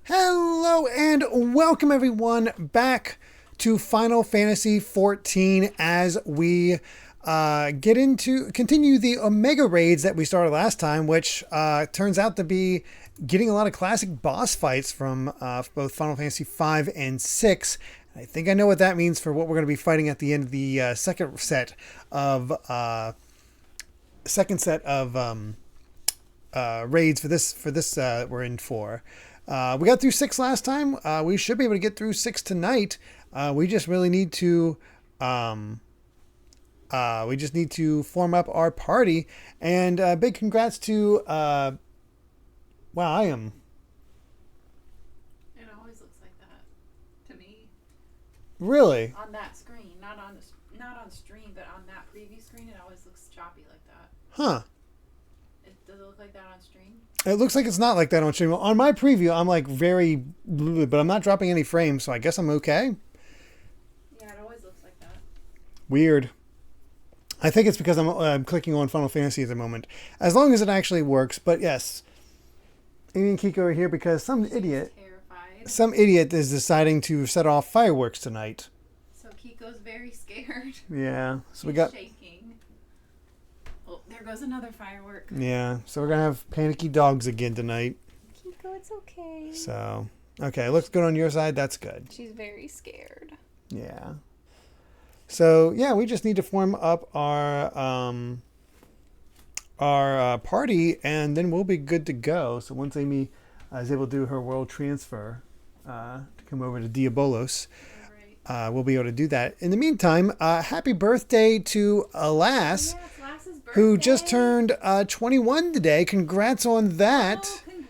Hello and welcome everyone back to Final Fantasy XIV as we continue the Omega raids that we started last time, which turns out to be getting a lot of classic boss fights from both Final Fantasy V and VI. I think I know what that means for what we're going to be fighting at the end of the second set of raids for this we're in for. We got through 6 last time. We should be able to get through 6 tonight. We just really need to form up our party. And big congrats to wow, I am. It always looks like that to me. Really? On that screen, not on stream, but on that preview screen, it always looks choppy like that. Huh. Does it look like that on stream? It looks like it's not like that on stream. On my preview, I'm like very, but I'm not dropping any frames, so I guess I'm okay. Yeah, it always looks like that. Weird. I think it's because I'm clicking on Final Fantasy at the moment. As long as it actually works, but yes. Amy and Kiko are here because some idiot is deciding to set off fireworks tonight. So Kiko's very scared. Yeah. So She's shaking. Oh, there goes another firework. Yeah. So we're gonna have panicky dogs again tonight. Kiko, it's okay. So Okay, looks good on your side. That's good. She's very scared. Yeah. So yeah, we just need to form up our party, and then we'll be good to go. So once Amy is able to do her world transfer to come over to Diabolos, we'll be able to do that. In the meantime, happy birthday to Alas, Oh, yeah, it's Lass's birthday. who just turned 21 today. Congrats on that. Oh, congrats.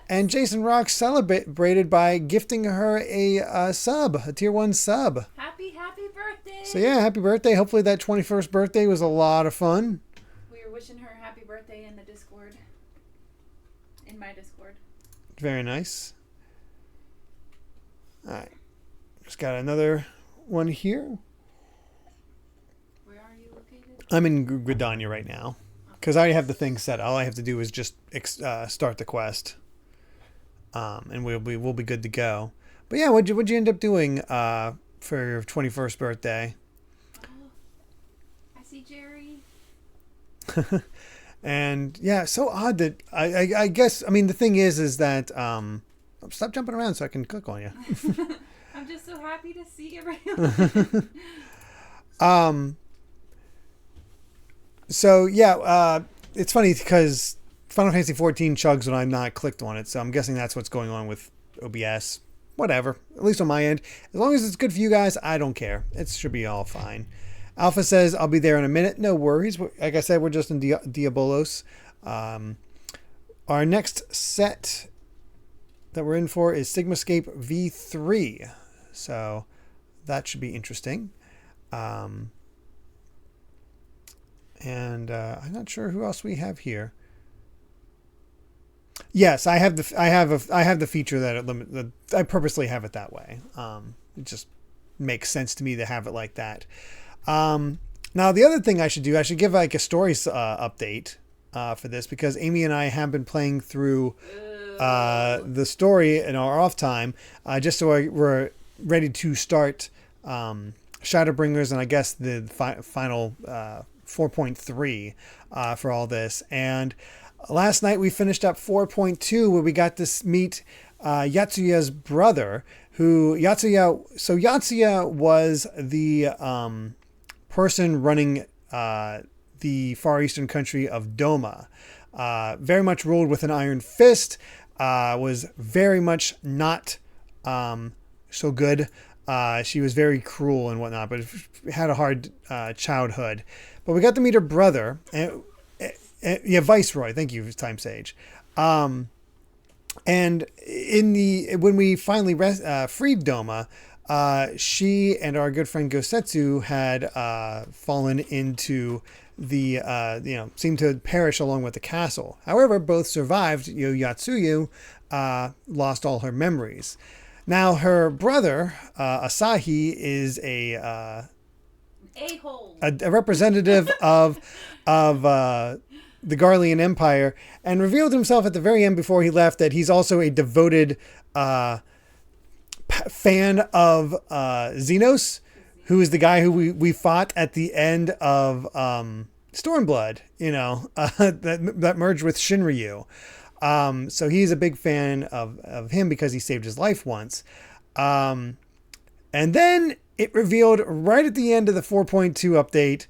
And Jason Rock celebrated by gifting her a sub, a tier 1 sub. Happy birthday. So yeah, happy birthday. Hopefully that 21st birthday was a lot of fun. We were wishing her happy birthday in the Discord. In my Discord. Very nice. All right. Just got another one here. Where are you located? I'm in Gridania right now. Because I already have the thing set. All I have to do is just start the quest. And we'll be good to go. But yeah, what'd you end up doing for your 21st birthday? Oh, I see Jerry. And yeah, so odd that I guess, I mean, the thing is that stop jumping around so I can click on you. I'm just so happy to see you right So yeah, it's funny because Final Fantasy XIV chugs when I'm not clicked on it, so I'm guessing that's what's going on with OBS. Whatever, at least on my end. As long as it's good for you guys, I don't care. It should be all fine. Alpha says, I'll be there in a minute. No worries. Like I said, we're just in Diabolos. Our next set that we're in for is Sigmascape V3. So that should be interesting. And I'm not sure who else we have here. Yes, I have the feature that I purposely have it that way. It just makes sense to me to have it like that. Now the other thing I should give like a story update for this, because Amy and I have been playing through the story in our off time, just so we're ready to start Shadowbringers and I guess the final 4.3 for all this. And last night we finished up 4.2 where we got to meet Yatsuya's brother, who Yatsuya was the person running the far eastern country of Doma. Very much ruled with an iron fist, was very much not so good. She was very cruel and whatnot, but had a hard childhood. But we got to meet her brother, yeah, Viceroy. Thank you, Time Sage. And when we finally freed Doma, she and our good friend Gosetsu had fallen into seemed to perish along with the castle. However, both survived. Yatsuyu lost all her memories. Now her brother Asahi is a representative of the Garlean Empire, and revealed himself at the very end before he left that he's also a devoted fan of Xenos, who is the guy who we fought at the end of Stormblood, that merged with Shinryu. So he's a big fan of him because he saved his life once. And then it revealed right at the end of the 4.2 update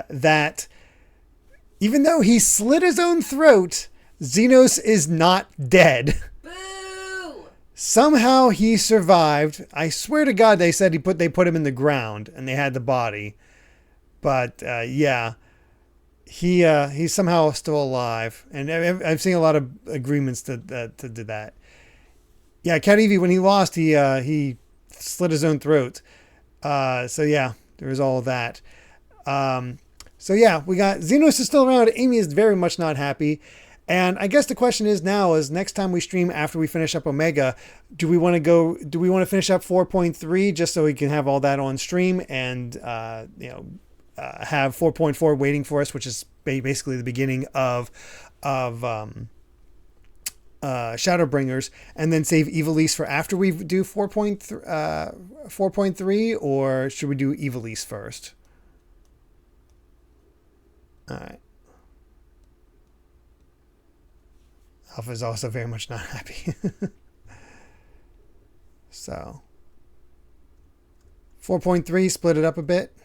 that even though he slit his own throat, Xenos is not dead. Boo! Somehow he survived. I swear to God, they said they put him in the ground and they had the body. But yeah, he's somehow still alive, and I've seen a lot of agreements to do that. Yeah, Cat Evie, when he lost, he slit his own throat. So yeah, there was all of that. So yeah, we got Xenos is still around. Amy is very much not happy. And I guess the question is now is next time we stream after we finish up Omega, do we want to finish up 4.3 just so we can have all that on stream and, have 4.4 waiting for us, which is basically the beginning of Shadowbringers, and then save Evilise for after we do 4.3, or should we do Evilise first? All right. Alpha is also very much not happy. So 4.3, split it up a bit.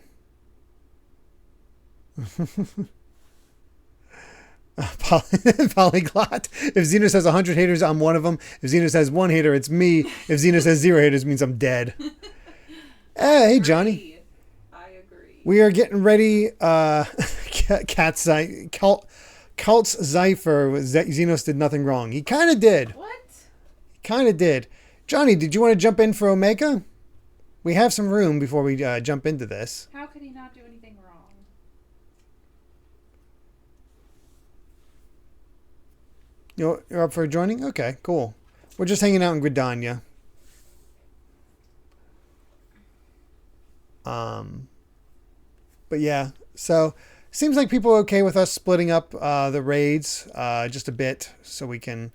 Polyglot. If Xenos has 100 haters, I'm one of them. If Xenos has one hater, it's me. If Xenos has 0 haters, it means I'm dead. Hey, Johnny. I agree. We are getting ready. Cult's Zypher. Xenos did nothing wrong. He kind of did. What? He kind of did. Johnny, did you want to jump in for Omega? We have some room before we jump into this. How could he not do anything wrong? You're up for joining? Okay, cool. We're just hanging out in Gridania. But yeah, so seems like people are okay with us splitting up the raids just a bit, so we can.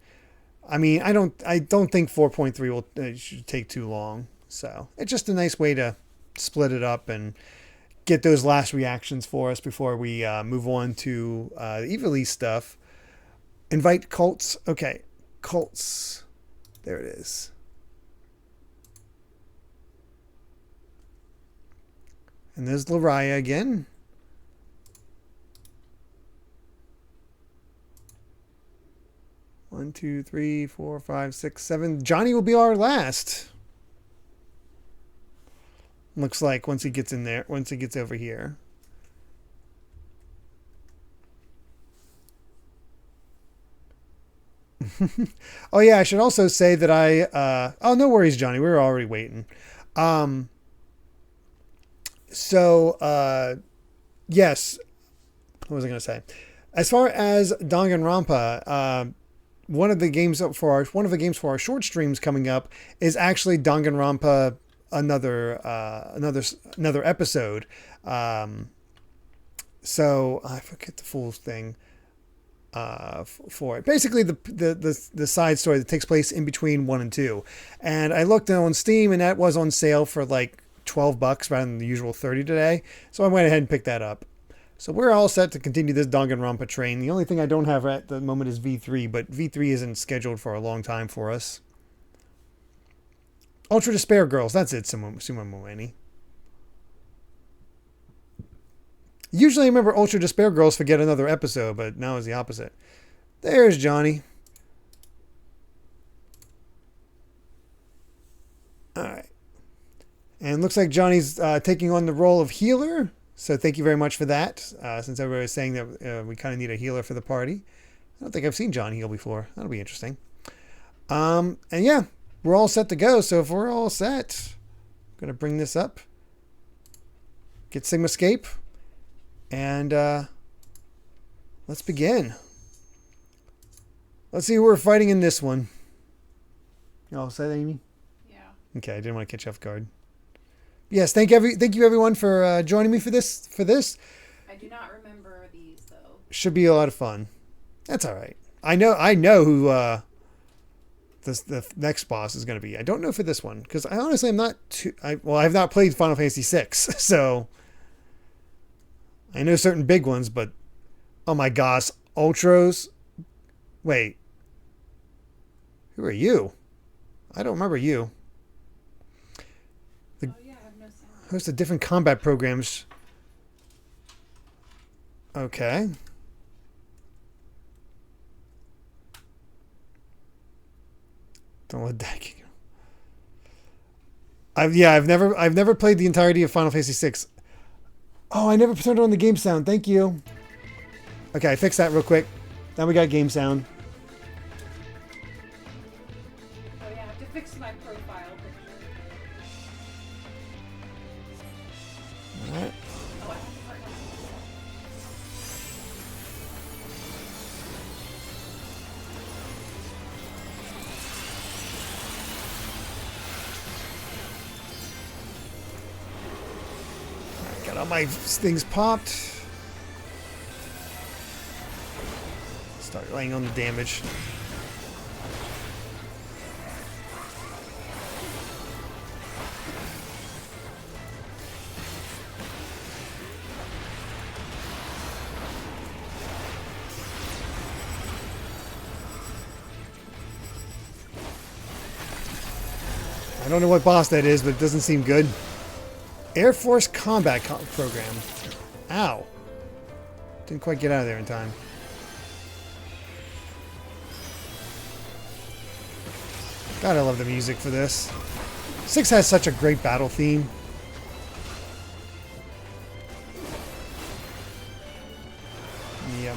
I mean, I don't think 4.3 will should take too long. So it's just a nice way to split it up and get those last reactions for us before we move on to the Evilly stuff. Invite cults. Okay, cults. There it is. And there's Lariah again. One, two, three, 4, 5, 6, 7. Johnny will be our last. Looks like once he gets in there, once he gets over here. Oh yeah, I should also say that oh, no worries, Johnny. We were already waiting. Yes. What was I going to say? As far as Danganronpa, one of the games for our short streams coming up is actually Danganronpa another episode. So I forget the full thing for it. Basically the side story that takes place in between 1 and 2. And I looked on Steam and that was on sale for like $12 rather than the usual 30 today. So I went ahead and picked that up. So we're all set to continue this Danganronpa train. The only thing I don't have at the moment is V3, but V3 isn't scheduled for a long time for us. Ultra Despair Girls, that's it, Sumo Moeni. Usually I remember Ultra Despair Girls forget another episode, but now it's the opposite. There's Johnny. Alright. And looks like Johnny's taking on the role of healer. So thank you very much for that. Since everybody was saying that we kind of need a healer for the party. I don't think I've seen John heal before. That'll be interesting. And yeah, we're all set to go. So if we're all set, I'm going to bring this up. Get Sigmascape. And let's begin. Let's see who we're fighting in this one. You all set, Amy? Yeah. Okay, I didn't want to catch you off guard. Yes, thank you everyone for joining me for this. I do not remember these though. Should be a lot of fun. That's all right. I know who the next boss is going to be. I don't know for this one because I honestly am not too. I've not played Final Fantasy VI, so I know certain big ones, but oh my gosh, Ultros. Wait, who are you? I don't remember you. Host of different combat programs. Okay. Don't let that go. I've never played the entirety of Final Fantasy VI. Oh, I never turned on the game sound. Thank you. Okay, I fixed that real quick. Now we got game sound. Oh yeah, I have to fix my profile picture. All right. Oh, I have to work on Got all my things popped. Start laying on the damage. don't know what boss that is, but it doesn't seem good. Air Force Combat Program. Ow. Didn't quite get out of there in time. God, I love the music for this. 6 has such a great battle theme. Yep.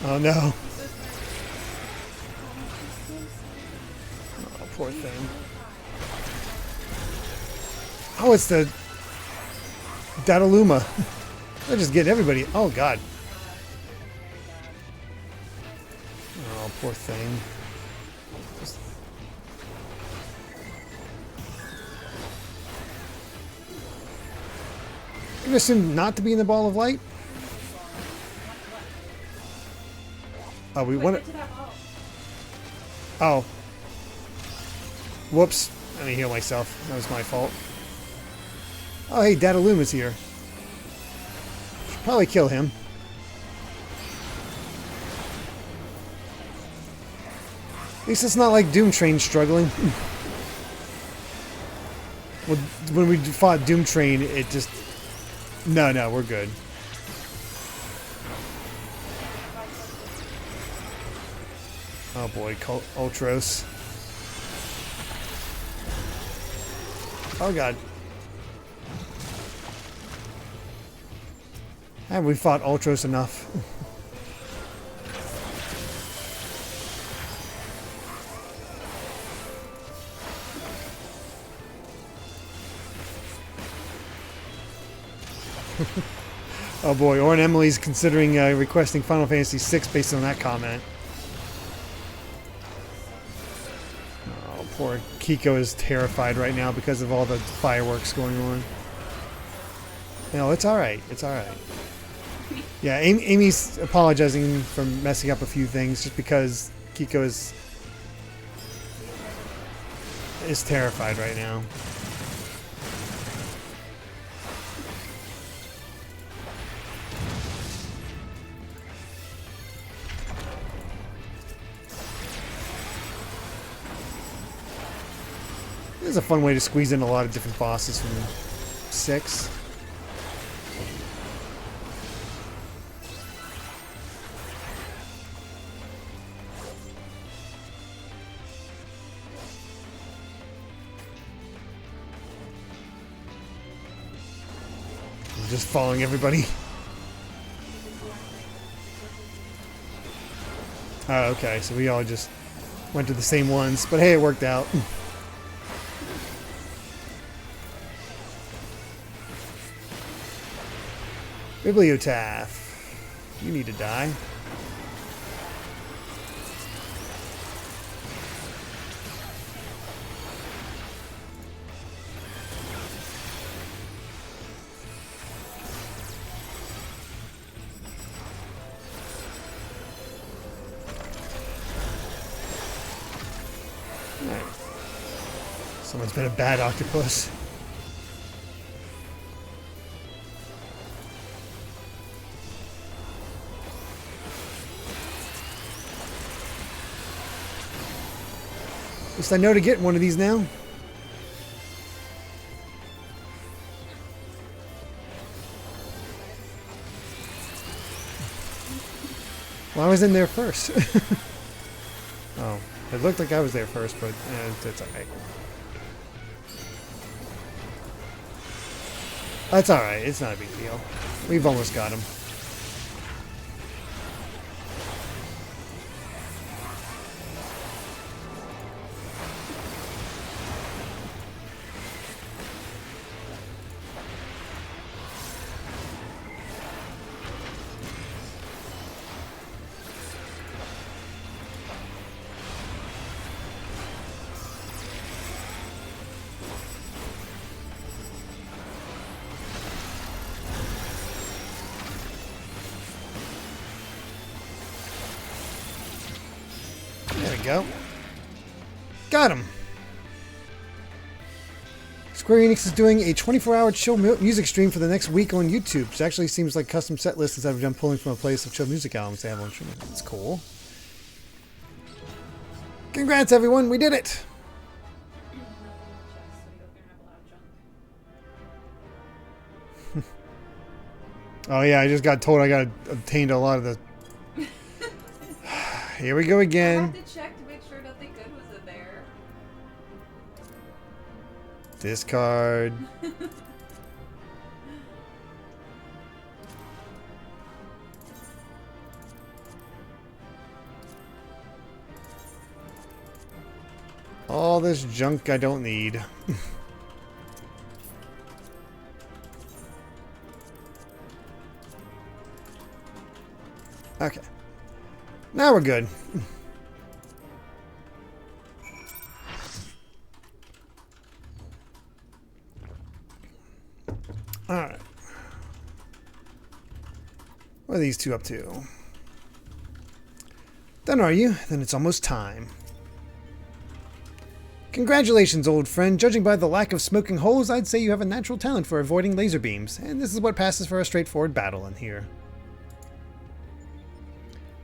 Oh no. Oh, poor thing. Oh, it's the Dataluma. They're just getting everybody. Oh god. Oh, poor thing. I'm gonna assume not to be in the ball of light. Oh, we want it. Oh. Whoops. Let me heal myself. That was my fault. Oh, hey, Dataluma's here. Should probably kill him. At least it's not like Doom Train struggling. Well, when we fought Doom Train, it just... No, we're good. Oh boy, Ultros. Oh god. Haven't we fought Ultros enough? Oh boy, Orin Emily's considering requesting Final Fantasy VI based on that comment. Oh, poor Kiko is terrified right now because of all the fireworks going on. No, it's alright. It's alright. Yeah, Amy's apologizing for messing up a few things just because Kiko is terrified right now. This is a fun way to squeeze in a lot of different bosses from 6. Just following everybody. Oh, okay, so we all just went to the same ones, but hey, it worked out. Bibliotaph. You need to die. Alright. Someone's been a bad octopus. At least I know to get one of these now. Well, I was in there first. Oh, it looked like I was there first, but it's alright. That's alright, it's not a big deal. We've almost got him. There we go. Got him. Square Enix is doing a 24-hour chill music stream for the next week on YouTube. Which actually seems like custom set lists instead of them pulling from a place of chill music albums they have on stream. That's cool. Congrats, everyone! We did it! Oh yeah, I just got told I got obtained a lot of the... Here we go again. I had to check to make sure nothing good was in there. Discard. All this junk I don't need. Okay. Now we're good. Alright. What are these two up to? Done, are you? Then it's almost time. Congratulations, old friend. Judging by the lack of smoking holes, I'd say you have a natural talent for avoiding laser beams, and this is what passes for a straightforward battle in here.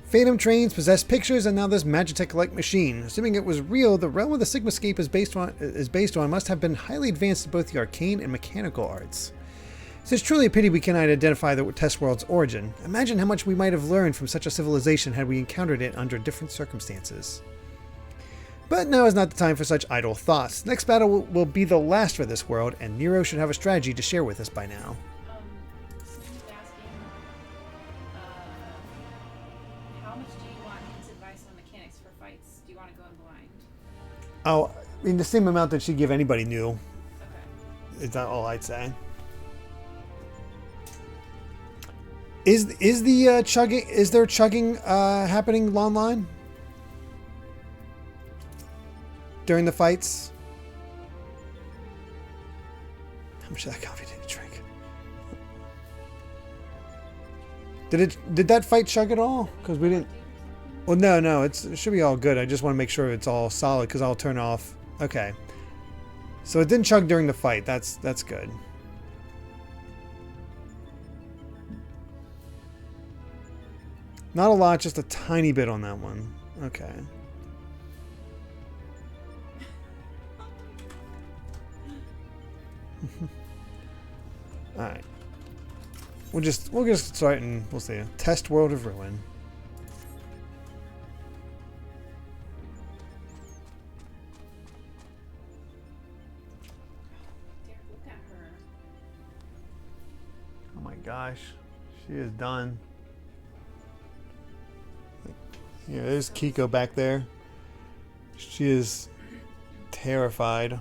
Phantom trains possess pictures, and now this Magitech-like machine. Assuming it was real, the realm of the Sigmascape is based on must have been highly advanced in both the arcane and mechanical arts. It is truly a pity we cannot identify the test world's origin. Imagine how much we might have learned from such a civilization had we encountered it under different circumstances. But now is not the time for such idle thoughts. Next battle will be the last for this world, and Nero should have a strategy to share with us by now. Someone's asking, how much do you want his advice on mechanics for fights? Do you want to go in blind? Oh, I mean, the same amount that she'd give anybody new. Okay. Is that all I'd say? Is the chugging? Is there chugging happening online during the fights? How much of that coffee did you drink? Did that fight chug at all? Because we didn't. Well, no, it should be all good. I just want to make sure it's all solid because I'll turn off. Okay. So it didn't chug during the fight. That's good. Not a lot, just a tiny bit on that one. Okay. All right. We'll just start and we'll see. Test World of Ruin. Derek, look at her. Oh my gosh, she is done. Yeah, there's Kiko back there. She is terrified.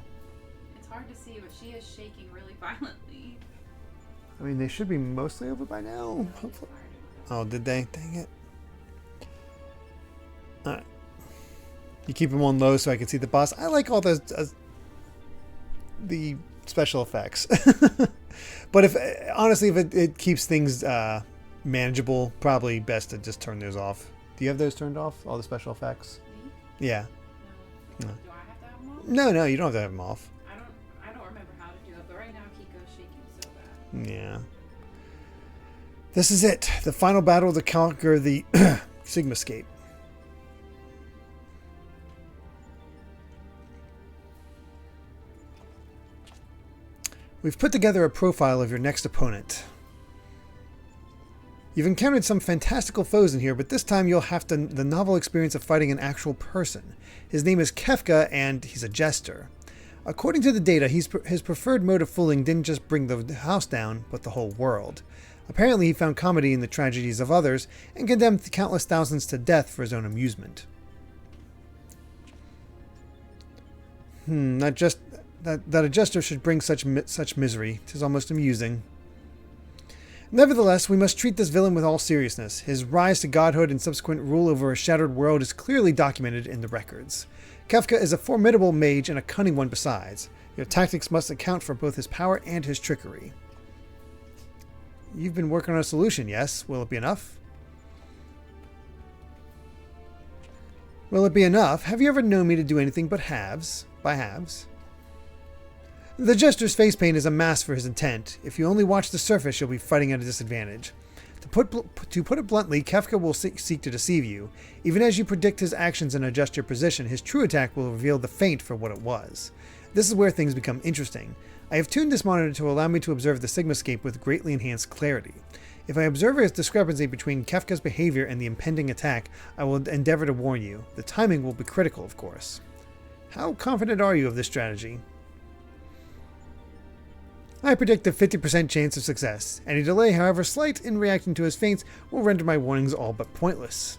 It's hard to see, but she is shaking really violently. I mean, they should be mostly over by now. Hopefully. Oh, did they? Dang it. Alright. You keep them on low so I can see the boss. I like all the special effects. But honestly, if it keeps things manageable, probably best to just turn those off. Do you have those turned off? All the special effects? Me? Yeah. No. Do I have to have them off? No, you don't have to have them off. I don't remember how to do it, but right now Kiko's shaking so bad. Yeah. This is it. The final battle to conquer the Sigmascape. We've put together a profile of your next opponent. You've encountered some fantastical foes in here, but this time you'll have the novel experience of fighting an actual person. His name is Kefka, and he's a jester. According to the data, his preferred mode of fooling didn't just bring the house down, but the whole world. Apparently, he found comedy in the tragedies of others, and condemned countless thousands to death for his own amusement. Not just that a jester should bring such misery. 'Tis almost amusing. Nevertheless, we must treat this villain with all seriousness. His rise to godhood and subsequent rule over a shattered world is clearly documented in the records. Kefka is a formidable mage and a cunning one besides. Your tactics must account for both his power and his trickery. You've been working on a solution, yes? Will it be enough? Will it be enough? Have you ever known me to do anything but halves? By halves? The Jester's face paint is a mask for his intent. If you only watch the surface, you'll be fighting at a disadvantage. To put it bluntly, Kefka will seek to deceive you. Even as you predict his actions and adjust your position, his true attack will reveal the feint for what it was. This is where things become interesting. I have tuned this monitor to allow me to observe the Sigmascape with greatly enhanced clarity. If I observe a discrepancy between Kefka's behavior and the impending attack, I will endeavor to warn you. The timing will be critical, of course. How confident are you of this strategy? I predict a 50% chance of success. Any delay, however slight, in reacting to his feints will render my warnings all but pointless.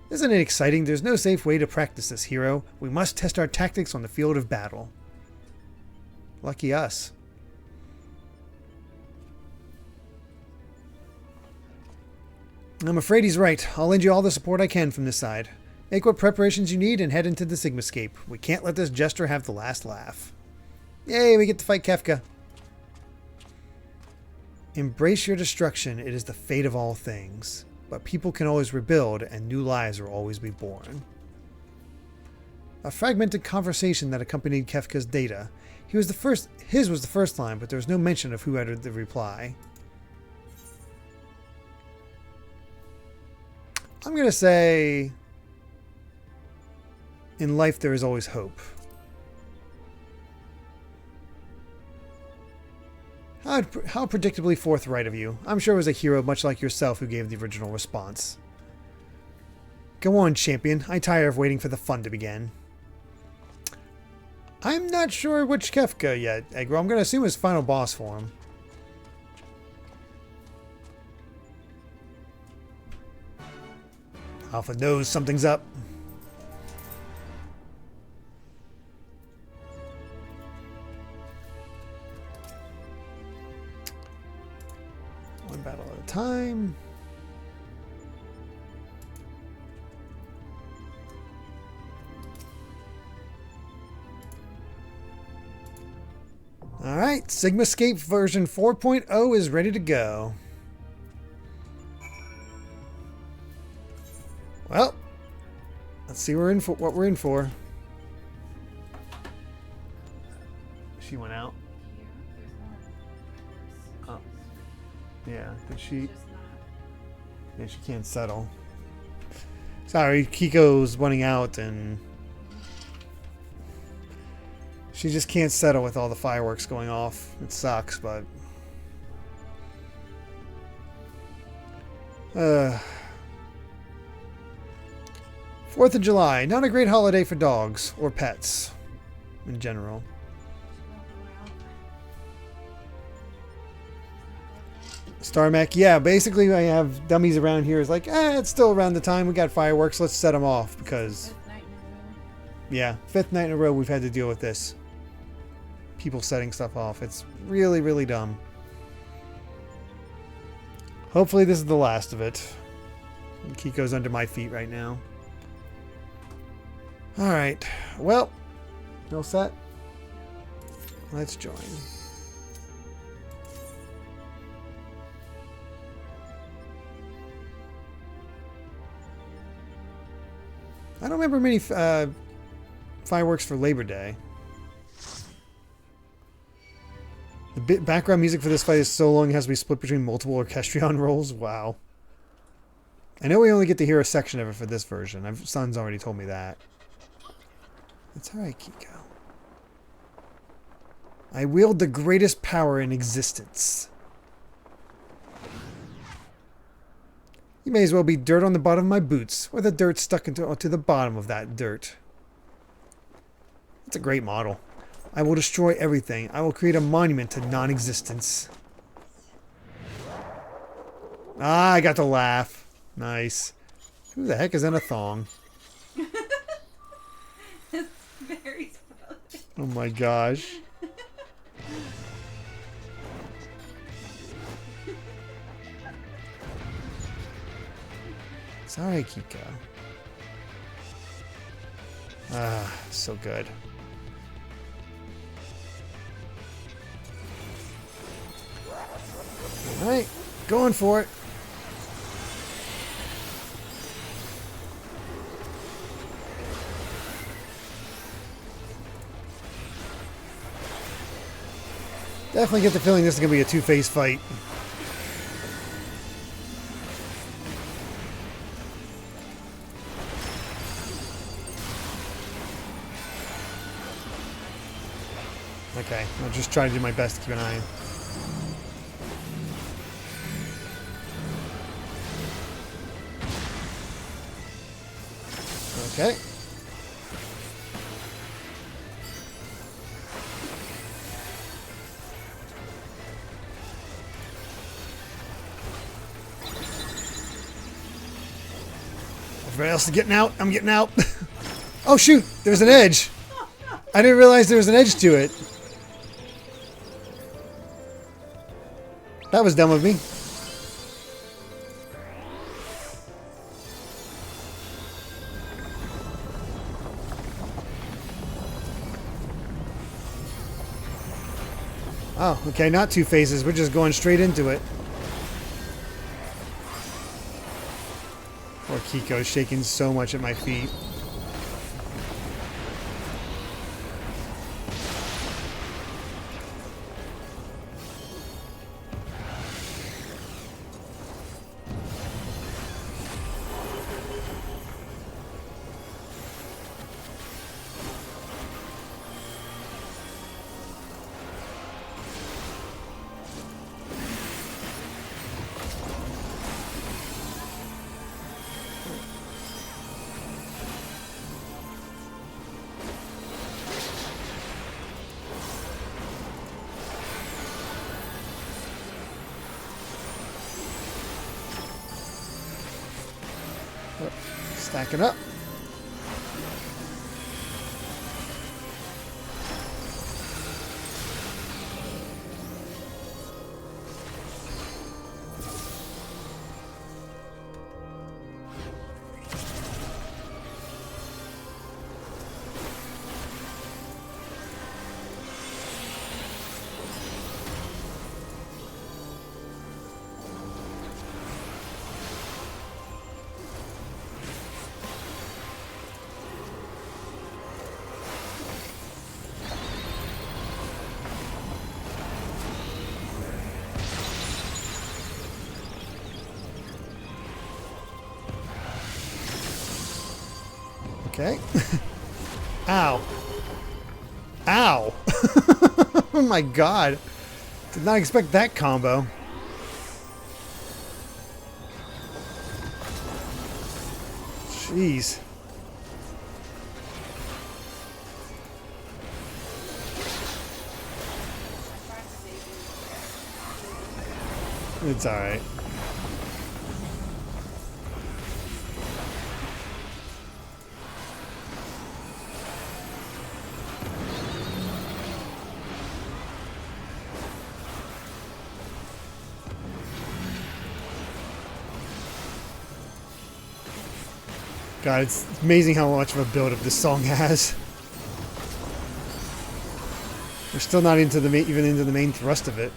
Isn't it exciting? There's no safe way to practice this, hero. We must test our tactics on the field of battle. Lucky us. I'm afraid he's right. I'll lend you all the support I can from this side. Make what preparations you need and head into the Sigmascape. We can't let this jester have the last laugh. Yay, we get to fight Kefka. Embrace your destruction. It is the fate of all things. But people can always rebuild, and new lives will always be born. A fragmented conversation that accompanied Kefka's data. His was the first line, but there was no mention of who uttered the reply. I'm going to say, in life there is always hope. How predictably forthright of you. I'm sure it was a hero much like yourself who gave the original response. Go on, champion. I tire of waiting for the fun to begin. I'm not sure which Kefka yet, Egro. I'm going to assume it's final boss form. Alpha knows something's up. One battle at a time. Alright, Sigmascape version 4.0 is ready to go. Well, let's see what we're in for. She went out. Oh. Yeah, did she? Yeah, she can't settle. Sorry, Kiko's running out and she just can't settle with all the fireworks going off. It sucks, but 4th of July, not a great holiday for dogs or pets in general. Star Mech, yeah, basically I have dummies around here. It's like, it's still around the time we got fireworks. Let's set them off because, yeah, 5th night in a row we've had to deal with this. People setting stuff off. It's really, really dumb. Hopefully this is the last of it. Kiko's under my feet right now. Alright, well, all set? Let's join. I don't remember many fireworks for Labor Day. The background music for this fight is so long it has to be split between multiple orchestrion rolls. Wow. I know we only get to hear a section of it for this version. My son's already told me that. It's alright, Kiko. I wield the greatest power in existence. You may as well be dirt on the bottom of my boots, or the dirt stuck to the bottom of that dirt. It's a great model. I will destroy everything. I will create a monument to non-existence. Ah, I got to laugh. Nice. Who the heck is in a thong? It's very funny. Oh my gosh. Sorry, Kiko. Ah, so good. Alright, going for it. Definitely get the feeling this is going to be a two-phase fight. Okay, I'll just try to do my best to keep an eye on. Okay. Everybody else is getting out. I'm getting out. Oh shoot, there's an edge. I didn't realize there was an edge to it. That was dumb of me. Oh, okay, not two phases. We're just going straight into it. Poor Kiko's shaking so much at my feet. Stacking up. Okay. Ow. Ow. Oh my god. Did not expect that combo. Jeez. It's alright. God, it's amazing how much of a build-up this song has. We're still not into the even into the main thrust of it.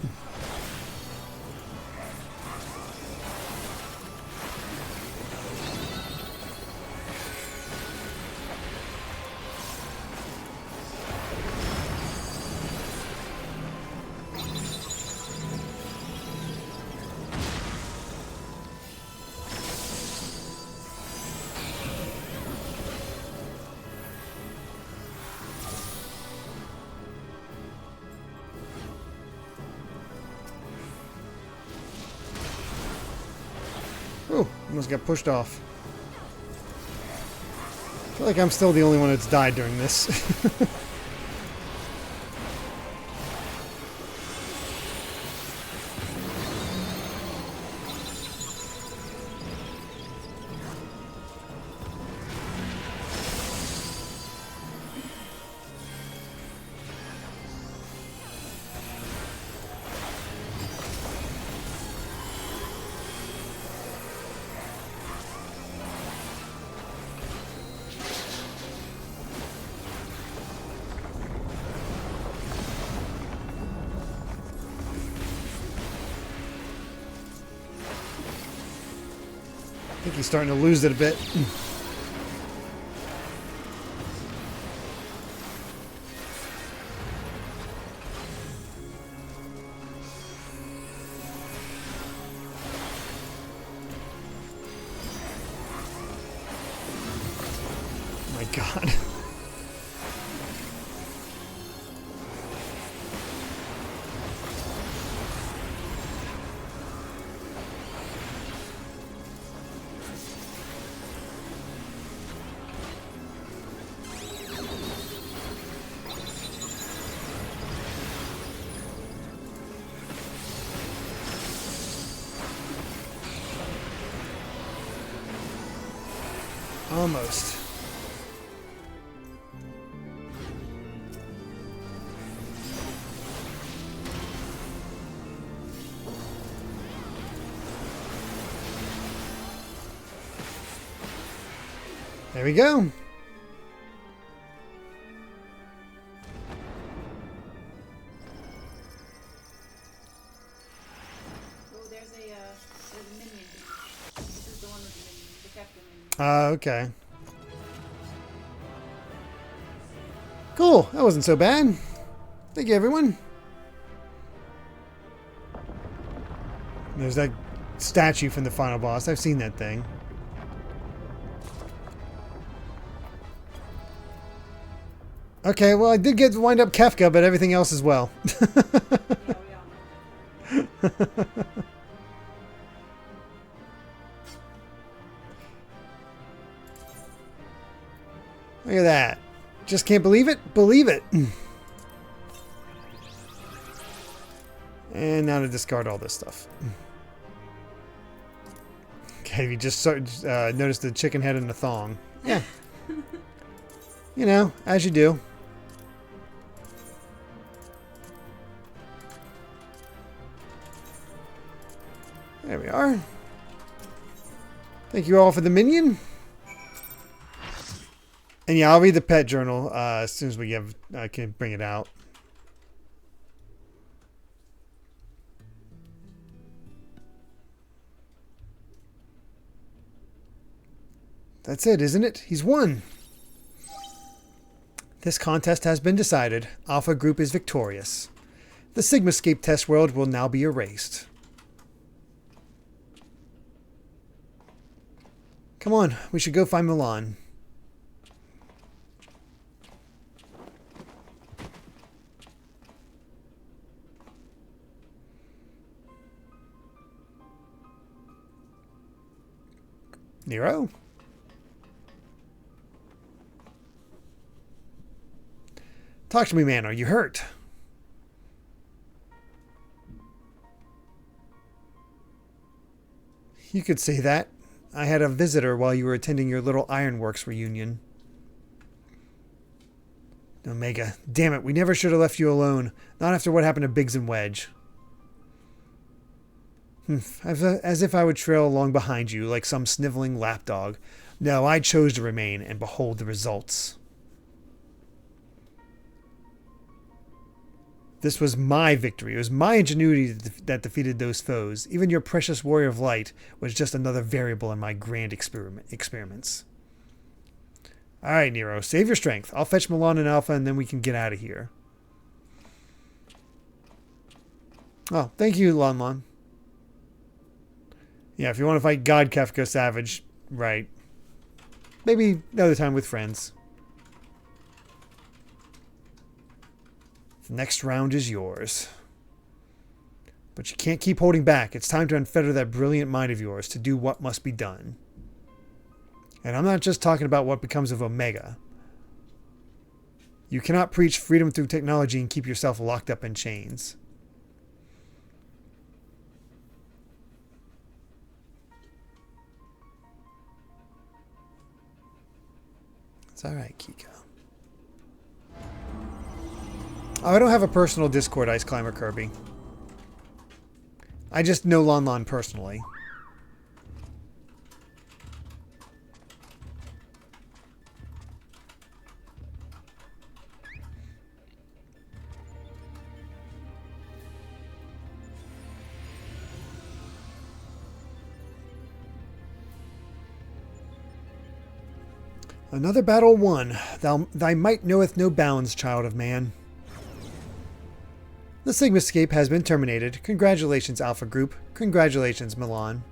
Oh, almost got pushed off. I feel like I'm still the only one that's died during this. I think he's starting to lose it a bit. Almost. There we go. Okay. Cool. That wasn't so bad. Thank you, everyone. There's that statue from the final boss. I've seen that thing. Okay, well, I did get to wind up Kefka, but everything else as well. Look at that. Just can't believe it? Believe it. And now to discard all this stuff. Okay, you just noticed the chicken head in the thong. Yeah. You know, as you do. There we are. Thank you all for the minion. And yeah, I'll read the pet journal as soon as we can bring it out. That's it, isn't it? He's won. This contest has been decided. Alpha Group is victorious. The Sigmascape test world will now be erased. Come on, we should go find Milan. Nero? Talk to me, man. Are you hurt? You could say that. I had a visitor while you were attending your little ironworks reunion. Omega, damn it. We never should have left you alone. Not after what happened to Biggs and Wedge. As if I would trail along behind you like some sniveling lapdog. No, I chose to remain, and behold the results. This was my victory. It was my ingenuity that defeated those foes. Even your precious warrior of light was just another variable in my grand experiments. All right, Nero, save your strength. I'll fetch Milan and Alpha, and then we can get out of here. Oh, thank you, Lon. Yeah, if you want to fight God Kefka Savage, right. Maybe another time with friends. The next round is yours. But you can't keep holding back. It's time to unfetter that brilliant mind of yours to do what must be done. And I'm not just talking about what becomes of Omega. You cannot preach freedom through technology and keep yourself locked up in chains. It's alright, Kiko. Oh, I don't have a personal Discord, Ice Climber Kirby. I just know Lon personally. Another battle won. Thy might knoweth no bounds, child of man. The Sigmascape has been terminated. Congratulations, Alpha Group. Congratulations, Milan.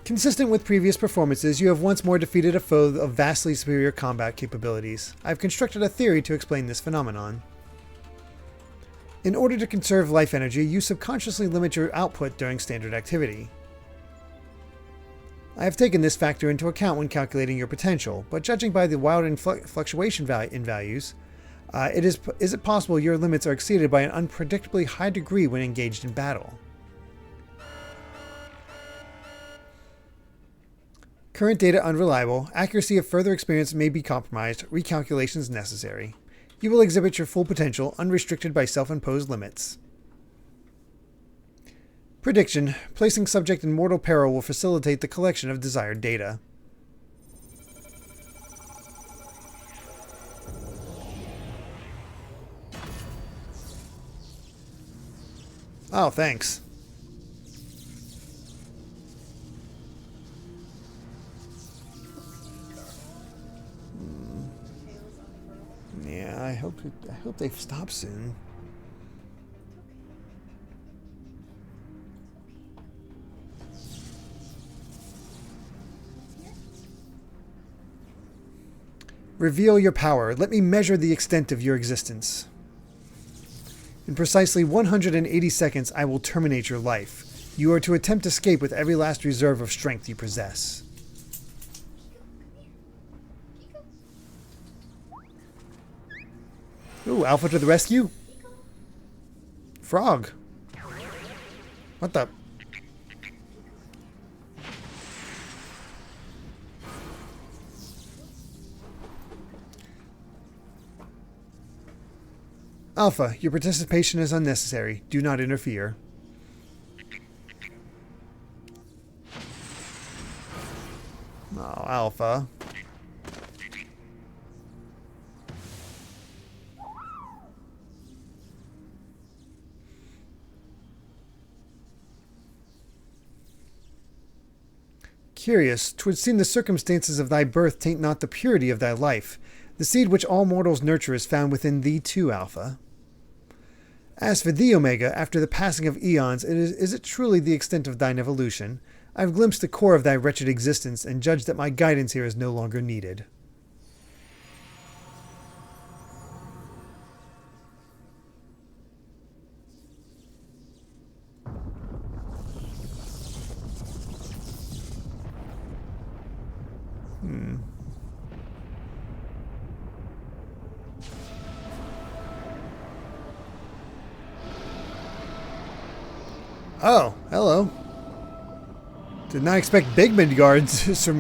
Consistent with previous performances, you have once more defeated a foe of vastly superior combat capabilities. I have constructed a theory to explain this phenomenon. In order to conserve life energy, you subconsciously limit your output during standard activity. I have taken this factor into account when calculating your potential, but judging by the wild fluctuation in values, is it possible your limits are exceeded by an unpredictably high degree when engaged in battle? Current data unreliable. Accuracy of further experience may be compromised. Recalculations necessary. You will exhibit your full potential, unrestricted by self-imposed limits. Prediction. Placing subject in mortal peril will facilitate the collection of desired data. Oh, thanks. Yeah, I hope they stop soon. Reveal your power. Let me measure the extent of your existence. In precisely 180 seconds, I will terminate your life. You are to attempt escape with every last reserve of strength you possess. Ooh, Alpha to the rescue? Frog. What the? Alpha, your participation is unnecessary. Do not interfere. Oh, Alpha. Curious, 'twould seem the circumstances of thy birth taint not the purity of thy life. The seed which all mortals nurture is found within thee too, Alpha. As for thee, Omega, after the passing of eons, is it truly the extent of thine evolution? I have glimpsed the core of thy wretched existence, and judge that my guidance here is no longer needed. Oh, hello. Did not expect big Midgards, some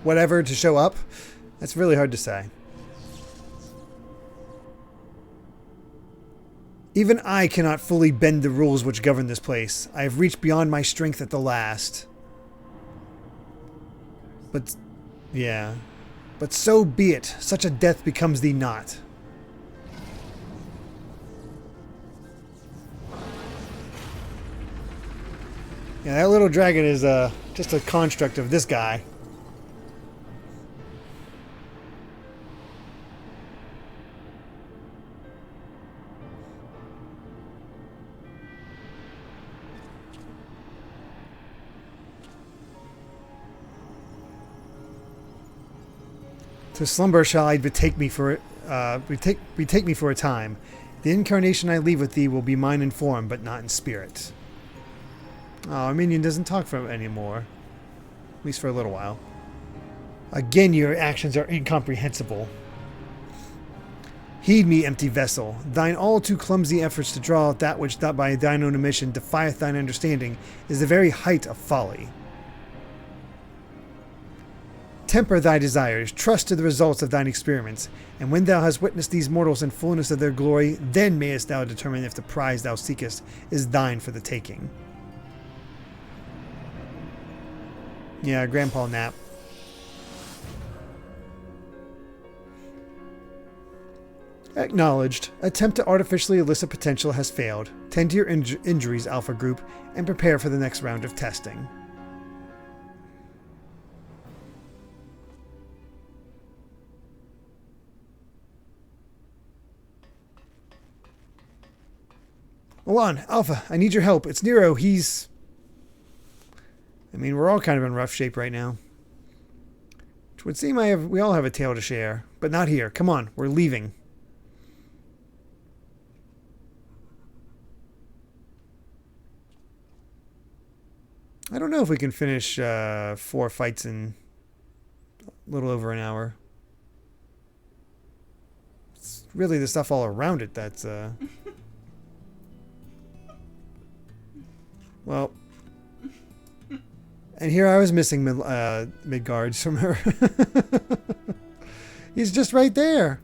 whatever, to show up. That's really hard to say. Even I cannot fully bend the rules which govern this place. I have reached beyond my strength at the last. But, yeah. But so be it. Such a death becomes thee not. Yeah, that little dragon is just a construct of this guy. To slumber shall I betake me for betake me for a time. The incarnation I leave with thee will be mine in form, but not in spirit. Oh, our minion doesn't talk for him anymore. At least for a little while. Again, your actions are incomprehensible. Heed me, empty vessel. Thine all too clumsy efforts to draw out that which by thine own omission defieth thine understanding is the very height of folly. Temper thy desires, trust to the results of thine experiments, and when thou hast witnessed these mortals in fullness of their glory, then mayest thou determine if the prize thou seekest is thine for the taking. Yeah, Grandpa nap. Acknowledged. Attempt to artificially elicit potential has failed. Tend to your injuries, Alpha Group, and prepare for the next round of testing. Milan, Alpha, I need your help. It's Nero. I mean, we're all kind of in rough shape right now. It would seem we all have a tale to share, but not here. Come on, we're leaving. I don't know if we can finish 4 fights in a little over an hour. It's really the stuff all around it that's... Well... And here I was missing Midgards from her. He's just right there.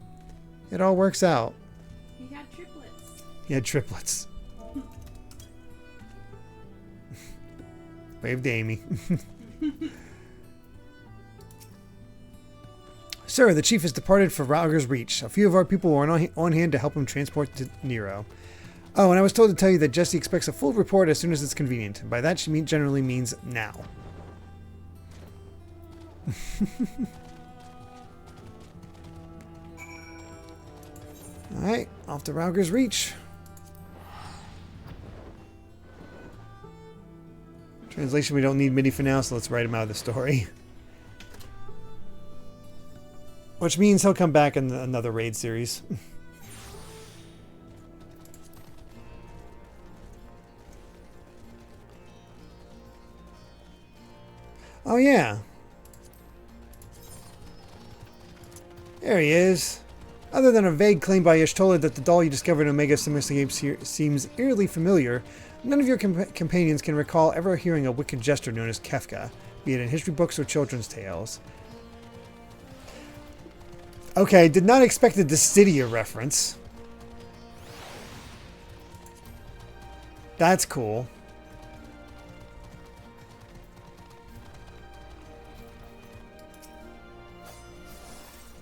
It all works out. He had triplets. He had triplets. Wave to Amy. Sir, the chief has departed for Rauger's Reach. A few of our people are on hand to help him transport to Nero. Oh, and I was told to tell you that Jesse expects a full report as soon as it's convenient. By that, she generally means now. Alright, off to Rauger's Reach. Translation, we don't need Mini for now, so let's write him out of the story. Which means he'll come back in another raid series. Oh yeah. There he is. Other than a vague claim by Y'shtola that the doll you discovered in Omega seems eerily familiar, none of your companions can recall ever hearing a wicked jester known as Kefka, be it in history books or children's tales. Okay, did not expect a Dissidia reference. That's cool.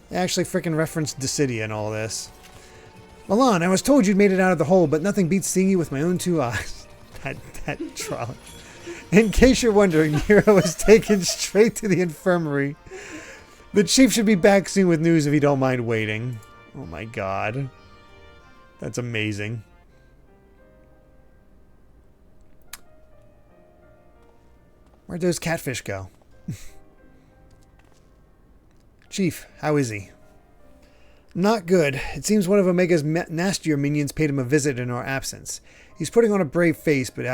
They actually freaking referenced Dissidia in all this. Milan, I was told you'd made it out of the hole, but nothing beats seeing you with my own two eyes. that trolley. In case you're wondering, Nero was taken straight to the infirmary. The chief should be back soon with news if you don't mind waiting. Oh my god. That's amazing. Where'd those catfish go? Chief, how is he? Not good. It seems one of Omega's nastier minions paid him a visit in our absence. He's putting on a brave face, but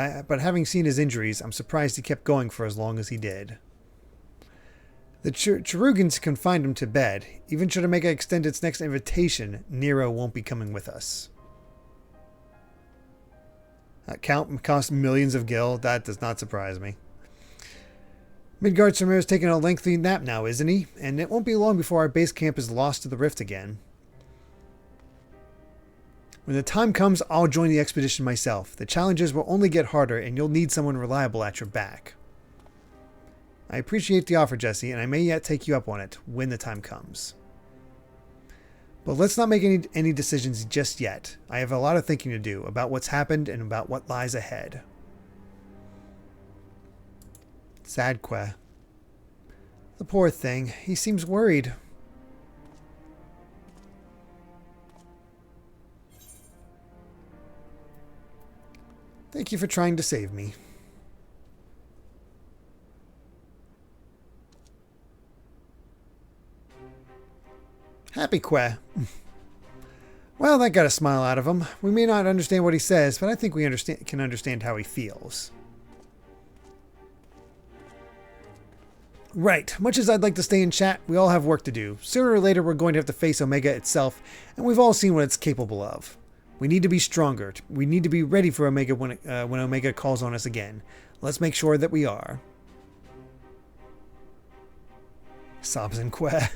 having seen his injuries, I'm surprised he kept going for as long as he did. The Cherugans confined him to bed. Even should Omega extend its next invitation, Nero won't be coming with us. That count cost millions of gil. That does not surprise me. Midgard Samir's taking a lengthy nap now, isn't he? And it won't be long before our base camp is lost to the rift again. When the time comes, I'll join the expedition myself. The challenges will only get harder, and you'll need someone reliable at your back. I appreciate the offer, Jesse, and I may yet take you up on it when the time comes. But let's not make any decisions just yet. I have a lot of thinking to do about what's happened and about what lies ahead. Sad Que. The poor thing. He seems worried. Thank you for trying to save me. Happy Que. Well, that got a smile out of him. We may not understand what he says, but I think we can understand how he feels. Right. Much as I'd like to stay and chat, we all have work to do. Sooner or later, we're going to have to face Omega itself, and we've all seen what it's capable of. We need to be stronger. We need to be ready for Omega when Omega calls on us again. Let's make sure that we are. Sobs and Que.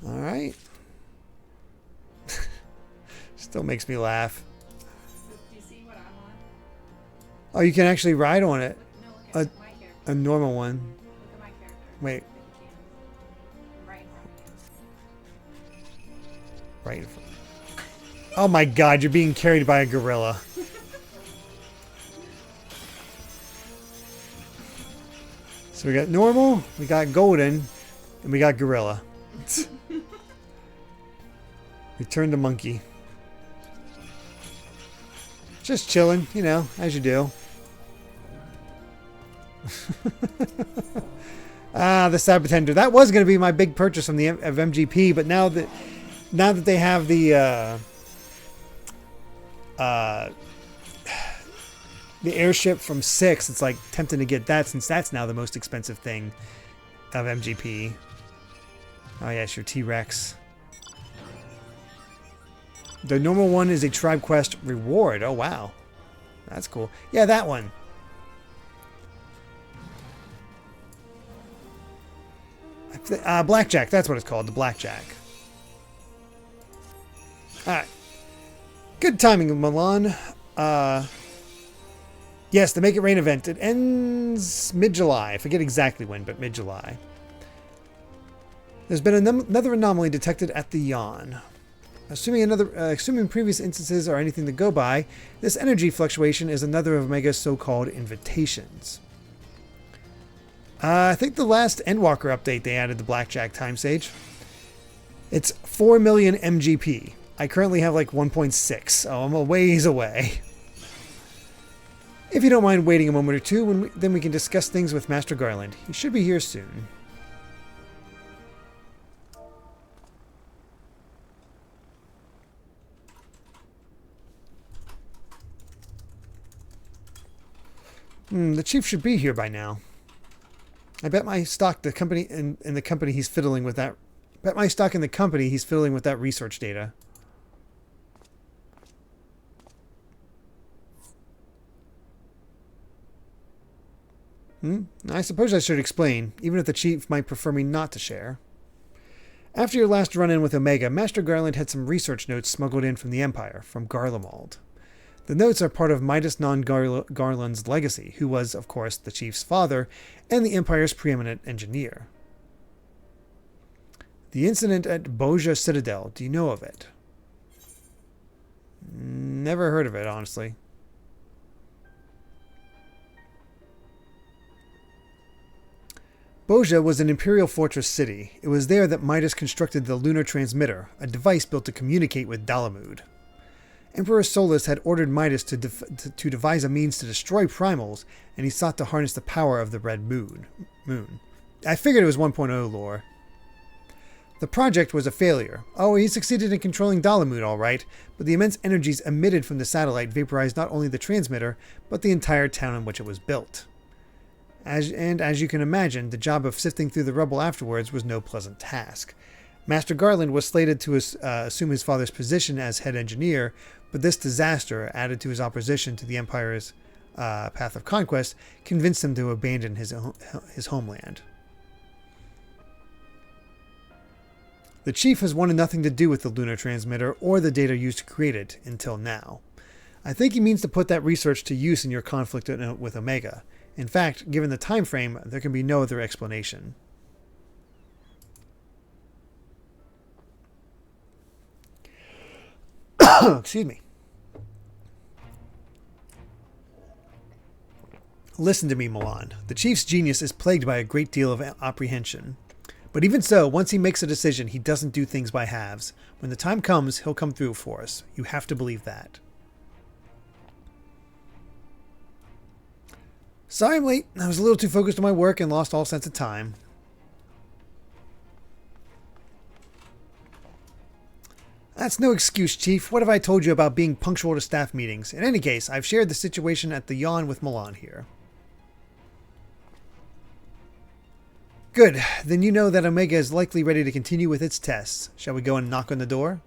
All right. Still makes me laugh. Do you see what I'm on? Oh, you can actually ride on it. No, look at my character. A normal one. Look at my character. Wait. Right in front of you. Right in front. Oh my god, you're being carried by a gorilla. So we got normal, we got golden, and we got gorilla. Return to monkey. Just chilling, you know, as you do. Ah, the Sabbatender. That was going to be my big purchase from of MGP, but now that they have the airship from 6, it's like tempting to get that since that's now the most expensive thing of MGP. Oh yes, your T-Rex. The normal one is a tribe quest reward. Oh, wow. That's cool. Yeah, that one. Blackjack. That's what it's called. The Blackjack. Alright. Good timing, Milan. Yes, the Make It Rain event. It ends mid-July. I forget exactly when, but mid-July. There's been another anomaly detected at the Yawn. Assuming previous instances are anything to go by, this energy fluctuation is another of Omega's so-called invitations. I think the last Endwalker update they added the Blackjack time sage. It's 4 million MGP. I currently have like 1.6, so I'm a ways away. If you don't mind waiting a moment or two, then we can discuss things with Master Garland. He should be here soon. The chief should be here by now. I bet my stock the company in the company he's fiddling with that. Bet my stock in the company he's fiddling with that research data. I suppose I should explain, even if the chief might prefer me not to share. After your last run-in with Omega, Master Garland had some research notes smuggled in from the Empire, from Garlemald. The notes are part of Midas Non-Garland's legacy, who was, of course, the chief's father and the Empire's preeminent engineer. The incident at Boja Citadel, do you know of it? Never heard of it, honestly. Boja was an imperial fortress city. It was there that Midas constructed the lunar transmitter, a device built to communicate with Dalamud. Emperor Solus had ordered Midas to devise a means to destroy primals, and he sought to harness the power of the Red Moon. I figured it was 1.0 lore. The project was a failure. Oh, he succeeded in controlling Dalamud, all right, but the immense energies emitted from the satellite vaporized not only the transmitter, but the entire town in which it was built. As you can imagine, the job of sifting through the rubble afterwards was no pleasant task. Master Garland was slated to assume his father's position as head engineer, but this disaster, added to his opposition to the Empire's path of conquest, convinced him to abandon his homeland. The chief has wanted nothing to do with the lunar transmitter or the data used to create it until now. I think he means to put that research to use in your conflict with Omega. In fact, given the time frame, there can be no other explanation. Excuse me. Listen to me, Milan. The chief's genius is plagued by a great deal of apprehension. But even so, once he makes a decision, he doesn't do things by halves. When the time comes, he'll come through for us. You have to believe that. Sorry I'm late. I was a little too focused on my work and lost all sense of time. That's no excuse, Chief. What have I told you about being punctual to staff meetings? In any case, I've shared the situation at the Yawn with Milan here. Good. Then you know that Omega is likely ready to continue with its tests. Shall we go and knock on the door?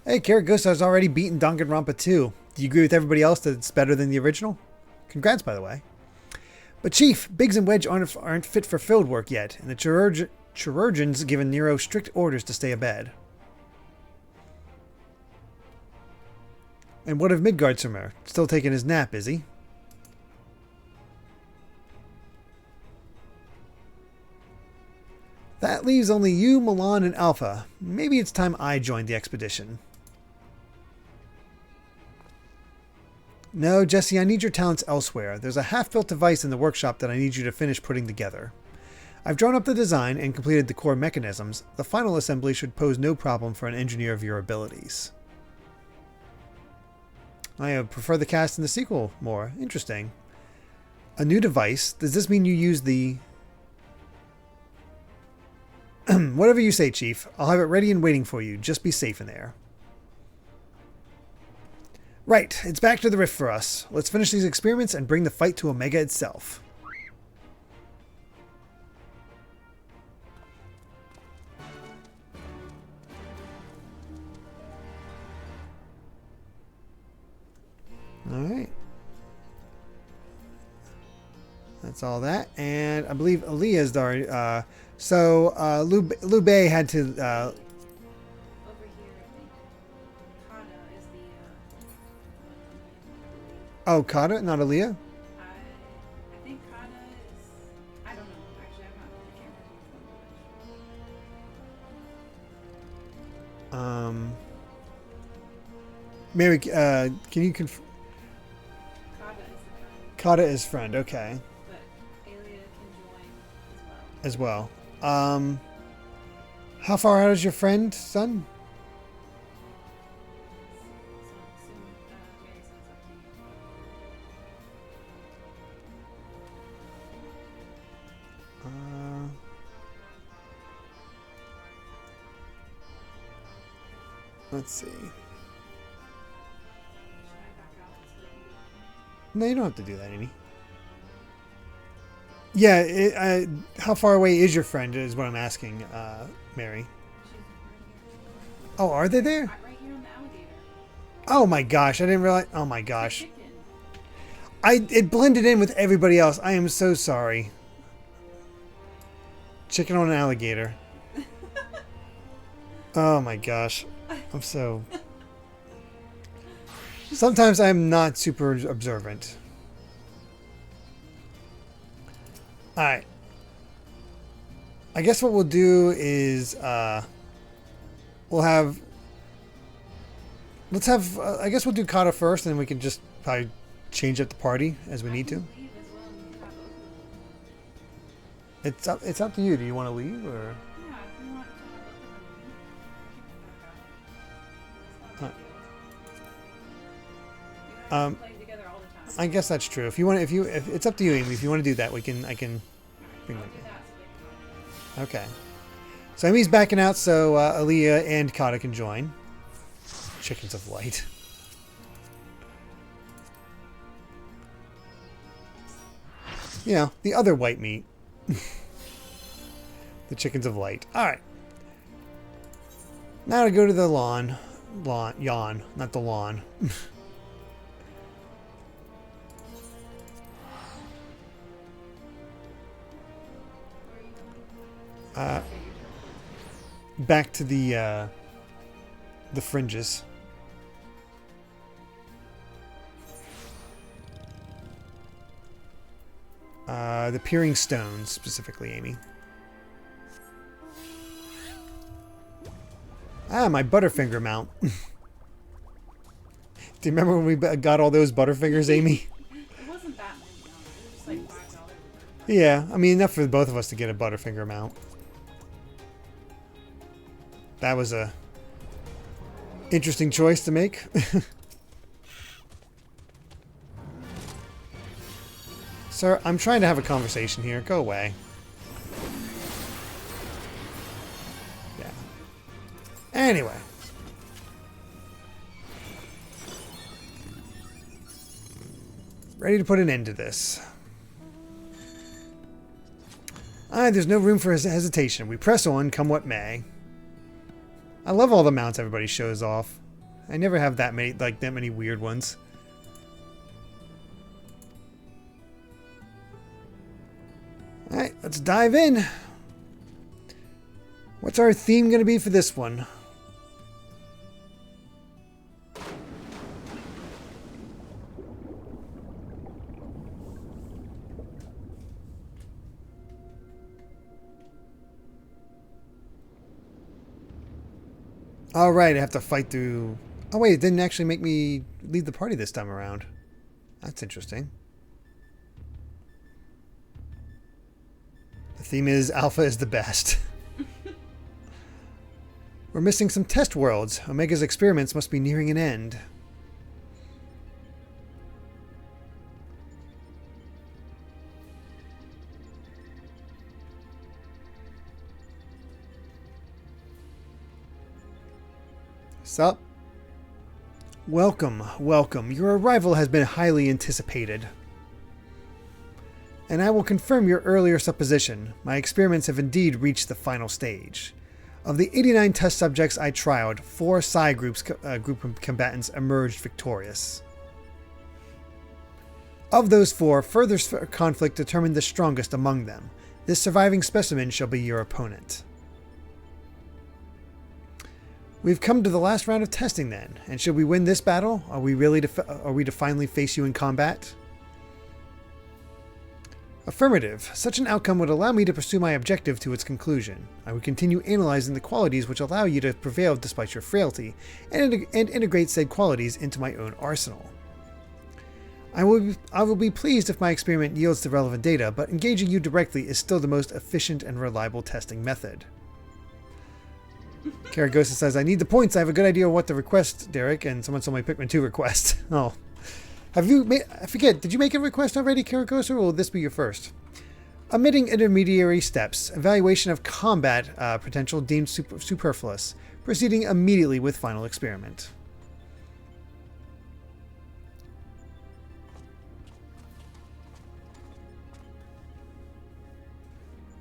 Hey, Karagusa's already beaten Danganronpa 2. Do you agree with everybody else that it's better than the original? Congrats, by the way. But Chief, Biggs and Wedge aren't fit for field work yet, and the chirurgeon's given Nero strict orders to stay abed. And what of Midgardsormr? Still taking his nap, is he? That leaves only you, Milan, and Alpha. Maybe it's time I joined the expedition. No, Jesse, I need your talents elsewhere. There's a half-built device in the workshop that I need you to finish putting together. I've drawn up the design and completed the core mechanisms. The final assembly should pose no problem for an engineer of your abilities. I prefer the cast in the sequel more. Interesting. A new device? Does this mean you use the... Whatever you say, Chief. I'll have it ready and waiting for you. Just be safe in there. Right, it's back to the rift for us. Let's finish these experiments and bring the fight to Omega itself. All right. That's all that. And I believe Aaliyah's already... Liu Bei had to... Over here, I think. Kana is the Oh, Kata, not Aaliyah? I think Kana is. I don't know. Actually, I'm not. I can't remember. Mary, can you confirm? Kata is the friend, Kata is friend, okay. but Alia can join As well. How far out is your friend, son? Soon, Mary sends up to you. Let's see. Should I back out and split you? No, you don't have to do that, Amy. Yeah, how far away is your friend is what I'm asking, Mary. She's right here. Oh, are they there? Right here on the alligator. Oh my gosh, I didn't realize. Oh my gosh. Chicken. It blended in with everybody else. I am so sorry. Chicken on an alligator. Oh my gosh. I'm so... Sometimes I'm not super observant. Alright. I guess what we'll do is... we'll have... Let's have... I guess we'll do Kata first, and then we can just probably change up the party as we need to. Leave as well and you have both of them. It's up to you. Do you want to leave, or... Yeah, if you want to have both of them, I can back out. It's not a big deal. You guys play together all the time. I guess that's true. If you want, if it's up to you, Amy. If you want to do that, I can. I'll Bring do them. that so they can Okay. So Amy's backing out, so Aaliyah and Kata can join. Chickens of Light. You know, the other white meat. The Chickens of Light. All right. Now to go to the lawn. Yawn, not the lawn. Back to the fringes. The Peering Stones, specifically, Amy. Ah, my Butterfinger mount. Do you remember when we got all those Butterfingers, Amy? It wasn't that many, no. It was just like $5. Yeah, I mean, enough for both of us to get a Butterfinger mount. That was a interesting choice to make. Sir, I'm trying to have a conversation here. Go away. Yeah. Anyway. Ready to put an end to this. There's no room for hesitation. We press on, come what may. I love all the mounts everybody shows off. I never have that many weird ones. Alright, let's dive in. What's our theme going to be for this one? Alright, I have to fight through... Oh wait, it didn't actually make me leave the party this time around. That's interesting. The theme is Alpha is the best. We're missing some test worlds. Omega's experiments must be nearing an end. Sup? Welcome, welcome. Your arrival has been highly anticipated. And I will confirm your earlier supposition. My experiments have indeed reached the final stage. Of the 89 test subjects I trialed, 4 Psi group combatants emerged victorious. Of those 4, further conflict determined the strongest among them. This surviving specimen shall be your opponent. We've come to the last round of testing then, and should we win this battle, are we to finally face you in combat? Affirmative. Such an outcome would allow me to pursue my objective to its conclusion. I would continue analyzing the qualities which allow you to prevail despite your frailty, and integrate said qualities into my own arsenal. I will be pleased if my experiment yields the relevant data, but engaging you directly is still the most efficient and reliable testing method. Karagosa says, I need the points. I have a good idea of what to request, Derek, and someone saw my Pikmin 2 request. Oh. Have you made... I forget, did you make a request already, Karagosa, or will this be your first? Omitting intermediary steps. Evaluation of combat potential deemed superfluous. Proceeding immediately with final experiment.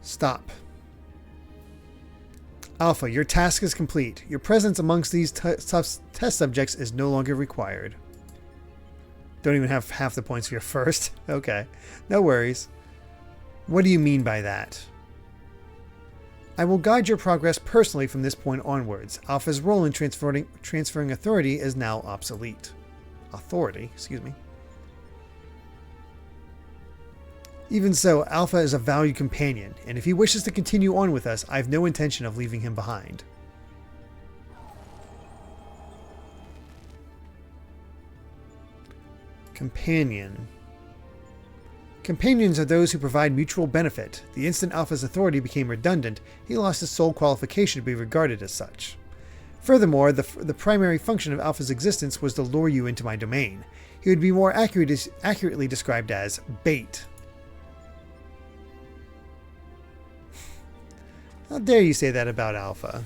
Stop. Alpha, your task is complete. Your presence amongst these test subjects is no longer required. Don't even have half the points for your first. Okay, no worries. What do you mean by that? I will guide your progress personally from this point onwards. Alpha's role in transferring authority is now obsolete. Authority, excuse me. Even so, Alpha is a valued companion, and if he wishes to continue on with us, I have no intention of leaving him behind. Companion. Companions are those who provide mutual benefit. The instant Alpha's authority became redundant, he lost his sole qualification to be regarded as such. Furthermore, the primary function of Alpha's existence was to lure you into my domain. He would be more accurately described as bait. How dare you say that about Alpha?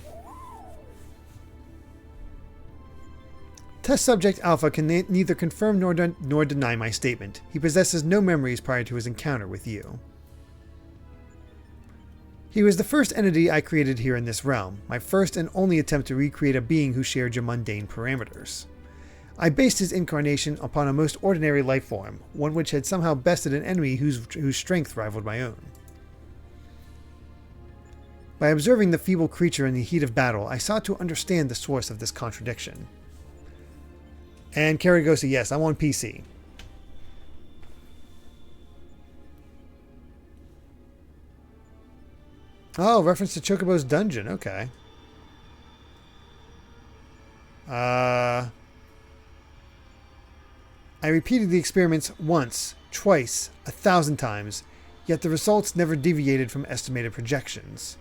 Test subject Alpha can neither confirm nor deny my statement. He possesses no memories prior to his encounter with you. He was the first entity I created here in this realm, my first and only attempt to recreate a being who shared your mundane parameters. I based his incarnation upon a most ordinary life form, one which had somehow bested an enemy whose strength rivaled my own. By observing the feeble creature in the heat of battle, I sought to understand the source of this contradiction. And Karagosa, yes, I'm on PC. Oh, reference to Chocobo's dungeon, okay. I repeated the experiments once, twice, 1,000 times, yet the results never deviated from estimated projections.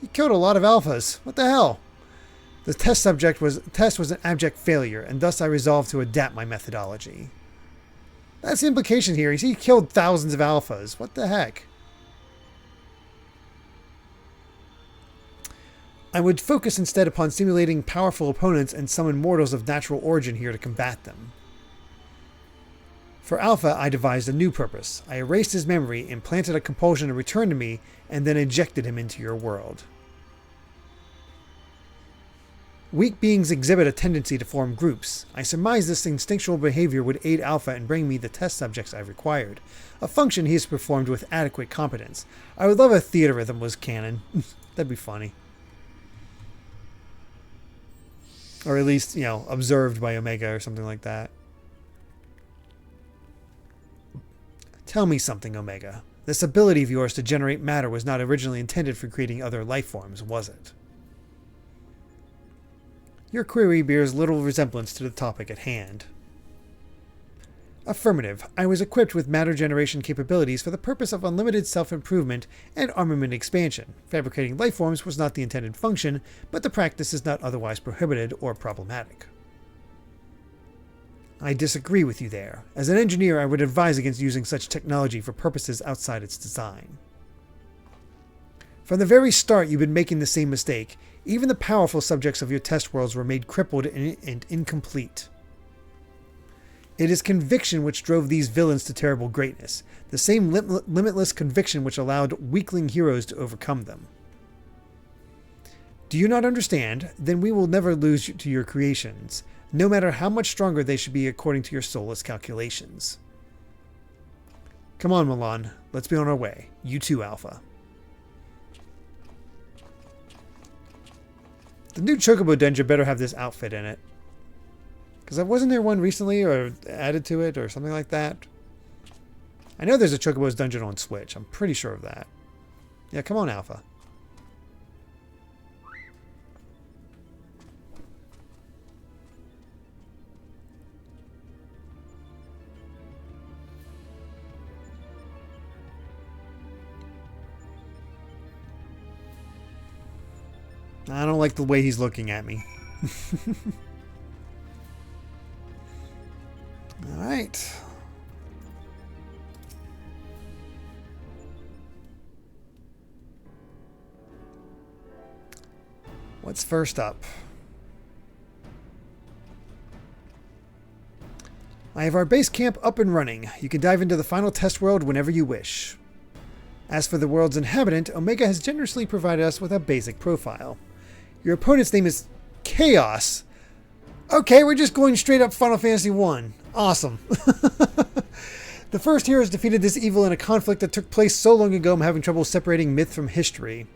You killed a lot of alphas. What the hell? The test was an abject failure, and thus I resolved to adapt my methodology. That's the implication here. He killed thousands of alphas. What the heck? I would focus instead upon simulating powerful opponents and summon mortals of natural origin here to combat them. For Alpha, I devised a new purpose. I erased his memory, implanted a compulsion to return to me, and then injected him into your world. Weak beings exhibit a tendency to form groups. I surmised this instinctual behavior would aid Alpha in bringing me the test subjects I required, a function he has performed with adequate competence. I would love if Theaterism was canon. That'd be funny. Or at least, observed by Omega or something like that. Tell me something, Omega. This ability of yours to generate matter was not originally intended for creating other life forms, was it? Your query bears little resemblance to the topic at hand. Affirmative. I was equipped with matter generation capabilities for the purpose of unlimited self-improvement and armament expansion. Fabricating life forms was not the intended function, but the practice is not otherwise prohibited or problematic. I disagree with you there. As an engineer, I would advise against using such technology for purposes outside its design. From the very start, you've been making the same mistake. Even the powerful subjects of your test worlds were made crippled and incomplete. It is conviction which drove these villains to terrible greatness, the same limitless conviction which allowed weakling heroes to overcome them. Do you not understand? Then we will never lose to your creations. no matter how much stronger they should be according to your soulless calculations. Come on, Milan. Let's be on our way. You too, Alpha. The new Chocobo Dungeon better have this outfit in it. Because wasn't there one recently or added to it or something like that? I know there's a Chocobo's Dungeon on Switch. I'm pretty sure of that. Yeah, come on, Alpha. I don't like the way he's looking at me. All right. What's first up? I have our base camp up and running. You can dive into the final test world whenever you wish. As for the world's inhabitant, Omega has generously provided us with a basic profile. Your opponent's name is Chaos. Okay, we're just going straight up Final Fantasy I. Awesome. The first heroes defeated this evil in a conflict that took place so long ago I'm having trouble separating myth from history.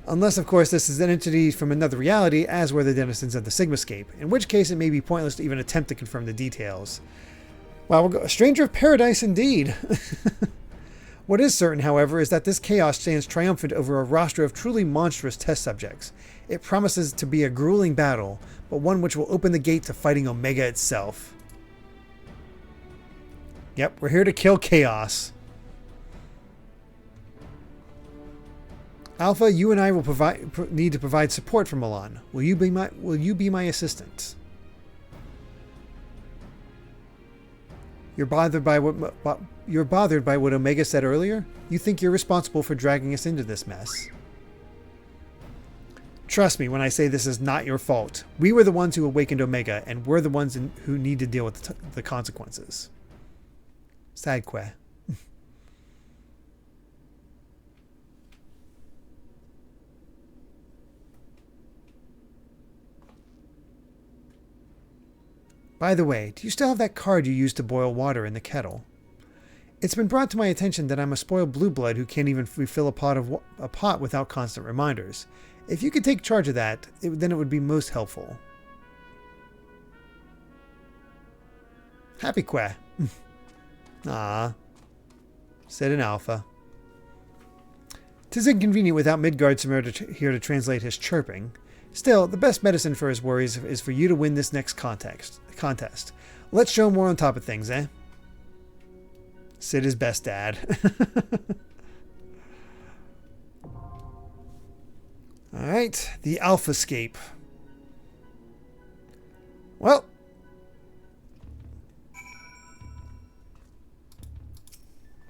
Unless, of course, this is an entity from another reality, as were the denizens of the Sigmascape, in which case it may be pointless to even attempt to confirm the details. Wow, we'll go a stranger of paradise indeed. What is certain, however, is that this chaos stands triumphant over a roster of truly monstrous test subjects. It promises to be a grueling battle, but one which will open the gate to fighting Omega itself. Yep, we're here to kill Chaos. Alpha, you and I will need to provide support for Milan. Will you be my assistant? You're bothered by what Omega said earlier? You think you're responsible for dragging us into this mess? Trust me when I say this is not your fault. We were the ones who awakened Omega, and we're the ones who need to deal with the consequences. Sad que. By the way, do you still have that card you used to boil water in the kettle? It's been brought to my attention that I'm a spoiled blue blood who can't even refill a pot without constant reminders. If you could take charge of that, then it would be most helpful. Happy que. Ah. Said an Alpha. 'Tis inconvenient without Midgard here to translate his chirping. Still, the best medicine for his worries is for you to win this next contest. Let's show him we're on top of things, eh? Sid is best dad. Alright, the Alphascape. Well.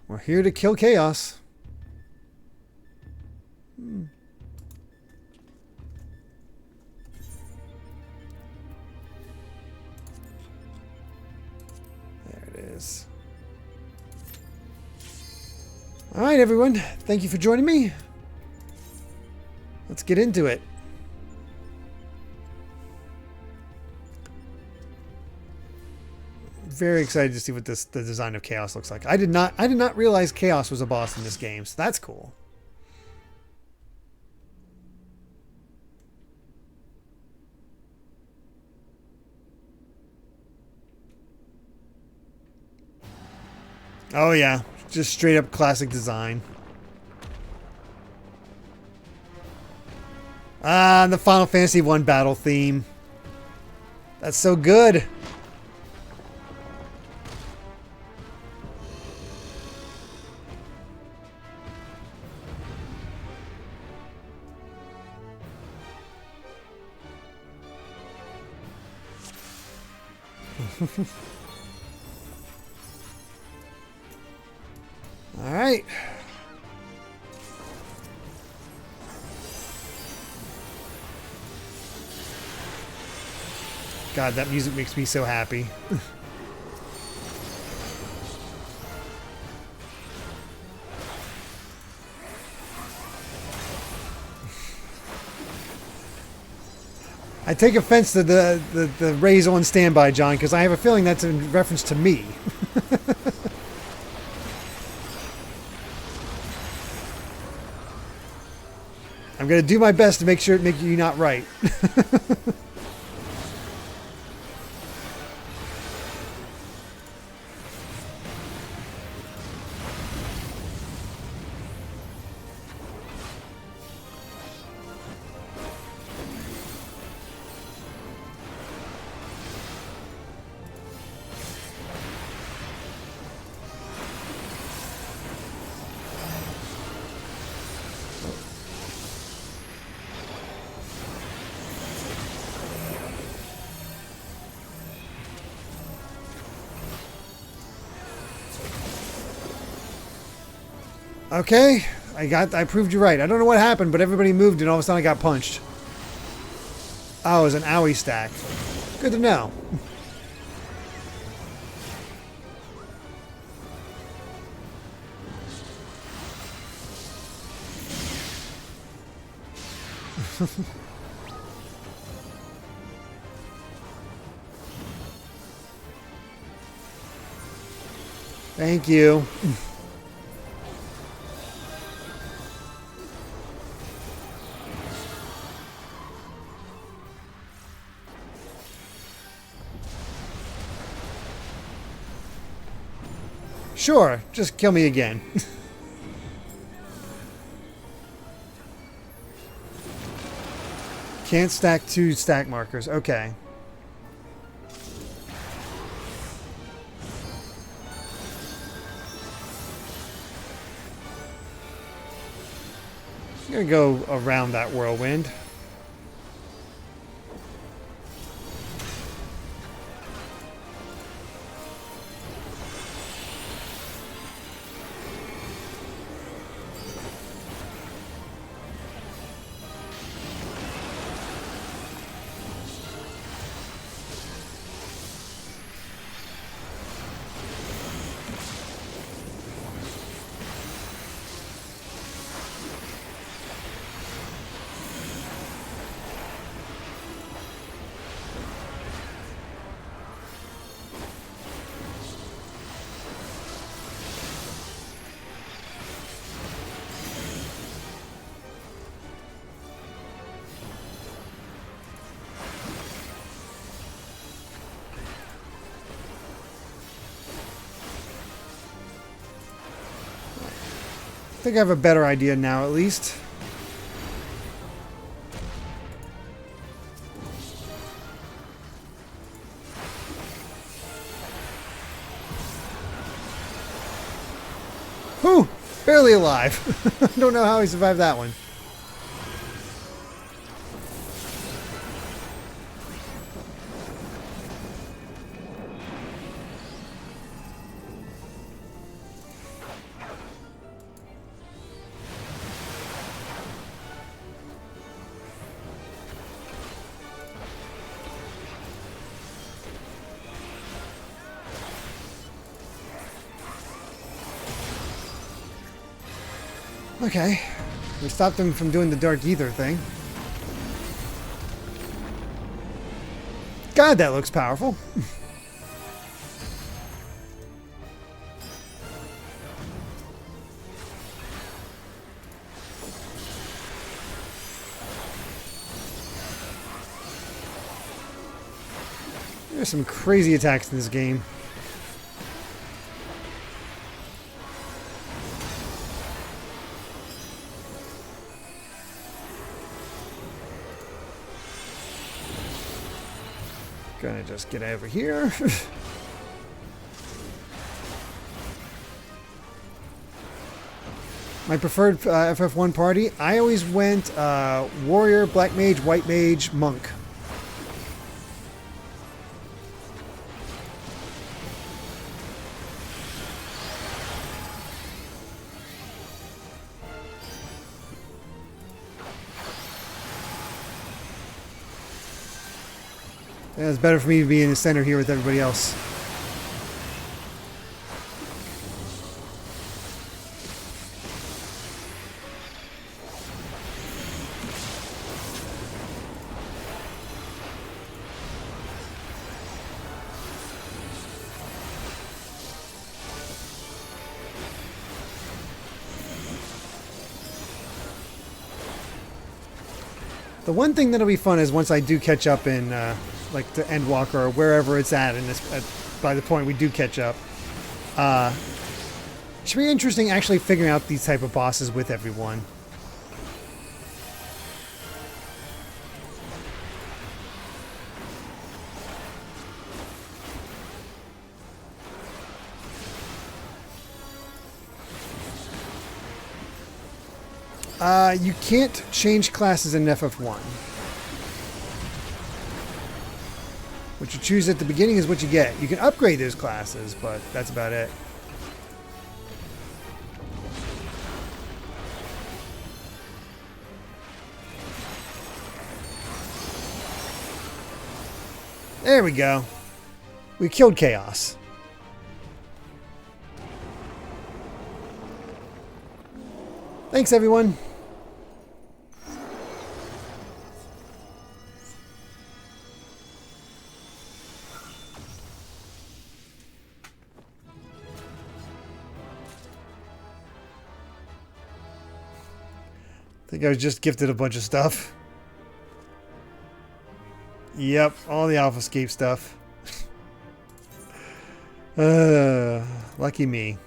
We're here to kill Chaos. Alright, everyone. Thank you for joining me. Let's get into it. Very excited to see what the design of Chaos looks like. I did not realize Chaos was a boss in this game, so that's cool. Oh yeah, just straight up classic design. Ah, the Final Fantasy I battle theme. That's so good. All right. God, that music makes me so happy. I take offense to the raise on standby, John, because I have a feeling that's in reference to me. I'm going to do my best to make you not right. Okay, I proved you right. I don't know what happened, but everybody moved and all of a sudden I got punched. Oh, it was an owie stack. Good to know. Thank you. Sure, just kill me again. Can't stack 2 stack markers. Okay. I'm gonna go around that whirlwind. I think I have a better idea now, at least. Whew! Barely alive. Don't know how he survived that one. Okay. We stopped him from doing the dark ether thing. God, that looks powerful. There's some crazy attacks in this game. Gonna just get over here. My preferred FF1 party, I always went warrior, black mage, white mage, monk. Yeah, it's better for me to be in the center here with everybody else. The one thing that'll be fun is once I do catch up in like the Endwalker or wherever it's at in this by the point we do catch up. It should be interesting actually figuring out these type of bosses with everyone. You can't change classes in FF1. What you choose at the beginning is what you get. You can upgrade those classes, but that's about it. There we go. We killed Chaos. Thanks, everyone. I think I was just gifted a bunch of stuff. Yep, all the Alphascape stuff. Lucky me.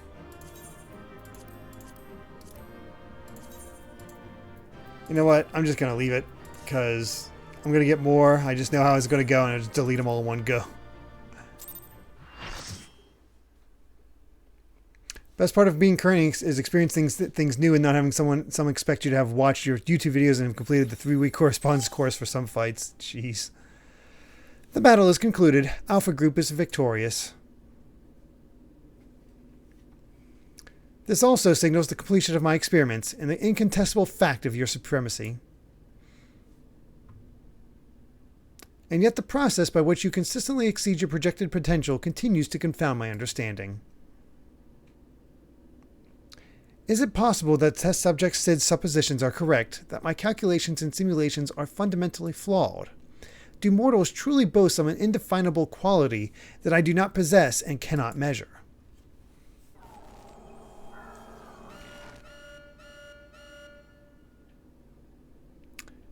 You know what? I'm just going to leave it because I'm going to get more. I just know how it's going to go and I'll just delete them all in one go. Best part of being current is experiencing things new and not having someone expect you to have watched your YouTube videos and have completed the 3-week correspondence course for some fights. Jeez. The battle is concluded. Alpha Group is victorious. This also signals the completion of my experiments and the incontestable fact of your supremacy. And yet the process by which you consistently exceed your projected potential continues to confound my understanding. Is it possible that test subject Sid's suppositions are correct, that my calculations and simulations are fundamentally flawed? Do mortals truly boast of an indefinable quality that I do not possess and cannot measure?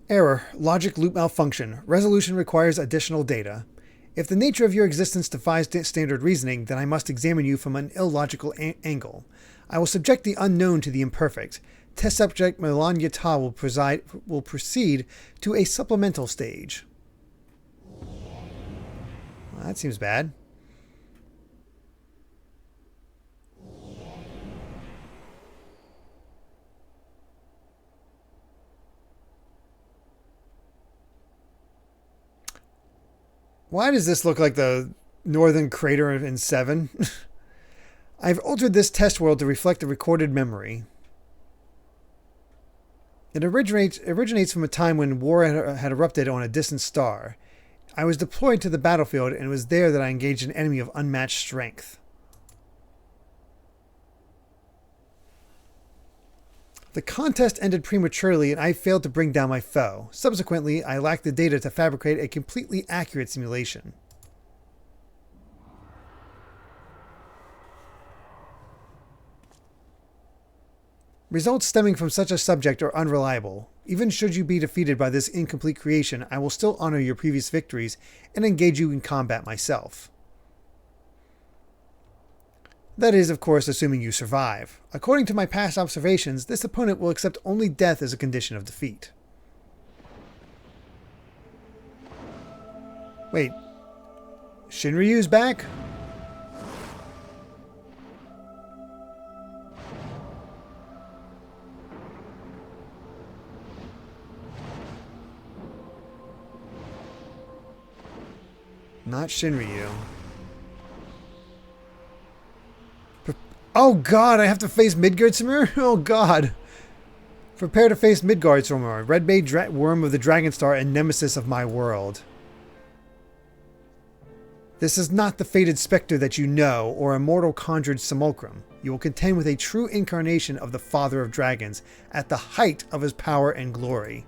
Error. Logic loop malfunction. Resolution requires additional data. If the nature of your existence defies standard reasoning, then I must examine you from an illogical angle. I will subject the unknown to the imperfect. Test subject Milan Yata will proceed to a supplemental stage. Well, that seems bad. Why does this look like the northern crater in 7? I've altered this test world to reflect the recorded memory. It originates from a time when war had erupted on a distant star. I was deployed to the battlefield, and it was there that I engaged an enemy of unmatched strength. The contest ended prematurely, and I failed to bring down my foe. Subsequently, I lacked the data to fabricate a completely accurate simulation. Results stemming from such a subject are unreliable. Even should you be defeated by this incomplete creation, I will still honor your previous victories and engage you in combat myself. That is, of course, assuming you survive. According to my past observations, this opponent will accept only death as a condition of defeat. Wait. Shinryu's back? Not Shinryu. Oh god, I have to face Midgardsormr? Oh god. Prepare to face Midgardsormr, red-bait worm of the Dragon Star and nemesis of my world. This is not the fated specter that you know, or a mortal conjured simulacrum. You will contend with a true incarnation of the Father of Dragons, at the height of his power and glory.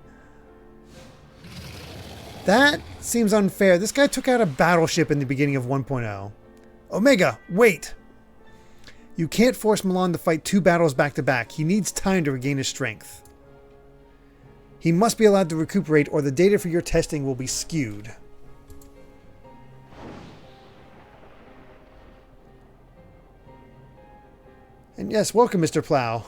That seems unfair. This guy took out a battleship in the beginning of 1.0. Omega, wait! You can't force Milan to fight 2 battles back to back. He needs time to regain his strength. He must be allowed to recuperate or the data for your testing will be skewed. And yes, welcome, Mr. Plow.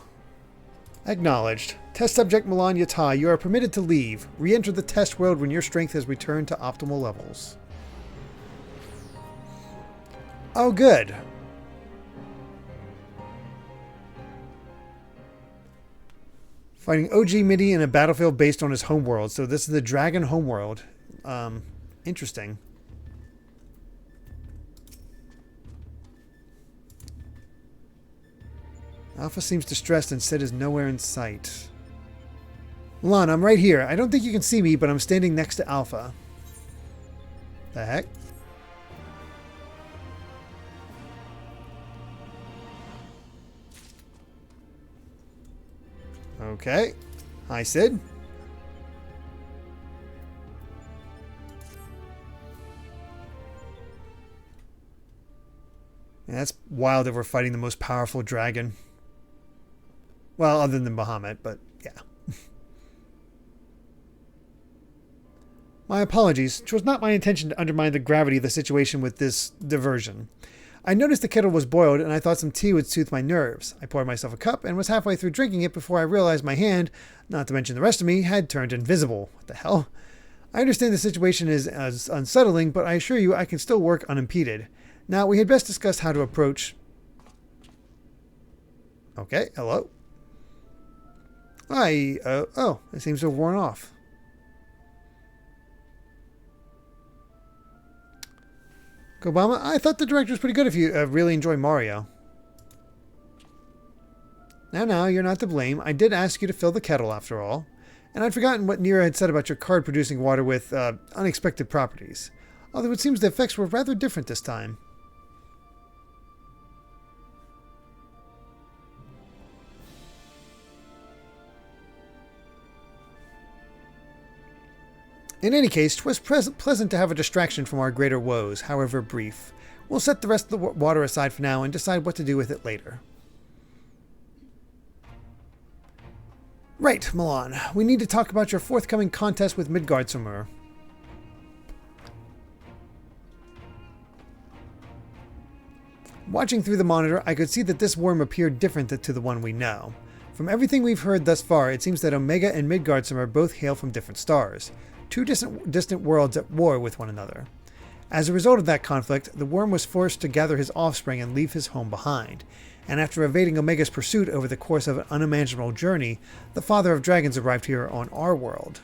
Acknowledged. Test subject Milan Yata, you are permitted to leave. Re-enter the test world when your strength has returned to optimal levels. Oh, good. Fighting OG Midi in a battlefield based on his homeworld. So this is the Dragon homeworld. Interesting. Alpha seems distressed and Sid is nowhere in sight. Milan, I'm right here. I don't think you can see me, but I'm standing next to Alpha. The heck? Okay. Hi, Sid. Yeah, that's wild that we're fighting the most powerful dragon. Well, other than Bahamut, but yeah. My apologies. 'Twas not my intention to undermine the gravity of the situation with this diversion. I noticed the kettle was boiled, and I thought some tea would soothe my nerves. I poured myself a cup and was halfway through drinking it before I realized my hand, not to mention the rest of me, had turned invisible. What the hell? I understand the situation is as unsettling, but I assure you I can still work unimpeded. Now, we had best discuss how to approach... Okay, hello. Oh, it seems to have worn off. Obama, I thought the director was pretty good if you really enjoy Mario. Now, you're not to blame. I did ask you to fill the kettle after all. And I'd forgotten what Nira had said about your card producing water with unexpected properties. Although it seems the effects were rather different this time. In any case, 'twas pleasant to have a distraction from our greater woes, however brief. We'll set the rest of the water aside for now and decide what to do with it later. Right, Milan. We need to talk about your forthcoming contest with Midgardsormr. Watching through the monitor, I could see that this worm appeared different to the one we know. From everything we've heard thus far, it seems that Omega and Midgardsormr both hail from different stars. Two distant worlds at war with one another. As a result of that conflict, the worm was forced to gather his offspring and leave his home behind. And after evading Omega's pursuit over the course of an unimaginable journey, the father of dragons arrived here on our world.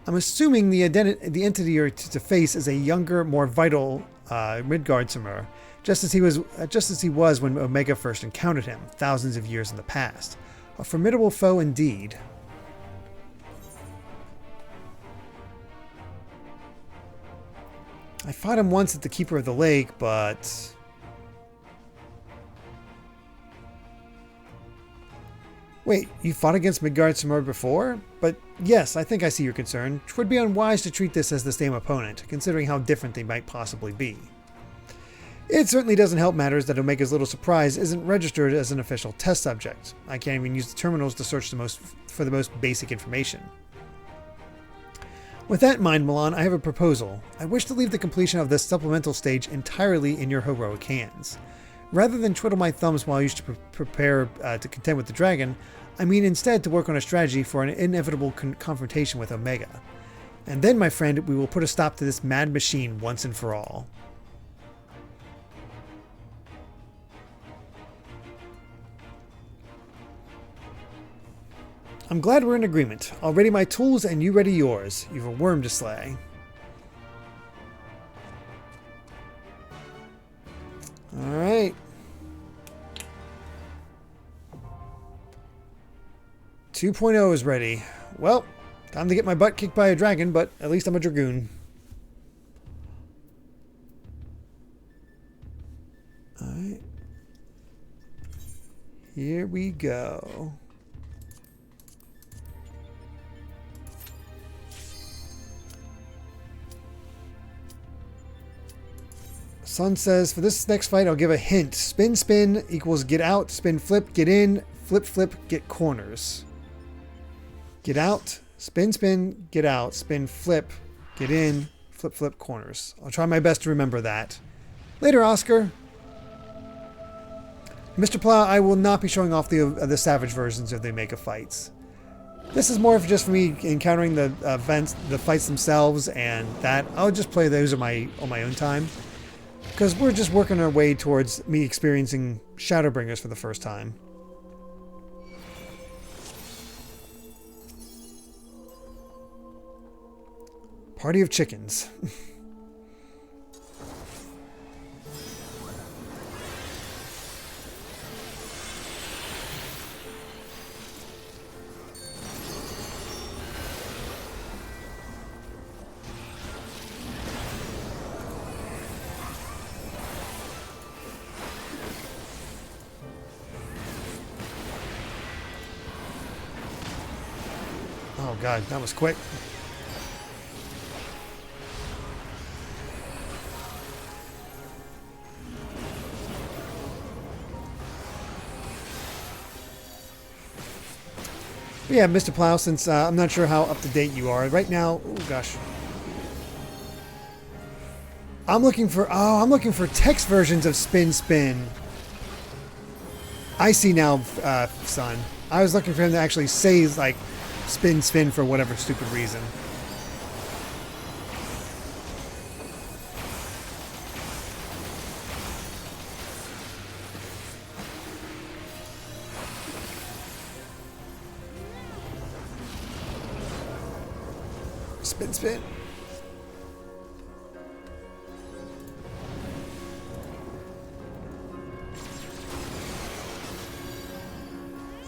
I'm assuming the entity you're to face is a younger, more vital Midgardsormr, just as he was when Omega first encountered him, thousands of years in the past. A formidable foe indeed. I fought him once at the Keeper of the Lake, but... Wait, you fought against Midgardsormr before? But yes, I think I see your concern. 'Twould be unwise to treat this as the same opponent, considering how different they might possibly be. It certainly doesn't help matters that Omega's little surprise isn't registered as an official test subject. I can't even use the terminals to search for the most basic information. With that in mind, Milan, I have a proposal. I wish to leave the completion of this supplemental stage entirely in your heroic hands. Rather than twiddle my thumbs while I used to prepare to contend with the dragon, I mean instead to work on a strategy for an inevitable confrontation with Omega. And then, my friend, we will put a stop to this mad machine once and for all. I'm glad we're in agreement. I'll ready my tools and you ready yours. You've a worm to slay. Alright. 2.0 is ready. Well, time to get my butt kicked by a dragon, but at least I'm a dragoon. Alright. Here we go. Sun says, for this next fight, I'll give a hint. Spin, spin equals get out. Spin, flip, get in. flip, flip, get corners. Get out, spin, spin, get out, spin, flip, get in, flip, flip, corners. I'll try my best to remember that. Later, Oscar. Mr. Plow, I will not be showing off the Savage versions of the Omega fights. This is more of just for me encountering the events, the fights themselves, and that I'll just play those on my own time. Because we're just working our way towards me experiencing Shadowbringers for the first time. Party of chickens. Oh god, that was quick. Yeah, Mr. Plow, since I'm not sure how up to date you are right now. Oh gosh, I'm looking for text versions of Spin Spin. I see now, son. I was looking for him to actually say like Spin Spin for whatever stupid reason. Spin, spin.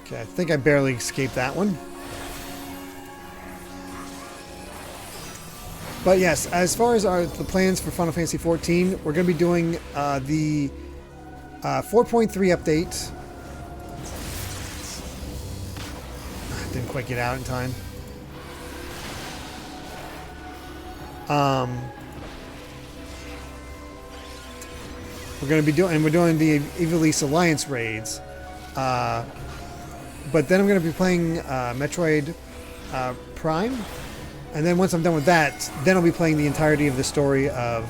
Okay, I think I barely escaped that one. But yes, as far as the plans for Final Fantasy XIV, we're going to be doing the 4.3 update. Didn't quite get out in time. We're going to be doing the Ivalice Alliance raids. But then I'm going to be playing Metroid Prime. And then once I'm done with that, then I'll be playing the entirety of the story of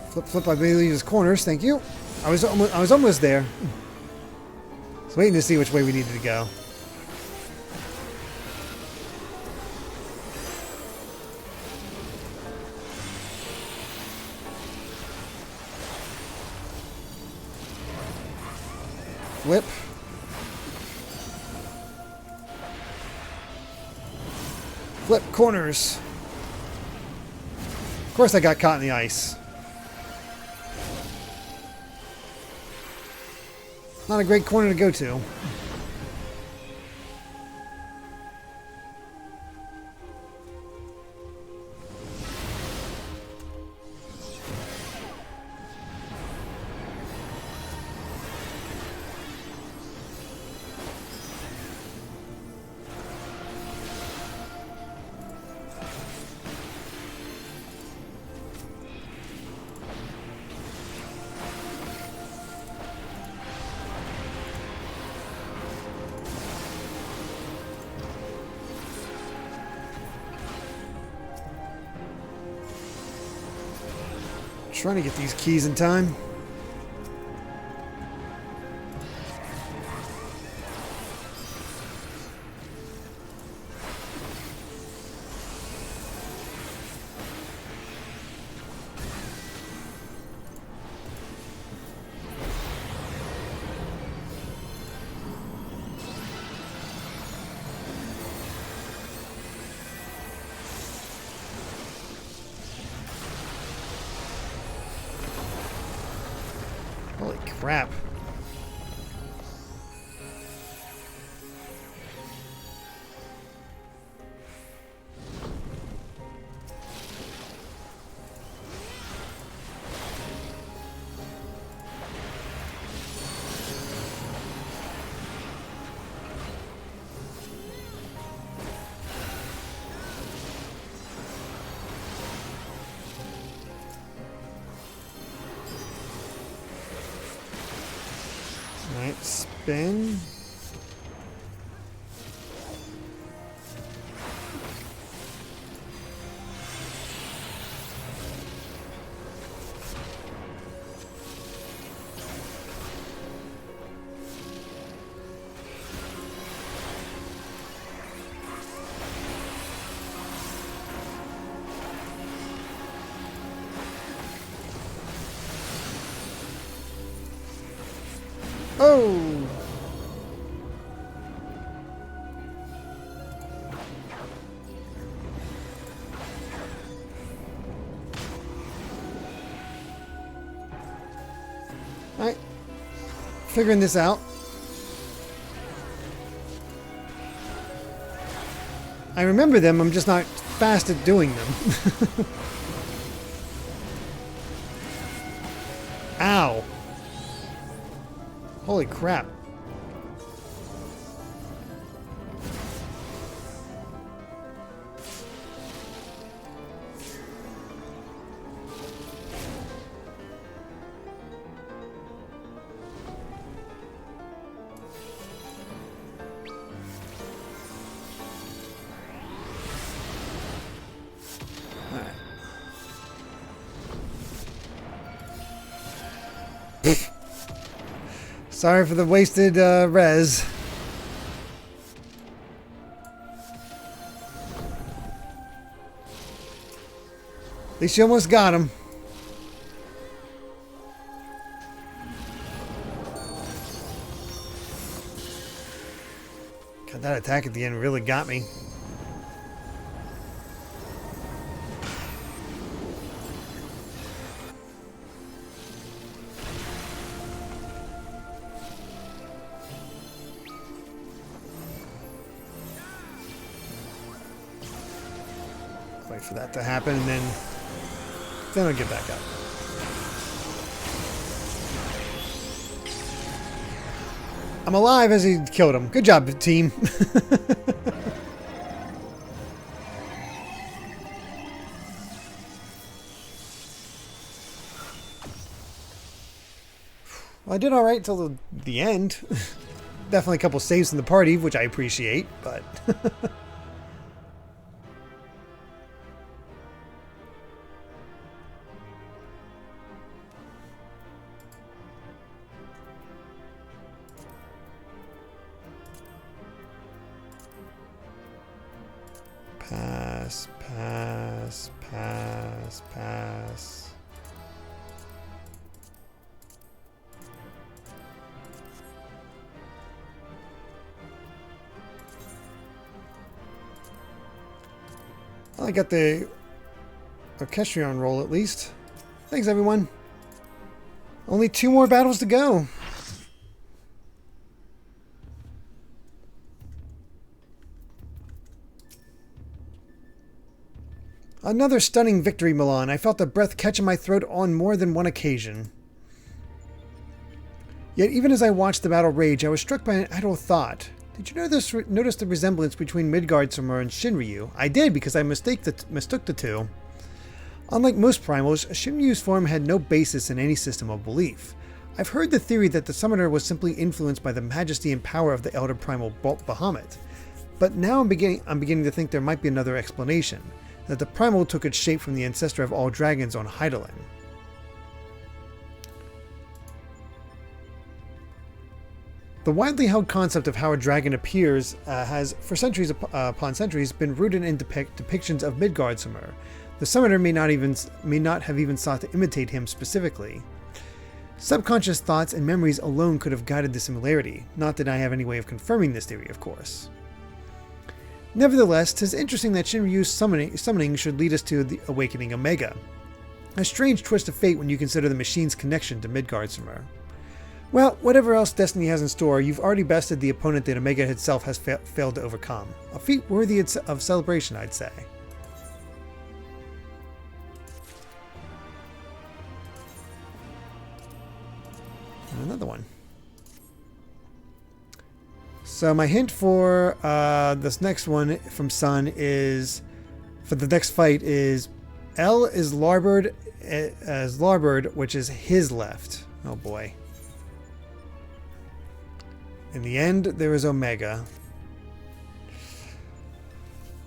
Flip Flip, I believe is corners, thank you. I was almost there. I was waiting to see which way we needed to go. Flip. Flip corners. Of course I got caught in the ice. Not a great corner to go to. Trying to get these keys in time. Holy crap. spin. Oh! Alright. Figuring this out. I remember them, I'm just not fast at doing them. Ow. Holy crap. Sorry for the wasted res. At least you almost got him. God, that attack at the end really got me. Wait for that to happen, and then I'll get back up. I'm alive as he killed him. Good job, team. Well, I did all right till the end. Definitely a couple saves in the party, which I appreciate, but... Pass, pass, pass, pass. Well, I got the Orchestrion roll at least. Thanks, everyone. Only 2 more battles to go. Another stunning victory, Milan. I felt the breath catch in my throat on more than one occasion. Yet even as I watched the battle rage, I was struck by an idle thought. Did you notice the resemblance between Midgardsormr and Shinryu? I did, because I mistook the two. Unlike most primals, Shinryu's form had no basis in any system of belief. I've heard the theory that the summoner was simply influenced by the majesty and power of the elder primal Bahamut. But now I'm beginning to think there might be another explanation. That the primal took its shape from the ancestor of all dragons on Hydaelyn. The widely held concept of how a dragon appears has, for centuries upon centuries, been rooted in depictions of Midgardsormr. The summoner may not have even sought to imitate him specifically. Subconscious thoughts and memories alone could have guided the similarity, not that I have any way of confirming this theory, of course. Nevertheless, 'tis interesting that Shinryu's summoning should lead us to the awakening Omega. A strange twist of fate when you consider the machine's connection to Midgardsormr. Well, whatever else Destiny has in store, you've already bested the opponent that Omega itself has failed to overcome. A feat worthy of celebration, I'd say. And another one. So my hint for this next one from Sun is, for the next fight, is L is larboard, which is his left. Oh boy. In the end, there is Omega.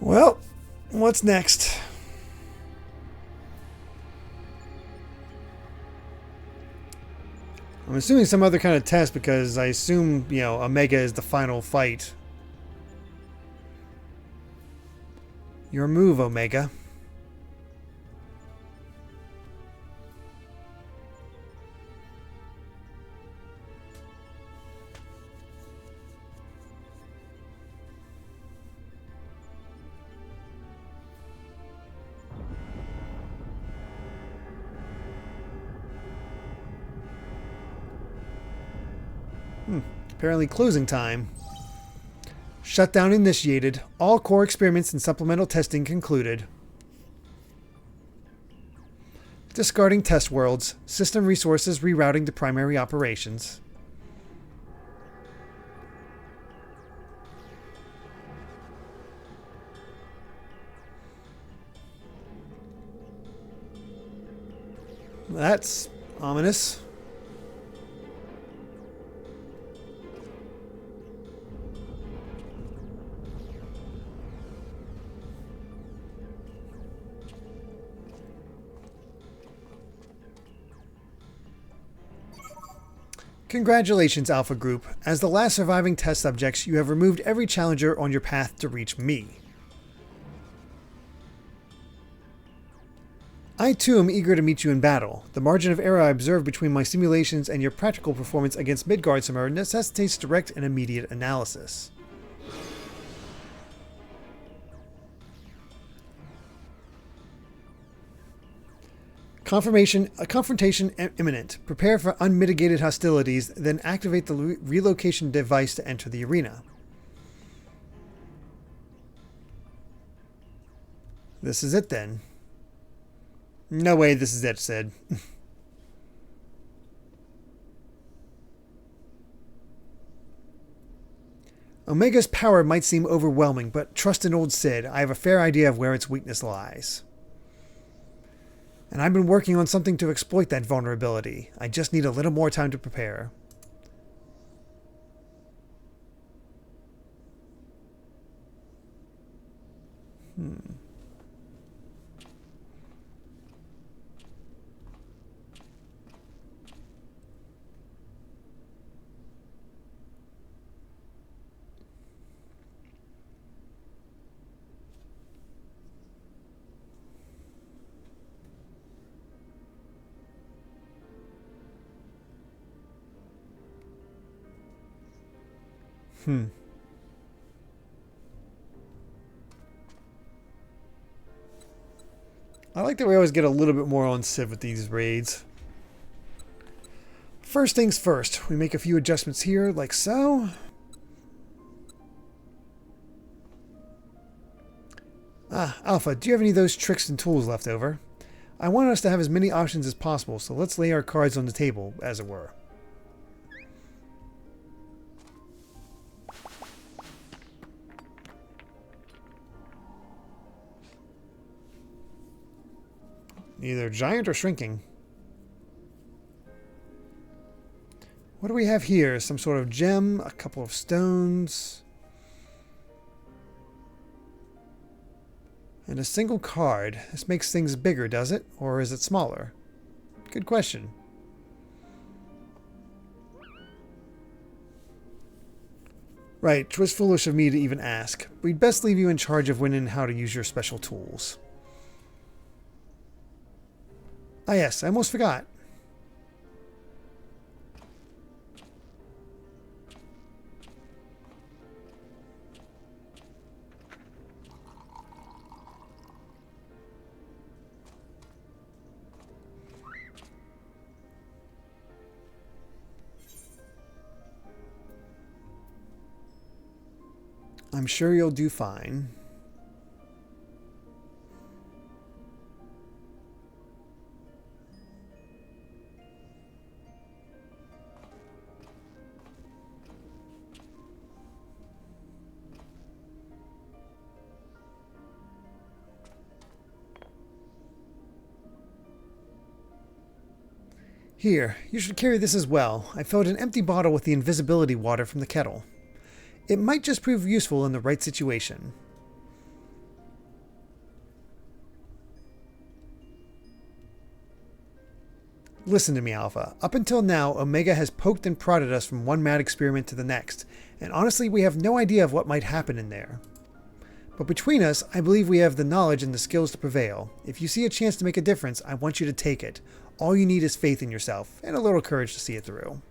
Well, what's next? I'm assuming some other kind of test because I assume, Omega is the final fight. Your move, Omega. Apparently closing time. Shutdown initiated. All core experiments and supplemental testing concluded. Discarding test worlds. System resources rerouting to primary operations. That's ominous. Congratulations, Alpha Group. As the last surviving test subjects, you have removed every challenger on your path to reach me. I too am eager to meet you in battle. The margin of error I observed between my simulations and your practical performance against Midgardsormr necessitates direct and immediate analysis. Confrontation imminent. Prepare for unmitigated hostilities, then activate the relocation device to enter the arena. This is it then. No way this is it, Sid. Omega's power might seem overwhelming, but trust in old Sid. I have a fair idea of where its weakness lies. And I've been working on something to exploit that vulnerability. I just need a little more time to prepare. I like that we always get a little bit more on Civ with these raids. First things first, we make a few adjustments here, like so. Alpha, do you have any of those tricks and tools left over? I want us to have as many options as possible, so let's lay our cards on the table, as it were. Either giant or shrinking. What do we have here? Some sort of gem, a couple of stones, and a single card. This makes things bigger, does it? Or is it smaller? Good question. Right, 'twas foolish of me to even ask. We'd best leave you in charge of when and how to use your special tools. Ah yes, I almost forgot. I'm sure you'll do fine. Here, you should carry this as well. I filled an empty bottle with the invisibility water from the kettle. It might just prove useful in the right situation. Listen to me, Alpha. Up until now, Omega has poked and prodded us from one mad experiment to the next, and honestly, we have no idea of what might happen in there. But between us, I believe we have the knowledge and the skills to prevail. If you see a chance to make a difference, I want you to take it. All you need is faith in yourself, and a little courage to see it through.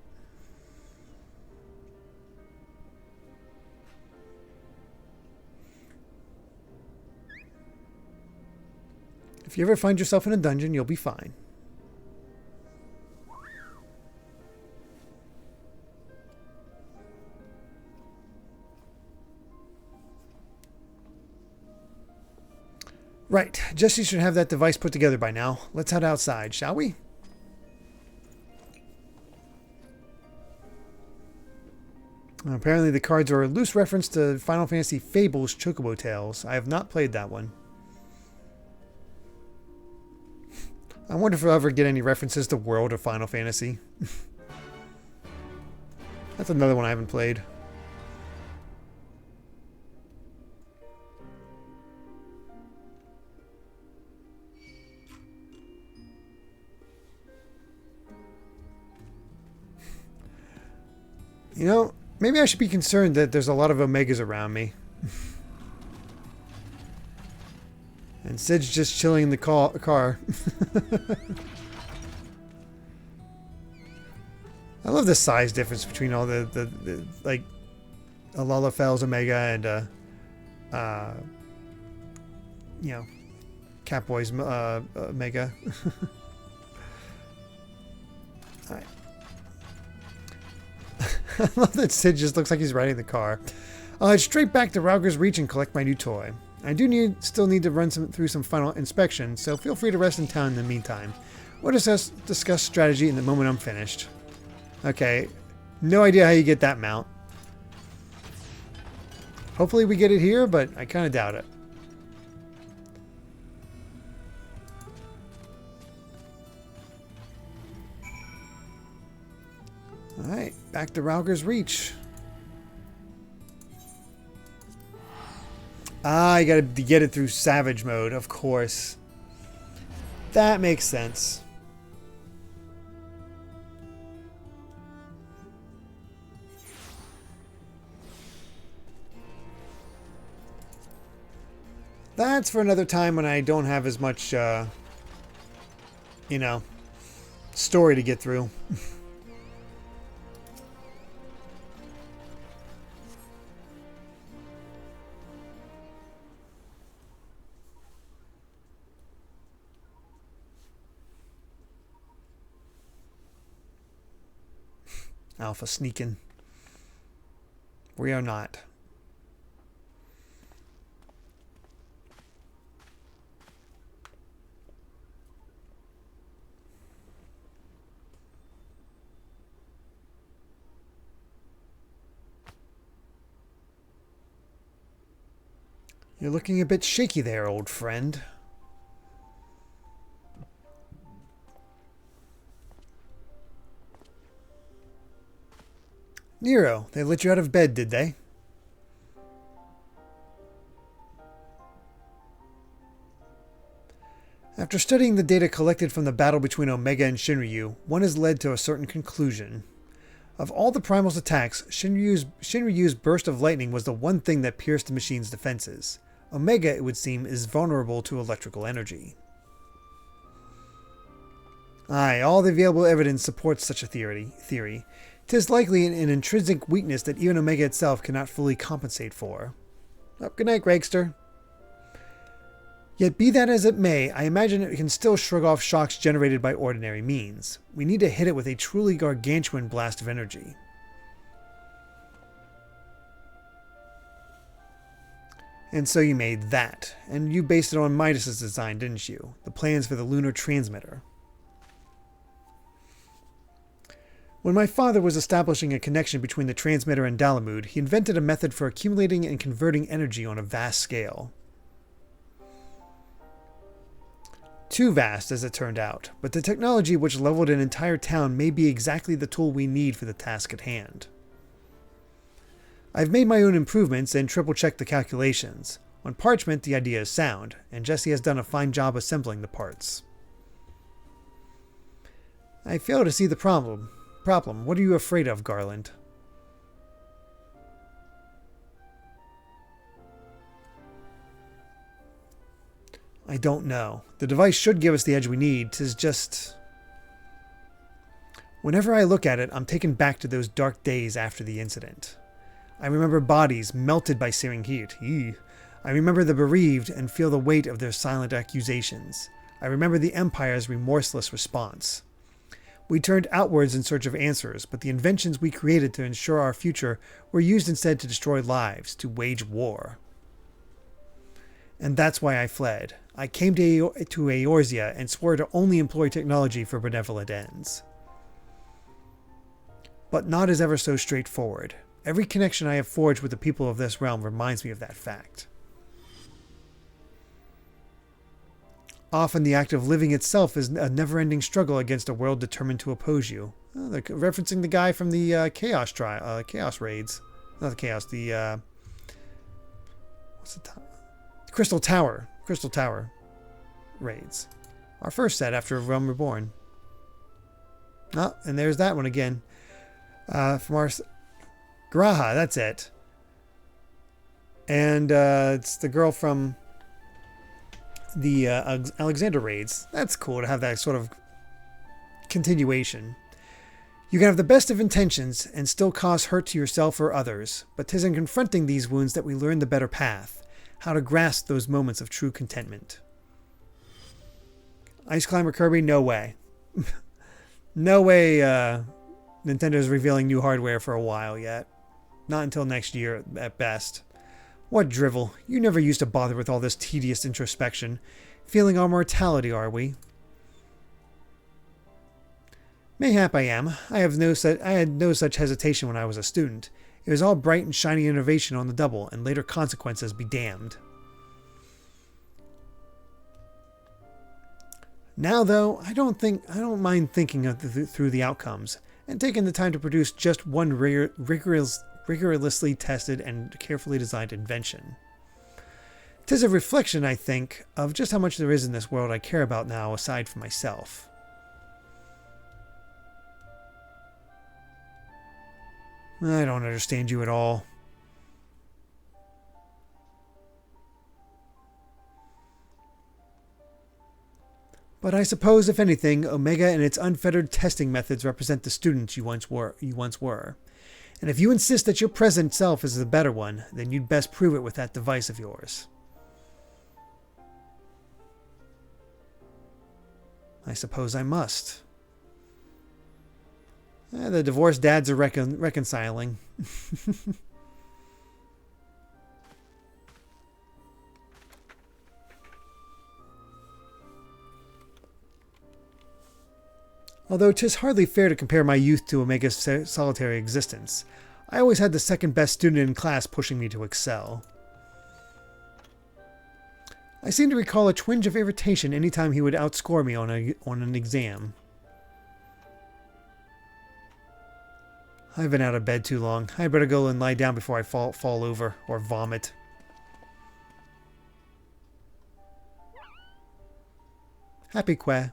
If you ever find yourself in a dungeon, you'll be fine. Right, Jesse should have that device put together by now. Let's head outside, shall we? Apparently the cards are a loose reference to Final Fantasy Fable's Chocobo Tales. I have not played that one. I wonder if I'll ever get any references to World of Final Fantasy. That's another one I haven't played. You know, maybe I should be concerned that there's a lot of Omegas around me. And Sid's just chilling in the car. I love the size difference between all the like Alalafel's Omega and you know, Catboy's Omega. Alright. I love that Sid just looks like he's riding the car. I'll head straight back to Rauger's Reach and collect my new toy. I do still need to run through some final inspection, so feel free to rest in town in the meantime. We'll discuss strategy in the moment I'm finished. Okay, no idea how you get that mount. Hopefully we get it here, but I kind of doubt it. Alright, back to Rauger's Reach. Ah, you gotta get it through Savage mode, of course. That makes sense. That's for another time when I don't have as much, you know, story to get through. Alpha sneaking. We are not. You're looking a bit shaky there, old friend. Nero, they let you out of bed, did they? After studying the data collected from the battle between Omega and Shinryu, one has led to a certain conclusion. Of all the Primal's attacks, Shinryu's burst of lightning was the one thing that pierced the machine's defenses. Omega, it would seem, is vulnerable to electrical energy. Aye, all the available evidence supports such a theory. 'Tis likely an intrinsic weakness that even Omega itself cannot fully compensate for. Oh, good night, Gregster. Yet be that as it may, I imagine it can still shrug off shocks generated by ordinary means. We need to hit it with a truly gargantuan blast of energy. And so you made that, and you based it on Midas's design, didn't you? The plans for the lunar transmitter. When my father was establishing a connection between the transmitter and Dalamud, he invented a method for accumulating and converting energy on a vast scale. too vast, as it turned out, but the technology which leveled an entire town may be exactly the tool we need for the task at hand. I've made my own improvements and triple-checked the calculations. On parchment, the idea is sound, and Jesse has done a fine job assembling the parts. I fail to see the problem. What are you afraid of, Garland? I don't know. The device should give us the edge we need. 'Tis just... Whenever I look at it, I'm taken back to those dark days after the incident. I remember bodies melted by searing heat. Eee. I remember the bereaved and feel the weight of their silent accusations. I remember the Empire's remorseless response. We turned outwards in search of answers, but the inventions we created to ensure our future were used instead to destroy lives, to wage war. And that's why I fled. I came to Eorzea and swore to only employ technology for benevolent ends. But not as ever so straightforward. Every connection I have forged with the people of this realm reminds me of that fact. Often the act of living itself is a never-ending struggle against a world determined to oppose you. Oh, they're referencing the guy from the Chaos raids. Not the Chaos, the... what's the time? Crystal Tower raids. Our first set after Realm Reborn. Oh, and there's that one again. From our... Graha, that's it. And it's the girl from the Alexander raids. That's cool to have that sort of continuation. You can have the best of intentions and still cause hurt to yourself or others, but 'tis in confronting these wounds that we learn the better path, how to grasp those moments of true contentment. Ice Climber Kirby, no way. No way Nintendo's revealing new hardware for a while yet. Not until next year at best. What drivel. You never used to bother with all this tedious introspection. Feeling our mortality, are we? Mayhap I am. I had no such hesitation when I was a student. It was all bright and shiny innovation on the double, and later consequences be damned. Now, though, I don't mind thinking through the outcomes, and taking the time to produce just one rigorously tested and carefully designed invention. 'Tis a reflection, I think, of just how much there is in this world I care about now aside from myself. I don't understand you at all. But I suppose, if anything, Omega and its unfettered testing methods represent the students you once were. And if you insist that your present self is the better one, then you'd best prove it with that device of yours. I suppose I must. The divorced dads are reconciling. Although 'tis hardly fair to compare my youth to Omega's solitary existence, I always had the second best student in class pushing me to excel. I seem to recall a twinge of irritation any time he would outscore me on an exam. I've been out of bed too long. I'd better go and lie down before I fall over or vomit. Happy Qua.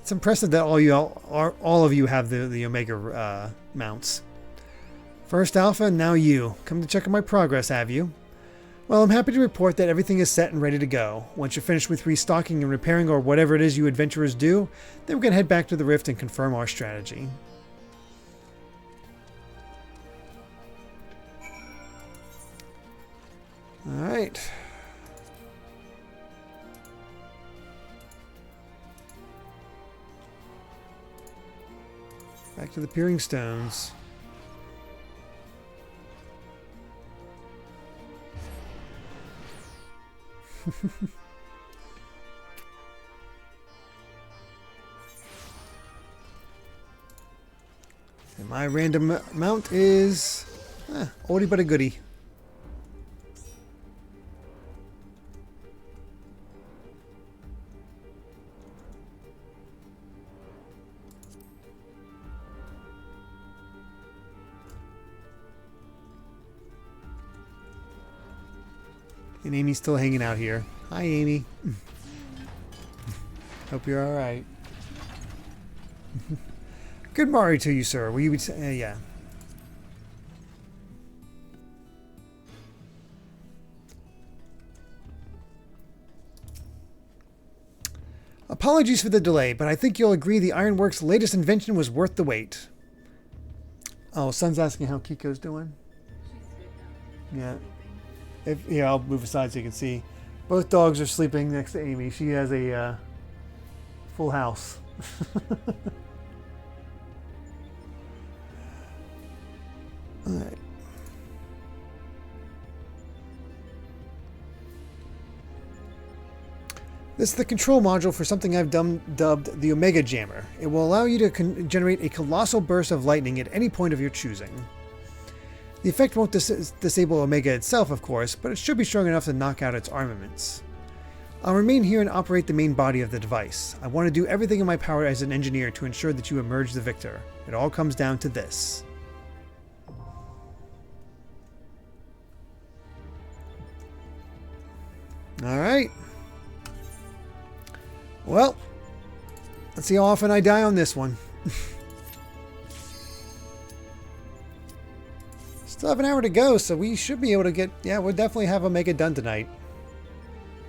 It's impressive that all of you have the Omega mounts. First Alpha, now you. Come to check on my progress, have you? Well, I'm happy to report that everything is set and ready to go. Once you're finished with restocking and repairing or whatever it is you adventurers do, then we can head back to the Rift and confirm our strategy. Alright. Back to the Peering Stones. And my random mount is oldie but a goodie. And Amy's still hanging out here. Hi, Amy. Hope you're all right. Good morning to you, sir. We would say, yeah. Apologies for the delay, but I think you'll agree the Ironworks' latest invention was worth the wait. Oh, Son's asking how Kiko's doing. Yeah. Yeah, I'll move aside so you can see. Both dogs are sleeping next to Amy. She has a full house. All right. This is the control module for something I've dubbed the Omega Jammer. It will allow you to generate a colossal burst of lightning at any point of your choosing. The effect won't disable Omega itself, of course, but it should be strong enough to knock out its armaments. I'll remain here and operate the main body of the device. I want to do everything in my power as an engineer to ensure that you emerge the victor. It all comes down to this. Alright. Well, let's see how often I die on this one. Still have an hour to go, so we should be able to get... Yeah, we'll definitely have Omega done tonight.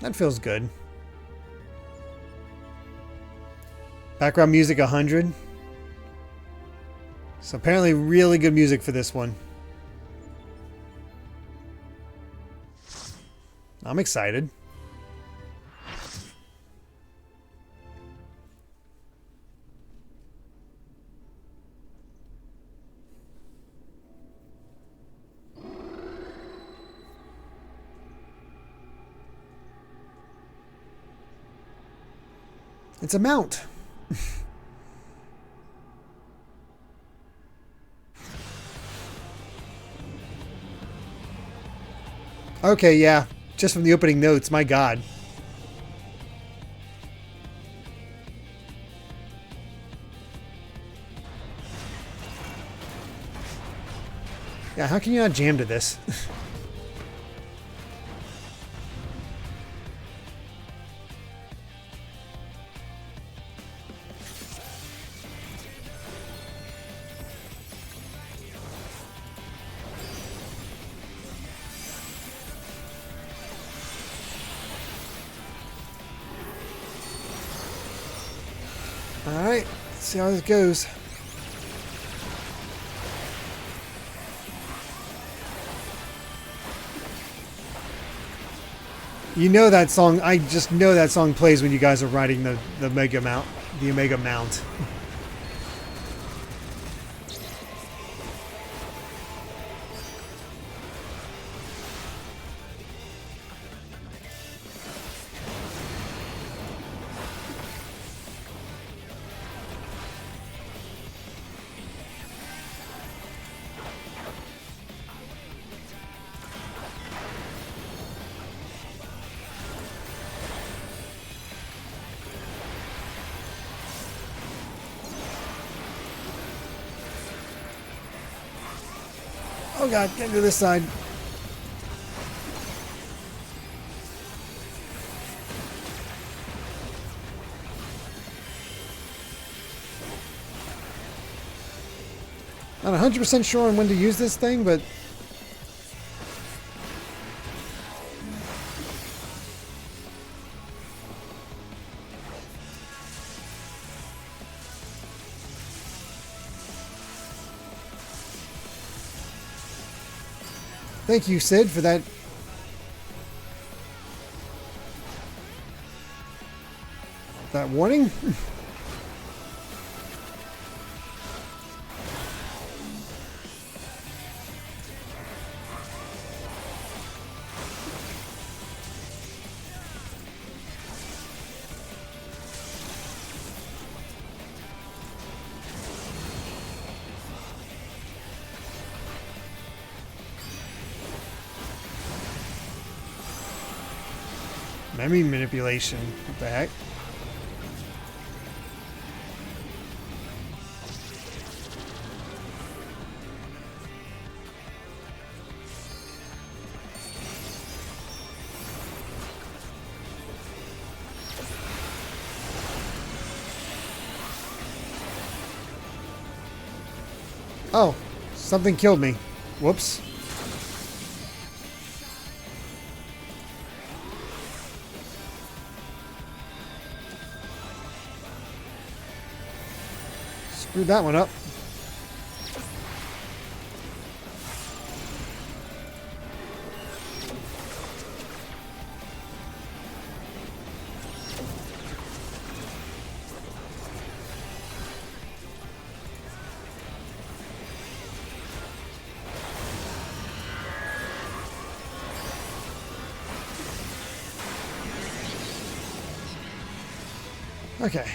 That feels good. Background music 100. So apparently really good music for this one. I'm excited. It's a mount. Okay, yeah. Just from the opening notes, my god. Yeah, how can you not jam to this? Alright, let's see how this goes. You know that song, I just know that song plays when you guys are riding the Omega Mount. The Omega Mount. Oh god, get to this side. Not 100% sure on when to use this thing, but... Thank you, Sid, for that. That warning. Memory manipulation. What the heck? Oh, something killed me. Whoops. Screwed that one up. Okay.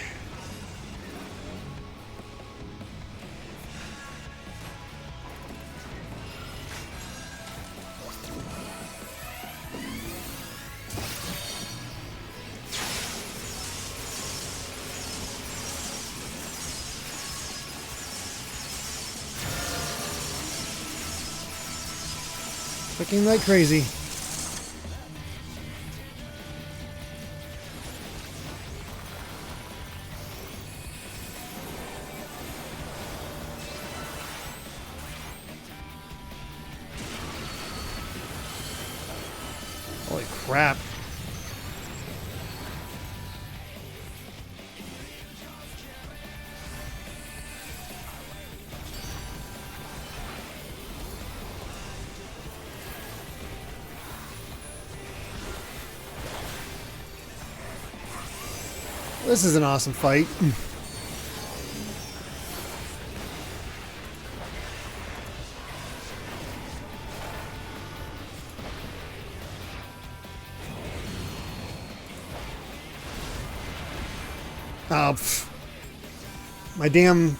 Clicking like crazy. Holy crap. This is an awesome fight. Oh, pff. My damn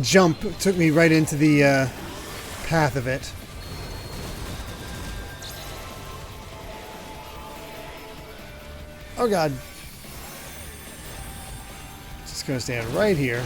jump took me right into the path of it. Oh god. Just gonna stand right here.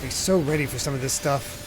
Be so ready for some of this stuff.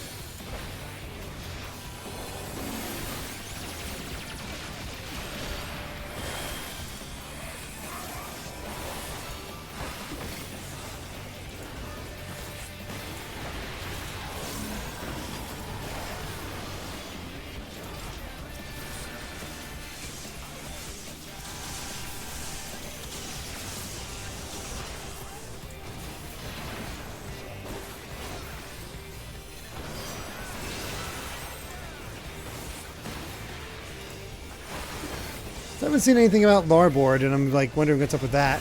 I haven't seen anything about Larboard, and I'm like wondering what's up with that.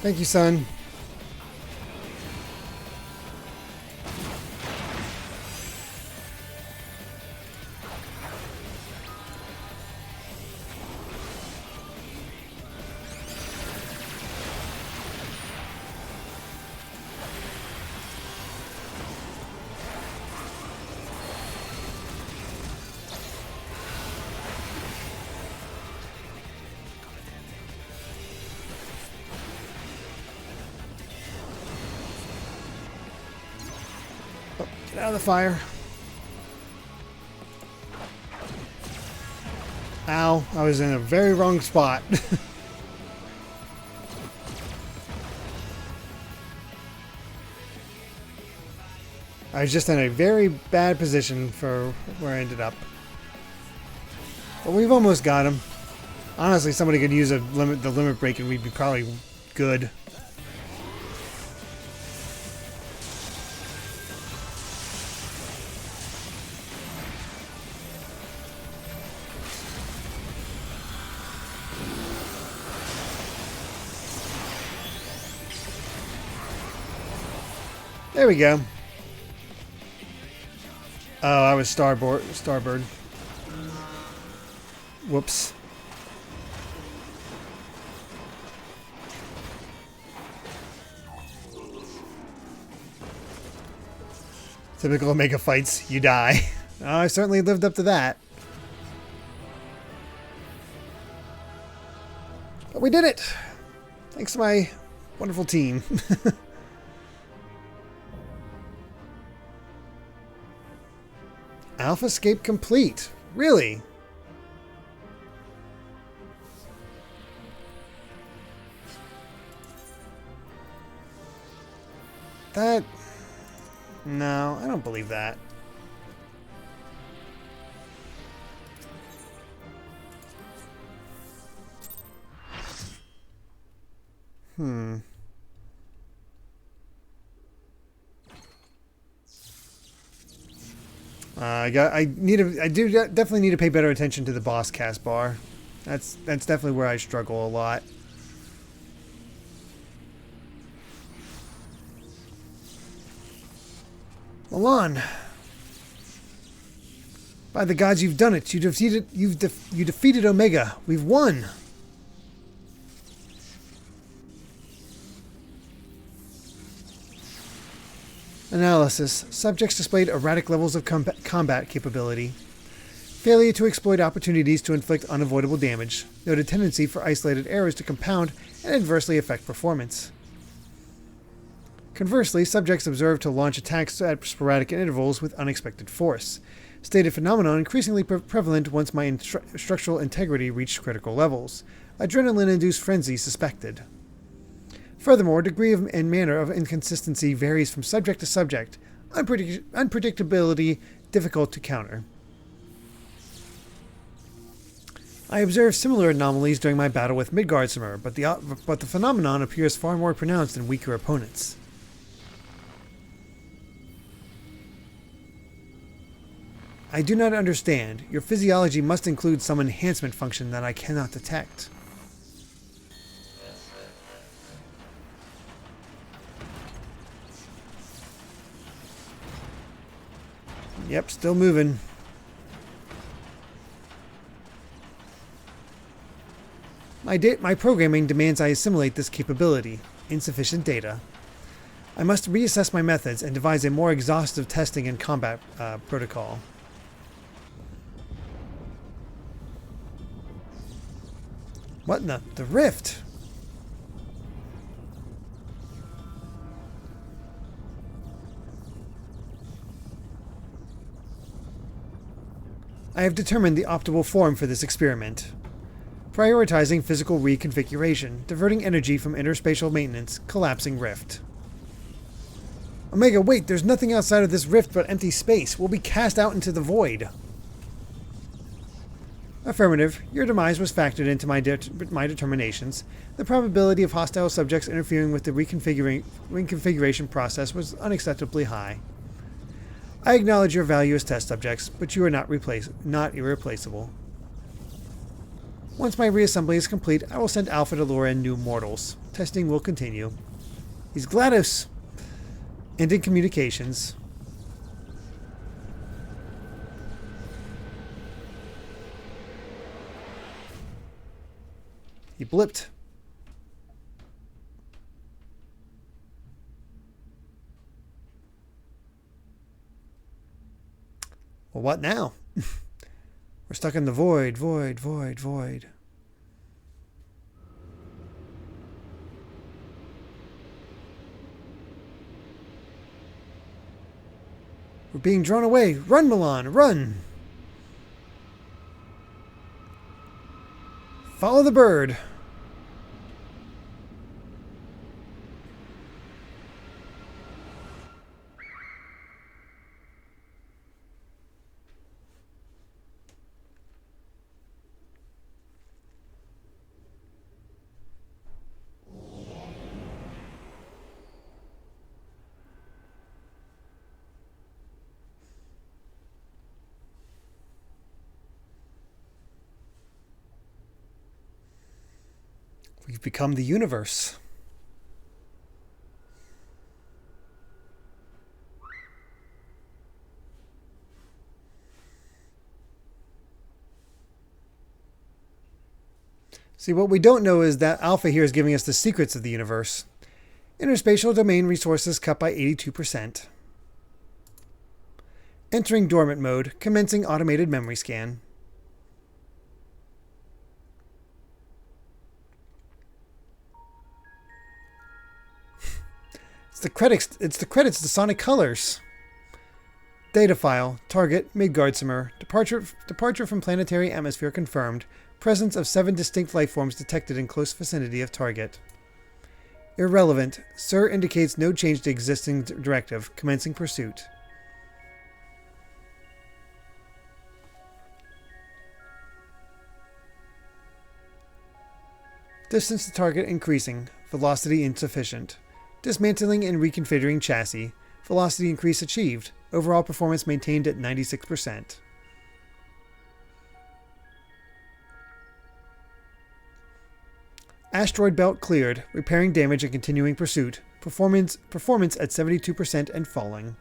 Thank you, son. Get out of the fire. Ow, I was in a very wrong spot. I was just in a very bad position for where I ended up. But we've almost got him. Honestly, somebody could use the limit break and we'd be probably good. There we go. Oh, I was starboard. Whoops. Typical Omega fights, you die. Oh, I certainly lived up to that. But we did it! Thanks to my wonderful team. Alpha escape complete. Really? That... No, I don't believe that. I do definitely need to pay better attention to the boss cast bar. That's definitely where I struggle a lot. Milan, by the gods, you've done it. You defeated Omega. We've won. Analysis. Subjects displayed erratic levels of combat capability. Failure to exploit opportunities to inflict unavoidable damage. Noted tendency for isolated errors to compound and adversely affect performance. Conversely, subjects observed to launch attacks at sporadic intervals with unexpected force. Stated phenomenon increasingly prevalent once my structural integrity reached critical levels. Adrenaline-induced frenzy suspected. Furthermore, degree and manner of inconsistency varies from subject to subject. Unpredictability difficult to counter. I observed similar anomalies during my battle with Midgardsormr, but the phenomenon appears far more pronounced in weaker opponents. I do not understand. Your physiology must include some enhancement function that I cannot detect. Yep, still moving. My programming demands I assimilate this capability. Insufficient data. I must reassess my methods and devise a more exhaustive testing and combat protocol. What in the rift? I have determined the optimal form for this experiment. Prioritizing physical reconfiguration, diverting energy from interspatial maintenance, collapsing rift. Omega, wait, there's nothing outside of this rift but empty space. We'll be cast out into the void. Affirmative. Your demise was factored into my determinations. The probability of hostile subjects interfering with the reconfiguration process was unacceptably high. I acknowledge your value as test subjects, but you are not irreplaceable. Once my reassembly is complete, I will send Alpha to lure in new mortals. Testing will continue. He's GLaDOS! Ending communications. He blipped. Well, what now? We're stuck in the void, void, void, void. We're being drawn away. Run, Milan, run! Follow the bird. We've become the universe. See, what we don't know is that Alpha here is giving us the secrets of the universe. Interspatial domain resources cut by 82%. Entering dormant mode, commencing automated memory scan. It's the credits to Sonic Colors. Data file. Target Midgardsimer. Departure from planetary atmosphere confirmed. Presence of 7 distinct lifeforms detected in close vicinity of target. Irrelevant. Sir indicates no change to existing directive. Commencing pursuit. Distance to target increasing. Velocity insufficient. Dismantling and reconfiguring chassis. Velocity increase achieved. Overall performance maintained at 96%. Asteroid belt cleared. Repairing damage and continuing pursuit. Performance at 72% and falling.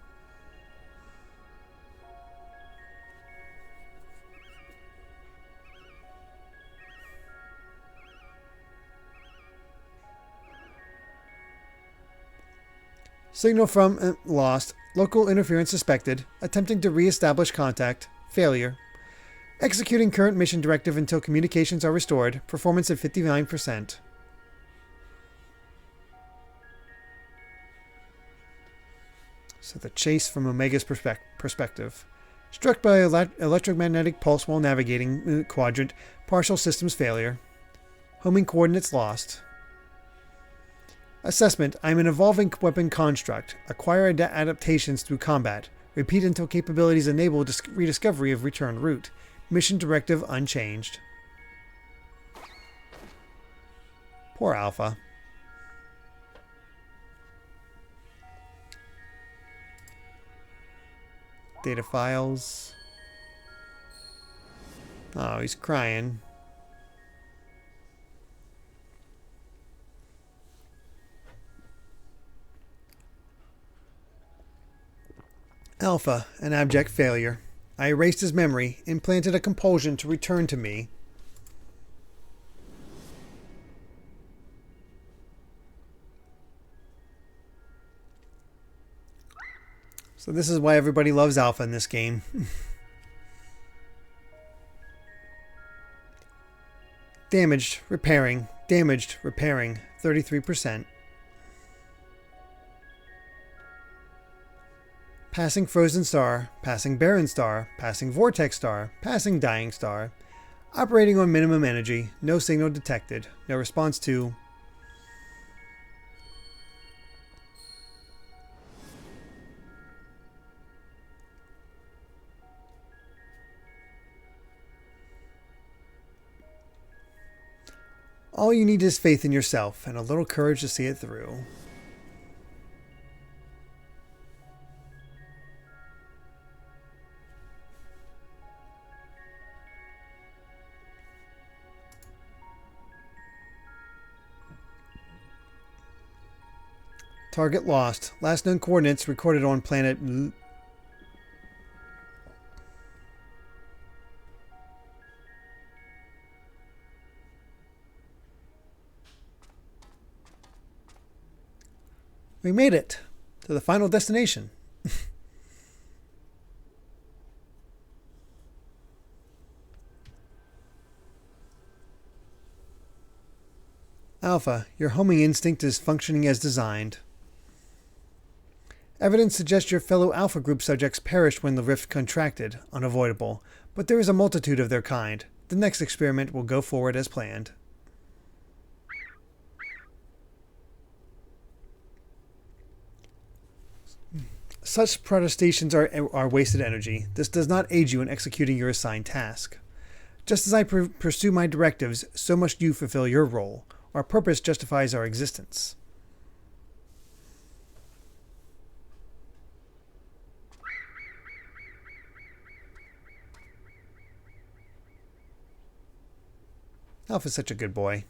Signal from lost. Local interference suspected. Attempting to re-establish contact. Failure. Executing current mission directive until communications are restored. Performance at 59%. So the chase from Omega's perspective. Struck by electromagnetic pulse while navigating quadrant. Partial systems failure. Homing coordinates lost. Assessment. I'm an evolving weapon construct. Acquire adaptations through combat. Repeat until capabilities enable rediscovery of return route. Mission directive unchanged. Poor Alpha. Data files. Oh, he's crying. Alpha, an abject failure. I erased his memory, implanted a compulsion to return to me. So this is why everybody loves Alpha in this game. Damaged, repairing, 33%. Passing frozen star, passing barren star, passing vortex star, passing dying star. Operating on minimum energy, no signal detected, no response to... All you need is faith in yourself and a little courage to see it through. Target lost. Last known coordinates recorded on planet... We made it to the final destination. Alpha, your homing instinct is functioning as designed. Evidence suggests your fellow Alpha Group subjects perished when the rift contracted, unavoidable, but there is a multitude of their kind. The next experiment will go forward as planned. Such protestations are wasted energy. This does not aid you in executing your assigned task. Just as I pursue my directives, so must you fulfill your role. Our purpose justifies our existence. Alpha's such a good boy.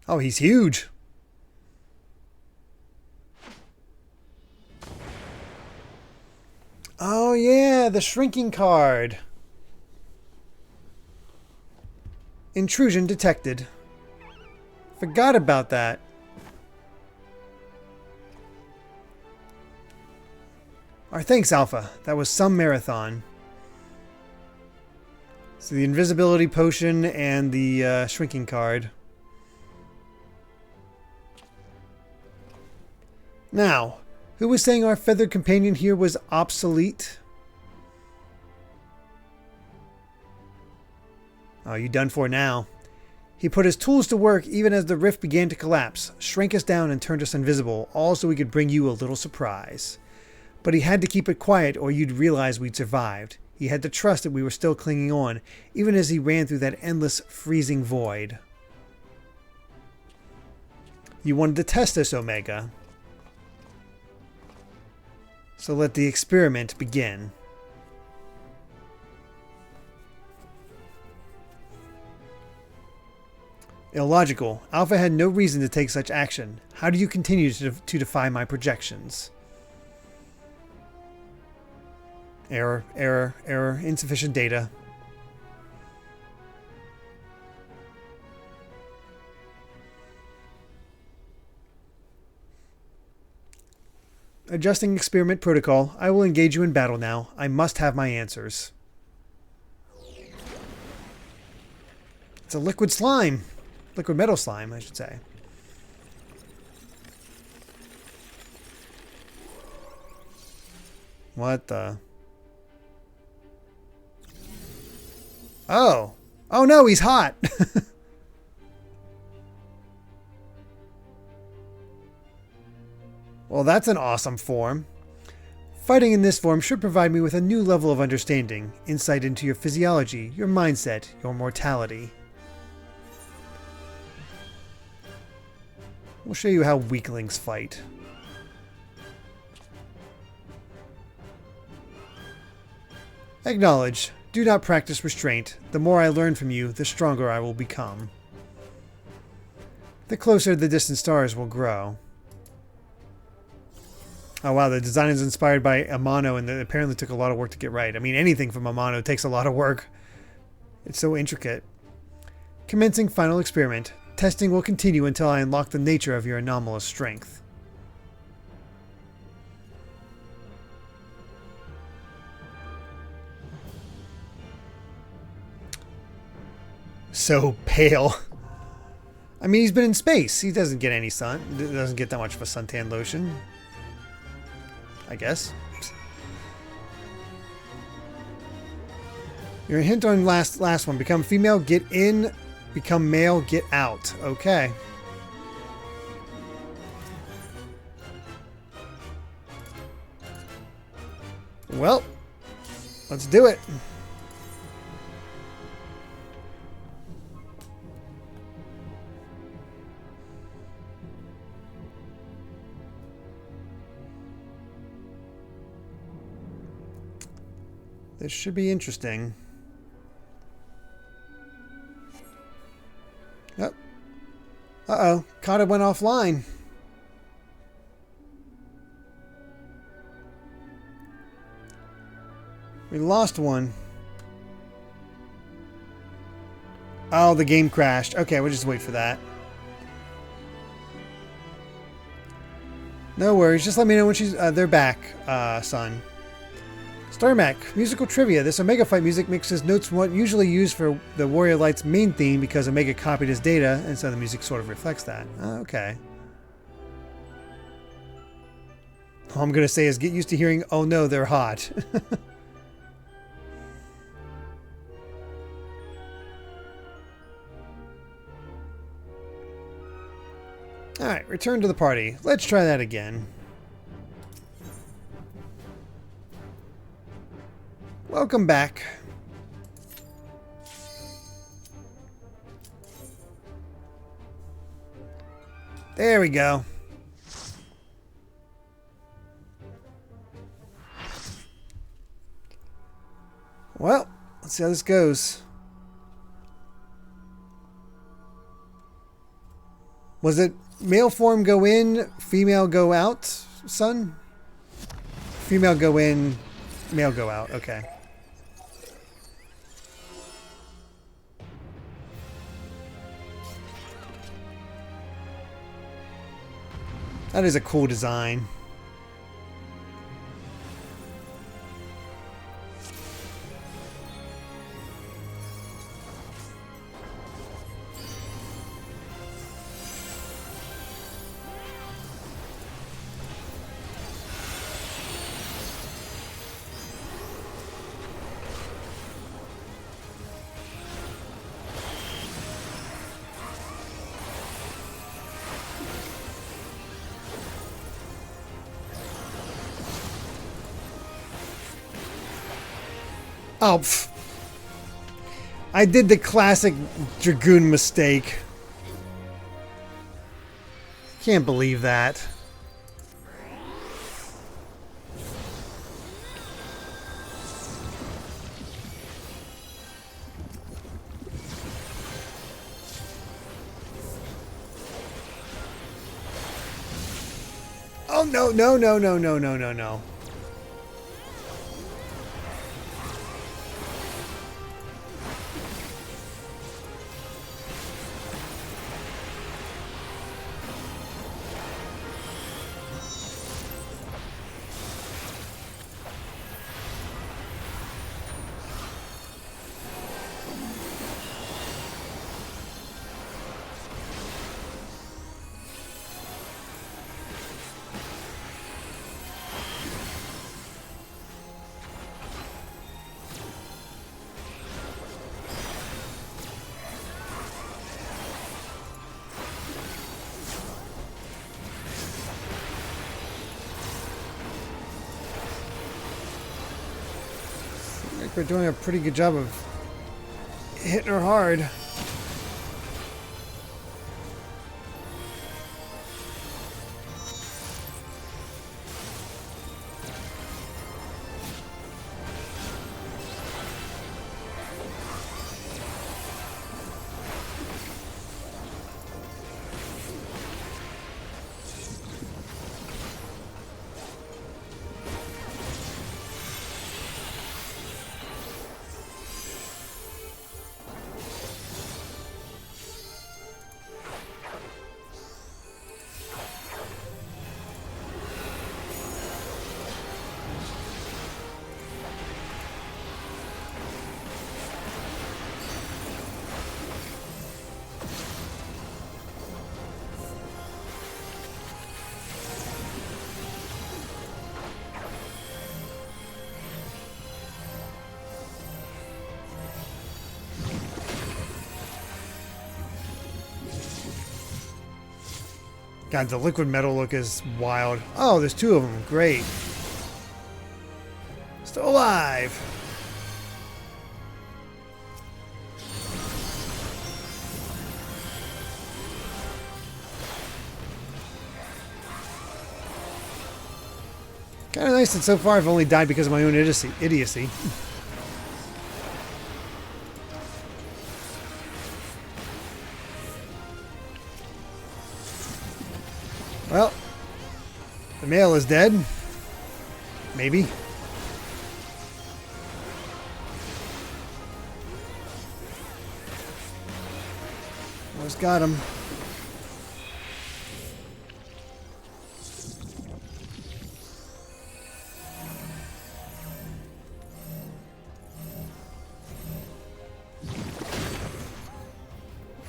Oh, he's huge. Oh, yeah, the shrinking card. Intrusion detected. Forgot about that. Our thanks, Alpha. That was some marathon. So the invisibility potion and the shrinking card. Now, who was saying our feathered companion here was obsolete? Oh, you done for now. He put his tools to work even as the rift began to collapse, shrank us down and turned us invisible, all so we could bring you a little surprise. But he had to keep it quiet or you'd realize we'd survived. He had to trust that we were still clinging on, even as he ran through that endless, freezing void. You wanted to test us, Omega. So let the experiment begin. Illogical. Alpha had no reason to take such action. How do you continue to defy my projections? Error, error, error. Insufficient data. Adjusting experiment protocol. I will engage you in battle now. I must have my answers. It's a liquid slime. Liquid metal slime, I should say. What the? Oh. Oh no, he's hot. Well, that's an awesome form. Fighting in this form should provide me with a new level of understanding, insight into your physiology, your mindset, your mortality. We'll show you how weaklings fight. Acknowledge. Do not practice restraint. The more I learn from you, the stronger I will become. The closer the distant stars will grow. Oh wow, the design is inspired by Amano and it apparently took a lot of work to get right. I mean, anything from Amano takes a lot of work. It's so intricate. Commencing final experiment. Testing will continue until I unlock the nature of your anomalous strength. So pale. I mean, he's been in space. He doesn't get any sun. Doesn't get that much of a suntan lotion. I guess. Your hint on last one. Become female, get in. Become male, get out. Okay. Well, let's do it. This should be interesting. Yep. Uh-oh. Kata went offline. We lost one. Oh, the game crashed. Okay, we'll just wait for that. No worries. Just let me know when they're back, son. Starmac, musical trivia. This Omega Fight music mixes notes from what usually used for the Warrior Light's main theme because Omega copied his data, and so the music sort of reflects that. Okay. All I'm going to say is get used to hearing, oh no, they're hot. Alright, return to the party. Let's try that again. Welcome back. There we go. Well, let's see how this goes. Was it male form go in, female go out, son? Female go in, male go out. Okay. That is a cool design. Oh, pff. I did the classic Dragoon mistake. Can't believe that. Oh, no, no, no, no, no, no, no, no. We're doing a pretty good job of hitting her hard. God, the liquid metal look is wild. Oh, there's two of them. Great. Still alive. Kind of nice that so far I've only died because of my own idiocy. Well, the male is dead. Maybe. Almost got him.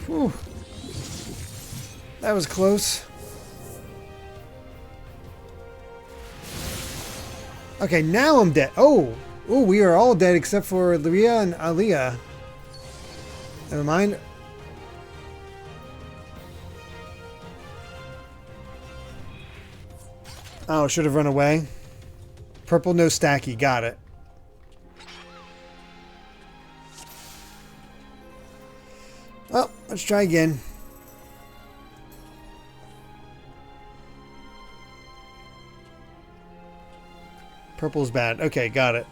Whew. That was close. Okay, now I'm dead. Oh, we are all dead except for Lyria and Aliyah. Never mind. Oh, should have run away. Purple, no stacky. Got it. Well, let's try again. Purple's bad. Okay, got it.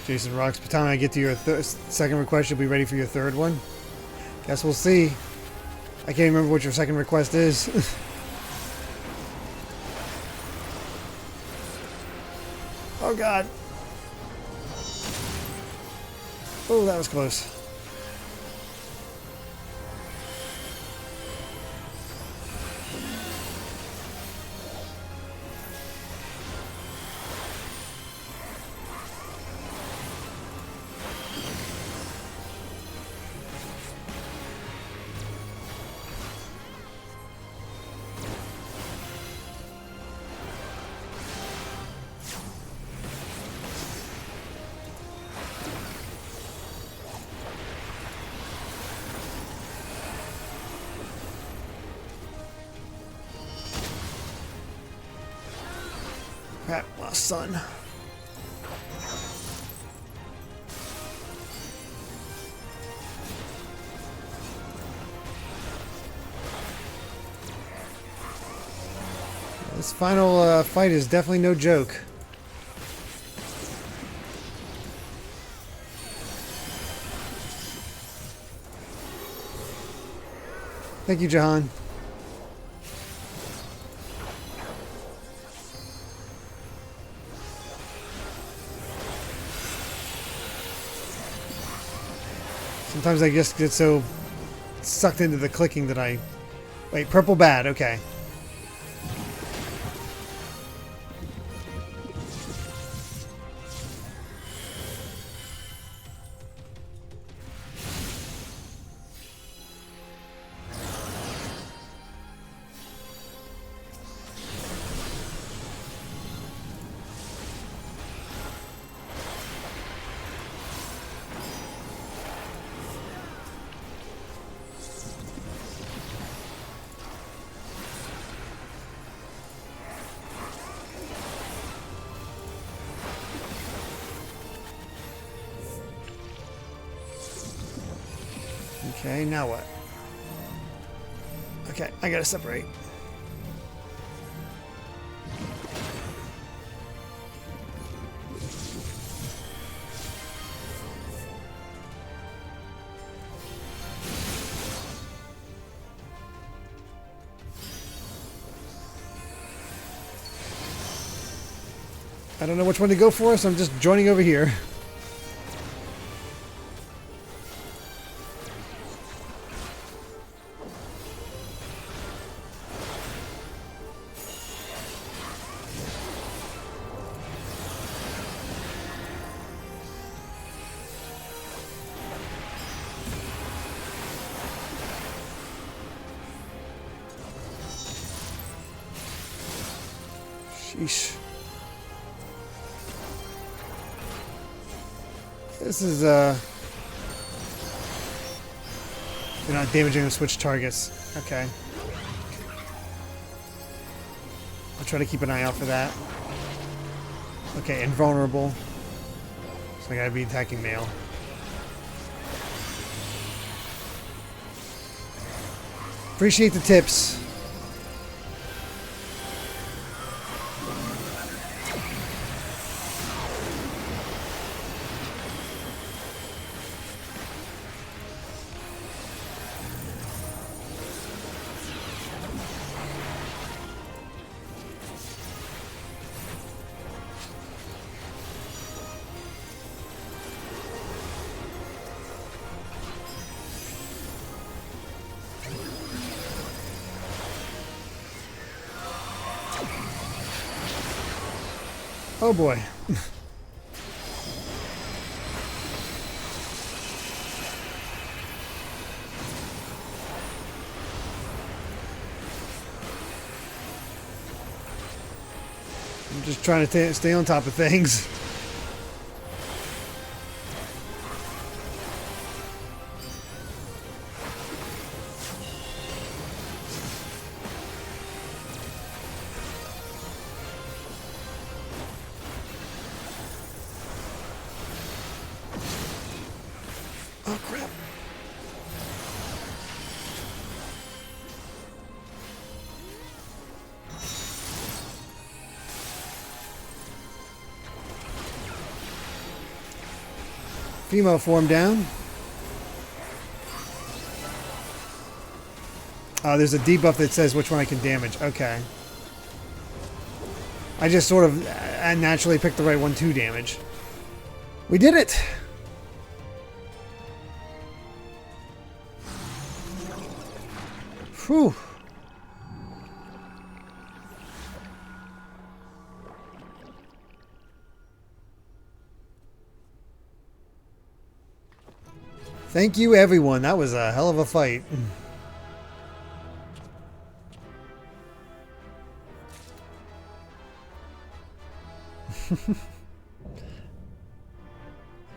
Jason Rocks, by the time I get to your second request, you'll be ready for your third one. Guess we'll see. I can't remember what your second request is. Oh god. Oh, that was close. Crap, lost sun. This final fight is definitely no joke. Thank you, Jahan. Sometimes I just get so sucked into the clicking that I... Wait, purple bad, okay. Okay, now what? Okay, I gotta separate. I don't know which one to go for, so I'm just joining over here. Sheesh. This is, you're not damaging the switch targets. Okay. I'll try to keep an eye out for that. Okay, invulnerable. So I gotta be attacking male. Appreciate the tips. Oh boy. I'm just trying to stay on top of things. Oh crap. Femo form down. There's a debuff that says which one I can damage. Okay. I just sort of naturally picked the right one to damage. We did it! Whew. Thank you, everyone. That was a hell of a fight.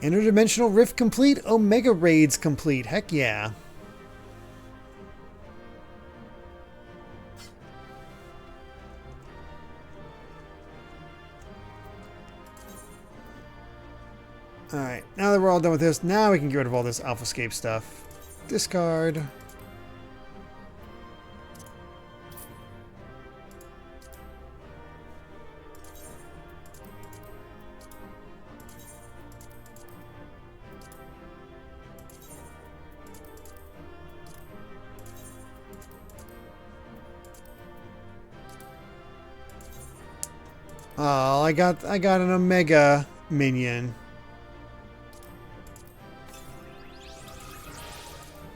Interdimensional Rift complete. Omega Raids complete. Heck yeah. Alright, now that we're all done with this, now we can get rid of all this Alphascape stuff. Discard. Oh, I got an Omega minion.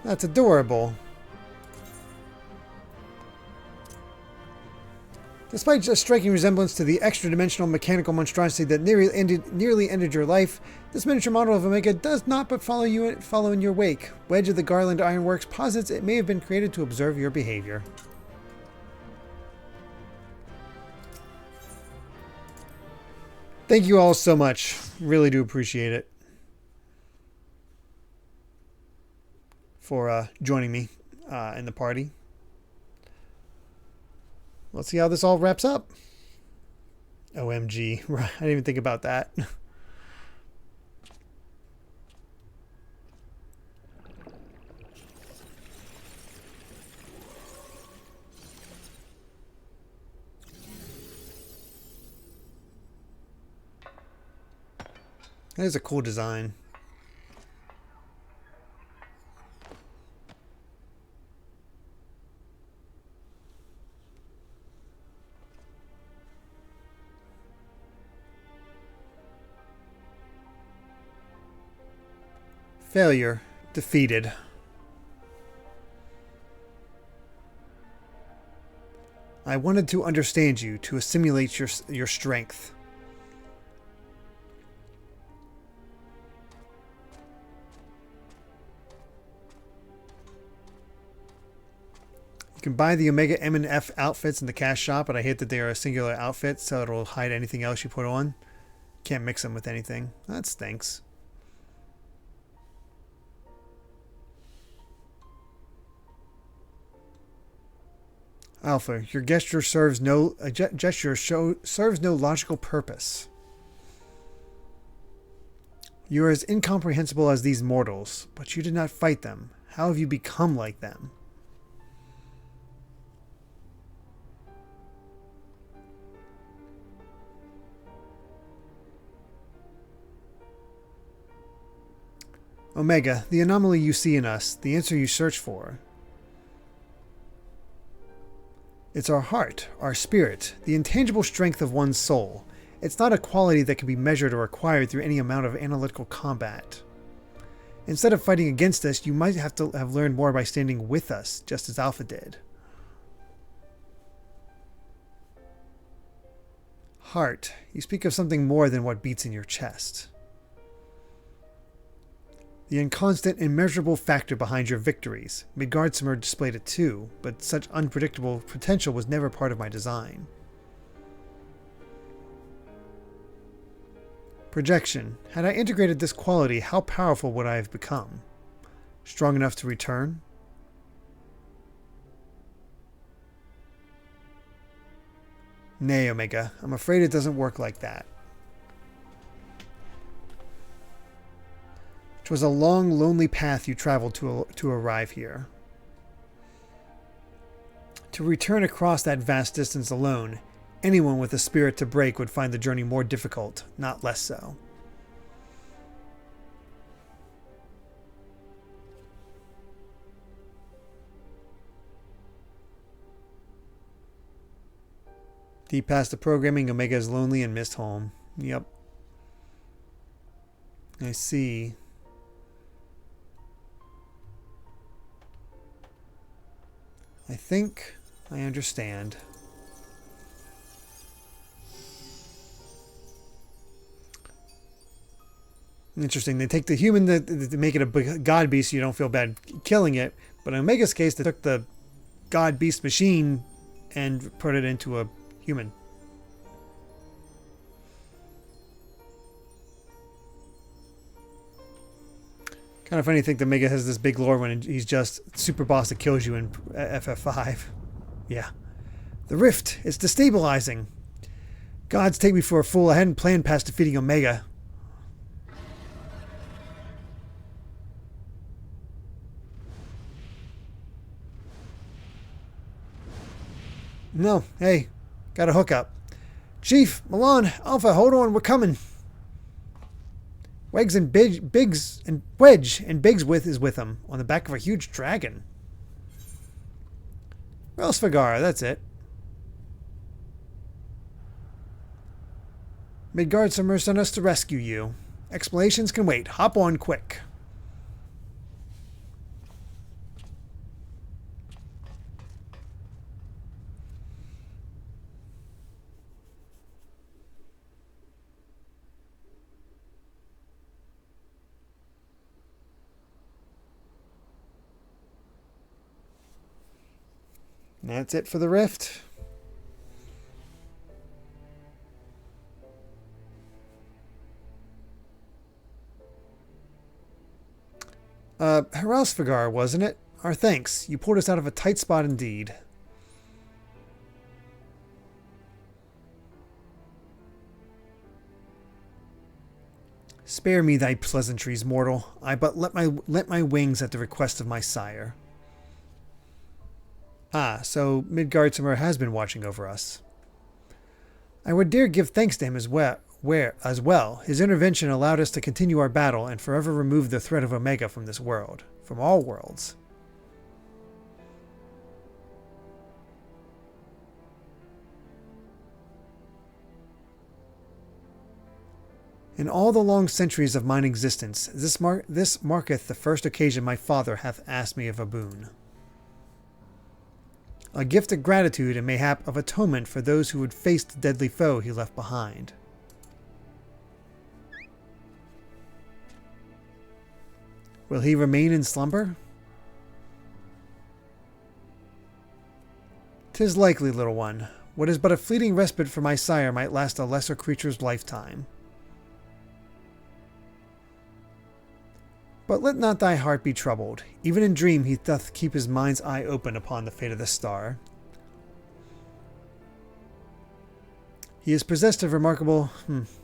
That's adorable. Despite a striking resemblance to the extra-dimensional mechanical monstrosity that nearly ended your life, this miniature model of Omega does not but follow in your wake. Wedge of the Garland Ironworks posits it may have been created to observe your behavior. Thank you all so much. Really do appreciate it for joining me in the party. Let's see how this all wraps up. OMG. I didn't even think about that. That is a cool design. Failure. Defeated. I wanted to understand you, to assimilate your strength. You can buy the Omega M and F outfits in the cash shop, but I hate that they are a singular outfit, so it'll hide anything else you put on. Can't mix them with anything. That stinks. Alpha, your gesture serves no logical purpose. You are as incomprehensible as these mortals, but you did not fight them. How have you become like them? Omega, the anomaly you see in us, the answer you search for. It's our heart, our spirit, the intangible strength of one's soul. It's not a quality that can be measured or acquired through any amount of analytical combat. Instead of fighting against us, you might have to have learned more by standing with us, just as Alpha did. Heart, you speak of something more than what beats in your chest. The inconstant, immeasurable factor behind your victories. Midgardsormr displayed it too, but such unpredictable potential was never part of my design. Projection. Had I integrated this quality, how powerful would I have become? Strong enough to return? Nay, Omega. I'm afraid it doesn't work like that. It was a long, lonely path you traveled to arrive here. To return across that vast distance alone, anyone with a spirit to break would find the journey more difficult, not less so. Deep past the programming, Omega is lonely and missed home. Yep. I see. I think I understand. Interesting. They take the human to make it a god beast so you don't feel bad killing it. But in Omega's case, they took the god beast machine and put it into a human. Kind of funny to think that Omega has this big lore when he's just super boss that kills you in FF5. Yeah. The rift. It's destabilizing. Gods take me for a fool. I hadn't planned past defeating Omega. No, hey, got a hookup. Chief, Milan, Alpha, hold on, we're coming. Wedge and Biggs is with him on the back of a huge dragon. Relsvagar, that's it. Midgardsormr sent us to rescue you. Explanations can wait. Hop on quick. That's it for the rift. Hrausvagar, wasn't it? Our thanks. You pulled us out of a tight spot indeed. Spare me thy pleasantries, mortal. I but let my wings at the request of my sire. Ah, so Midgardsormr has been watching over us. I would dare give thanks to him as well. His intervention allowed us to continue our battle and forever remove the threat of Omega from this world, from all worlds. In all the long centuries of mine existence, this marketh the first occasion my father hath asked me of a boon. A gift of gratitude and mayhap of atonement for those who would face the deadly foe he left behind. Will he remain in slumber? 'Tis likely, little one. What is but a fleeting respite for my sire might last a lesser creature's lifetime. But let not thy heart be troubled. Even in dream he doth keep his mind's eye open upon the fate of the star. He is possessed of remarkable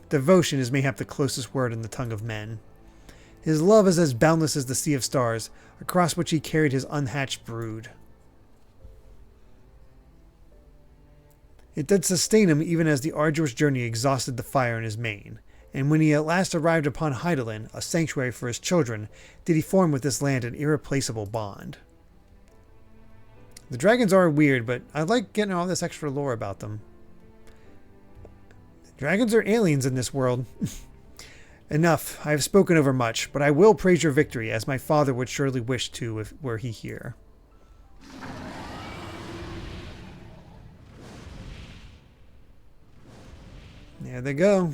devotion is mayhap the closest word in the tongue of men. His love is as boundless as the sea of stars, across which he carried his unhatched brood. It did sustain him even as the arduous journey exhausted the fire in his mane. And when he at last arrived upon Hydaelyn, a sanctuary for his children, did he form with this land an irreplaceable bond. The dragons are weird, but I like getting all this extra lore about them. Dragons are aliens in this world. Enough, I have spoken over much, but I will praise your victory, as my father would surely wish to were he here. There they go.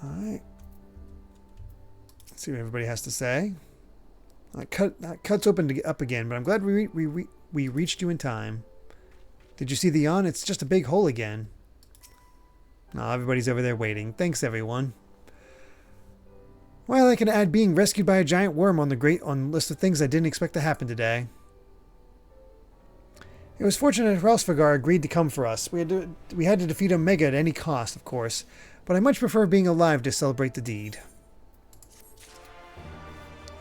Alright. Let's see what everybody has to say. That cut's open up again, but I'm glad we reached you in time. Did you see the yawn? It's just a big hole again. Oh, everybody's over there waiting. Thanks, everyone. Well, I can add being rescued by a giant worm on the list of things I didn't expect to happen today. It was fortunate Hrausvagar agreed to come for us. We had to defeat Omega at any cost, of course, but I much prefer being alive to celebrate the deed.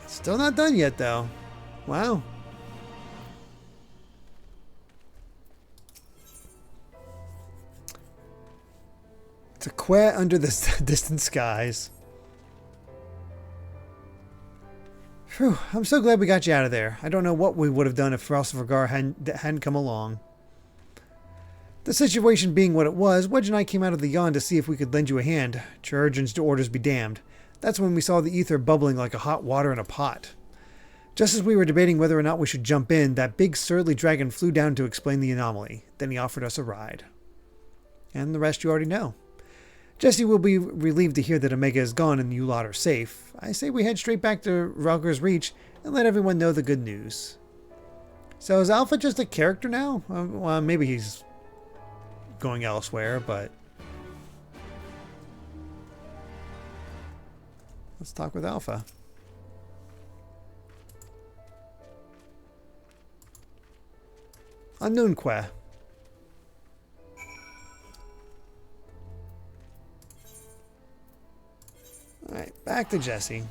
Let's Still not done yet, though. Wow. It's a quest under the distant skies. Phew, I'm so glad we got you out of there. I don't know what we would have done if Frostvergar hadn't come along. The situation being what it was, Wedge and I came out of the yawn to see if we could lend you a hand. Chirurgeons to orders be damned. That's when we saw the ether bubbling like a hot water in a pot. Just as we were debating whether or not we should jump in, that big surly dragon flew down to explain the anomaly. Then he offered us a ride. And the rest you already know. Jesse will be relieved to hear that Omega is gone and you lot are safe. I say we head straight back to Ralger's Reach and let everyone know the good news. So is Alpha just a character now? Well, maybe he's going elsewhere, but let's talk with Alpha. Unknown Que. Alright, back to Jesse.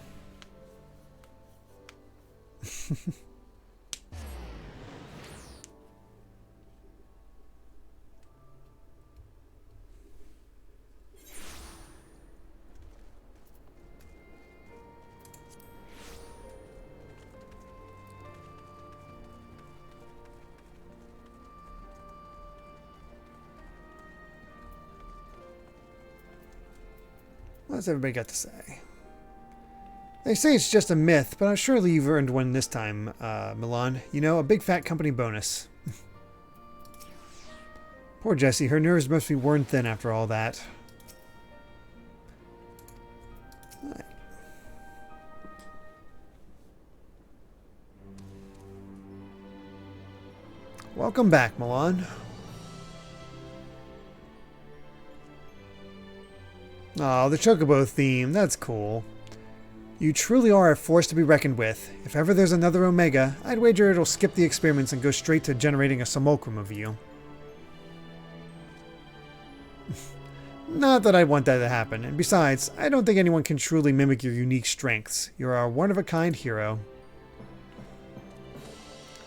What's everybody got to say? They say it's just a myth, but I'm surely you've earned one this time, Milan. You know, a big fat company bonus. Poor Jessie, her nerves must be worn thin after all that. Right. Welcome back, Milan. Oh, the Chocobo theme. That's cool. You truly are a force to be reckoned with. If ever there's another Omega, I'd wager it'll skip the experiments and go straight to generating a simulacrum of you. Not that I want that to happen, and besides, I don't think anyone can truly mimic your unique strengths. You're a one-of-a-kind hero.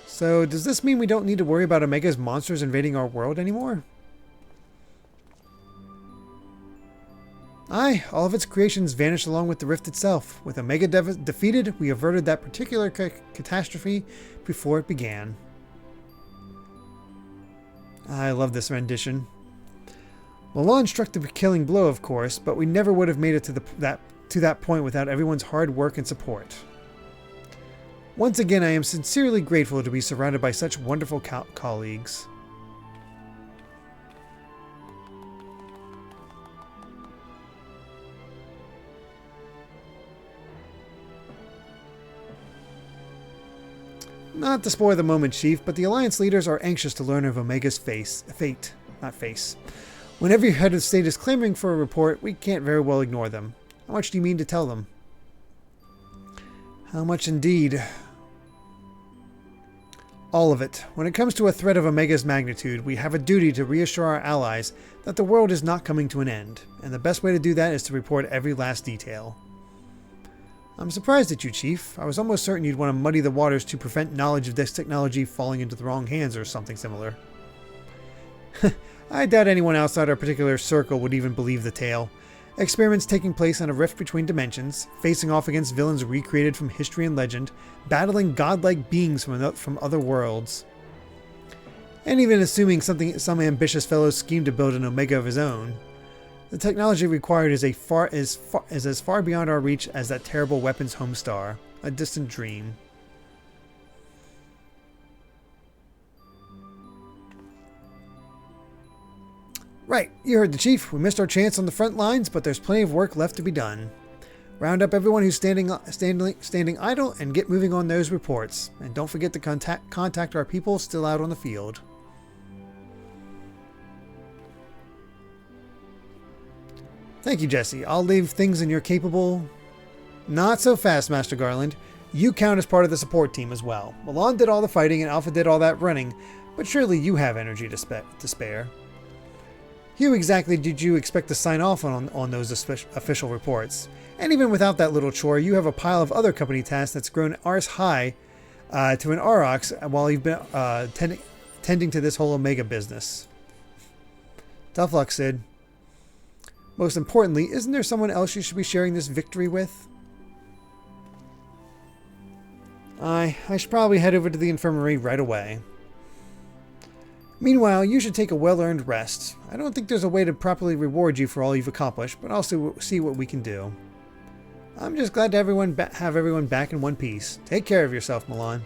So, does this mean we don't need to worry about Omega's monsters invading our world anymore? Aye, all of its creations vanished along with the rift itself. With Omega defeated, we averted that particular catastrophe before it began. I love this rendition. Milan struck the killing blow, of course, but we never would have made it to that point without everyone's hard work and support. Once again, I am sincerely grateful to be surrounded by such wonderful colleagues. Not to spoil the moment, Chief, but the Alliance leaders are anxious to learn of Omega's fate. When every head of state is clamoring for a report, we can't very well ignore them. How much do you mean to tell them? How much indeed? All of it. When it comes to a threat of Omega's magnitude, we have a duty to reassure our allies that the world is not coming to an end, and the best way to do that is to report every last detail. I'm surprised at you, Chief. I was almost certain you'd want to muddy the waters to prevent knowledge of this technology falling into the wrong hands or something similar. I doubt anyone outside our particular circle would even believe the tale. Experiments taking place on a rift between dimensions, facing off against villains recreated from history and legend, battling godlike beings from other worlds. And even assuming some ambitious fellow schemed to build an Omega of his own. The technology required is as far beyond our reach as that terrible weapon's homestar, a distant dream. Right, you heard the Chief. We missed our chance on the front lines, but there's plenty of work left to be done. Round up everyone who's standing idle and get moving on those reports. And don't forget to contact our people still out on the field. Thank you, Jesse. I'll leave things in your capable... Not so fast, Master Garland. You count as part of the support team as well. Milan did all the fighting and Alpha did all that running, but surely you have energy to spare. Who exactly did you expect to sign off on those official reports? And even without that little chore, you have a pile of other company tasks that's grown arse high to an aurochs while you've been tending to this whole Omega business. Tough luck, Sid. Most importantly, isn't there someone else you should be sharing this victory with? I should probably head over to the infirmary right away. Meanwhile, you should take a well-earned rest. I don't think there's a way to properly reward you for all you've accomplished, but I'll see what we can do. I'm just glad to have everyone back in one piece. Take care of yourself, Milan.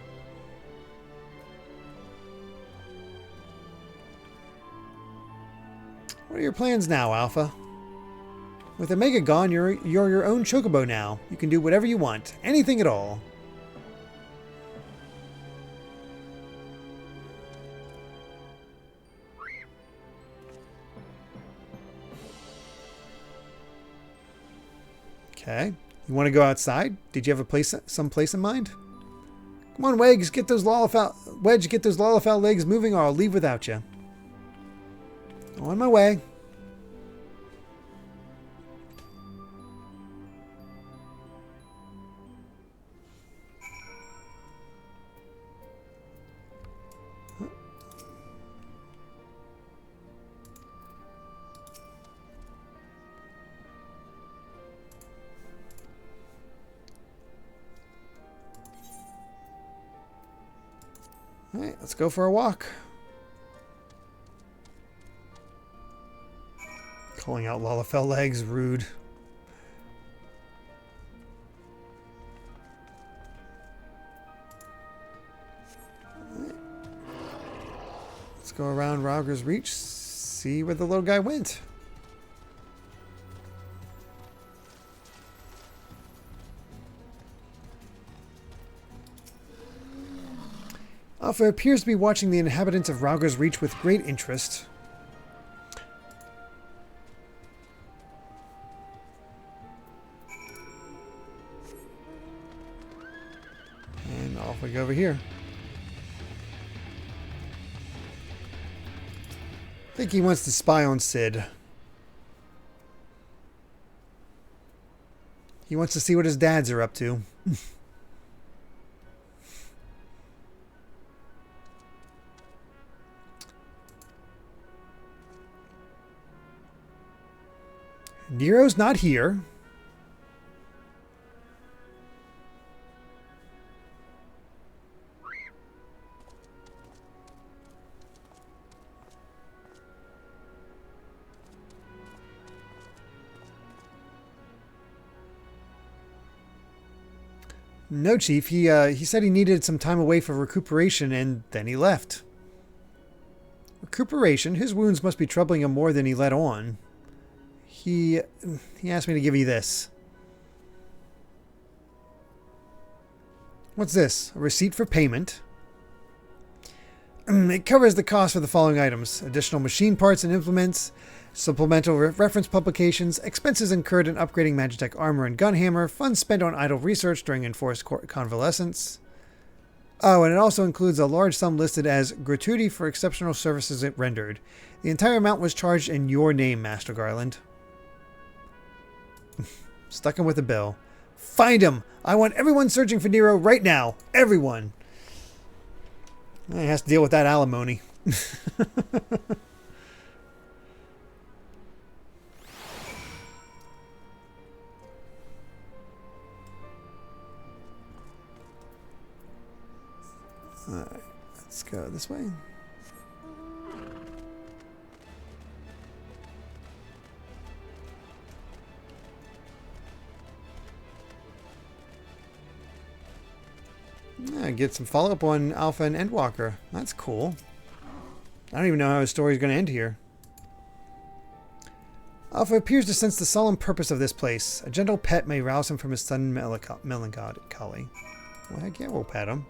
What are your plans now, Alpha? With Omega gone, you're your own chocobo now. You can do whatever you want. Anything at all. Okay. You want to go outside? Did you have some place in mind? Come on, Wedge, get those Lollifal legs moving, or I'll leave without you. On my way. All right, let's go for a walk. Calling out Lollifal legs, rude. Right. Let's go around Rauger's Reach, see where the little guy went. Alpha appears to be watching the inhabitants of Rauger's Reach with great interest. And off we go over here. I think he wants to spy on Sid. He wants to see what his dads are up to. Nero's not here. No, Chief. He said he needed some time away for recuperation, and then he left. Recuperation? His wounds must be troubling him more than he let on. He asked me to give you this. What's this? A receipt for payment? It covers the cost for the following items: additional machine parts and implements, supplemental reference publications, expenses incurred in upgrading Magitech armor and gunhammer, funds spent on idle research during enforced convalescence. Oh, and it also includes a large sum listed as gratuity for exceptional services it rendered. The entire amount was charged in your name, Master Garland. Stuck him with a bill. Find him! I want everyone searching for Nero right now. Everyone. He has to deal with that alimony. Alright, let's go this way. Yeah, get some follow-up on Alpha and Endwalker. That's cool. I don't even know how his story is going to end here. Alpha appears to sense the solemn purpose of this place. A gentle pet may rouse him from his sudden melancholy. Well, heck yeah, we'll pet him.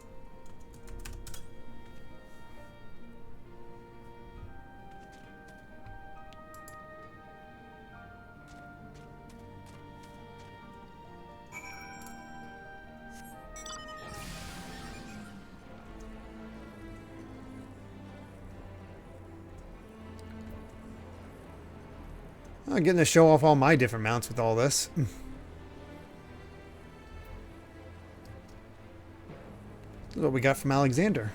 I'm getting to show off all my different mounts with all this. This is what we got from Alexander.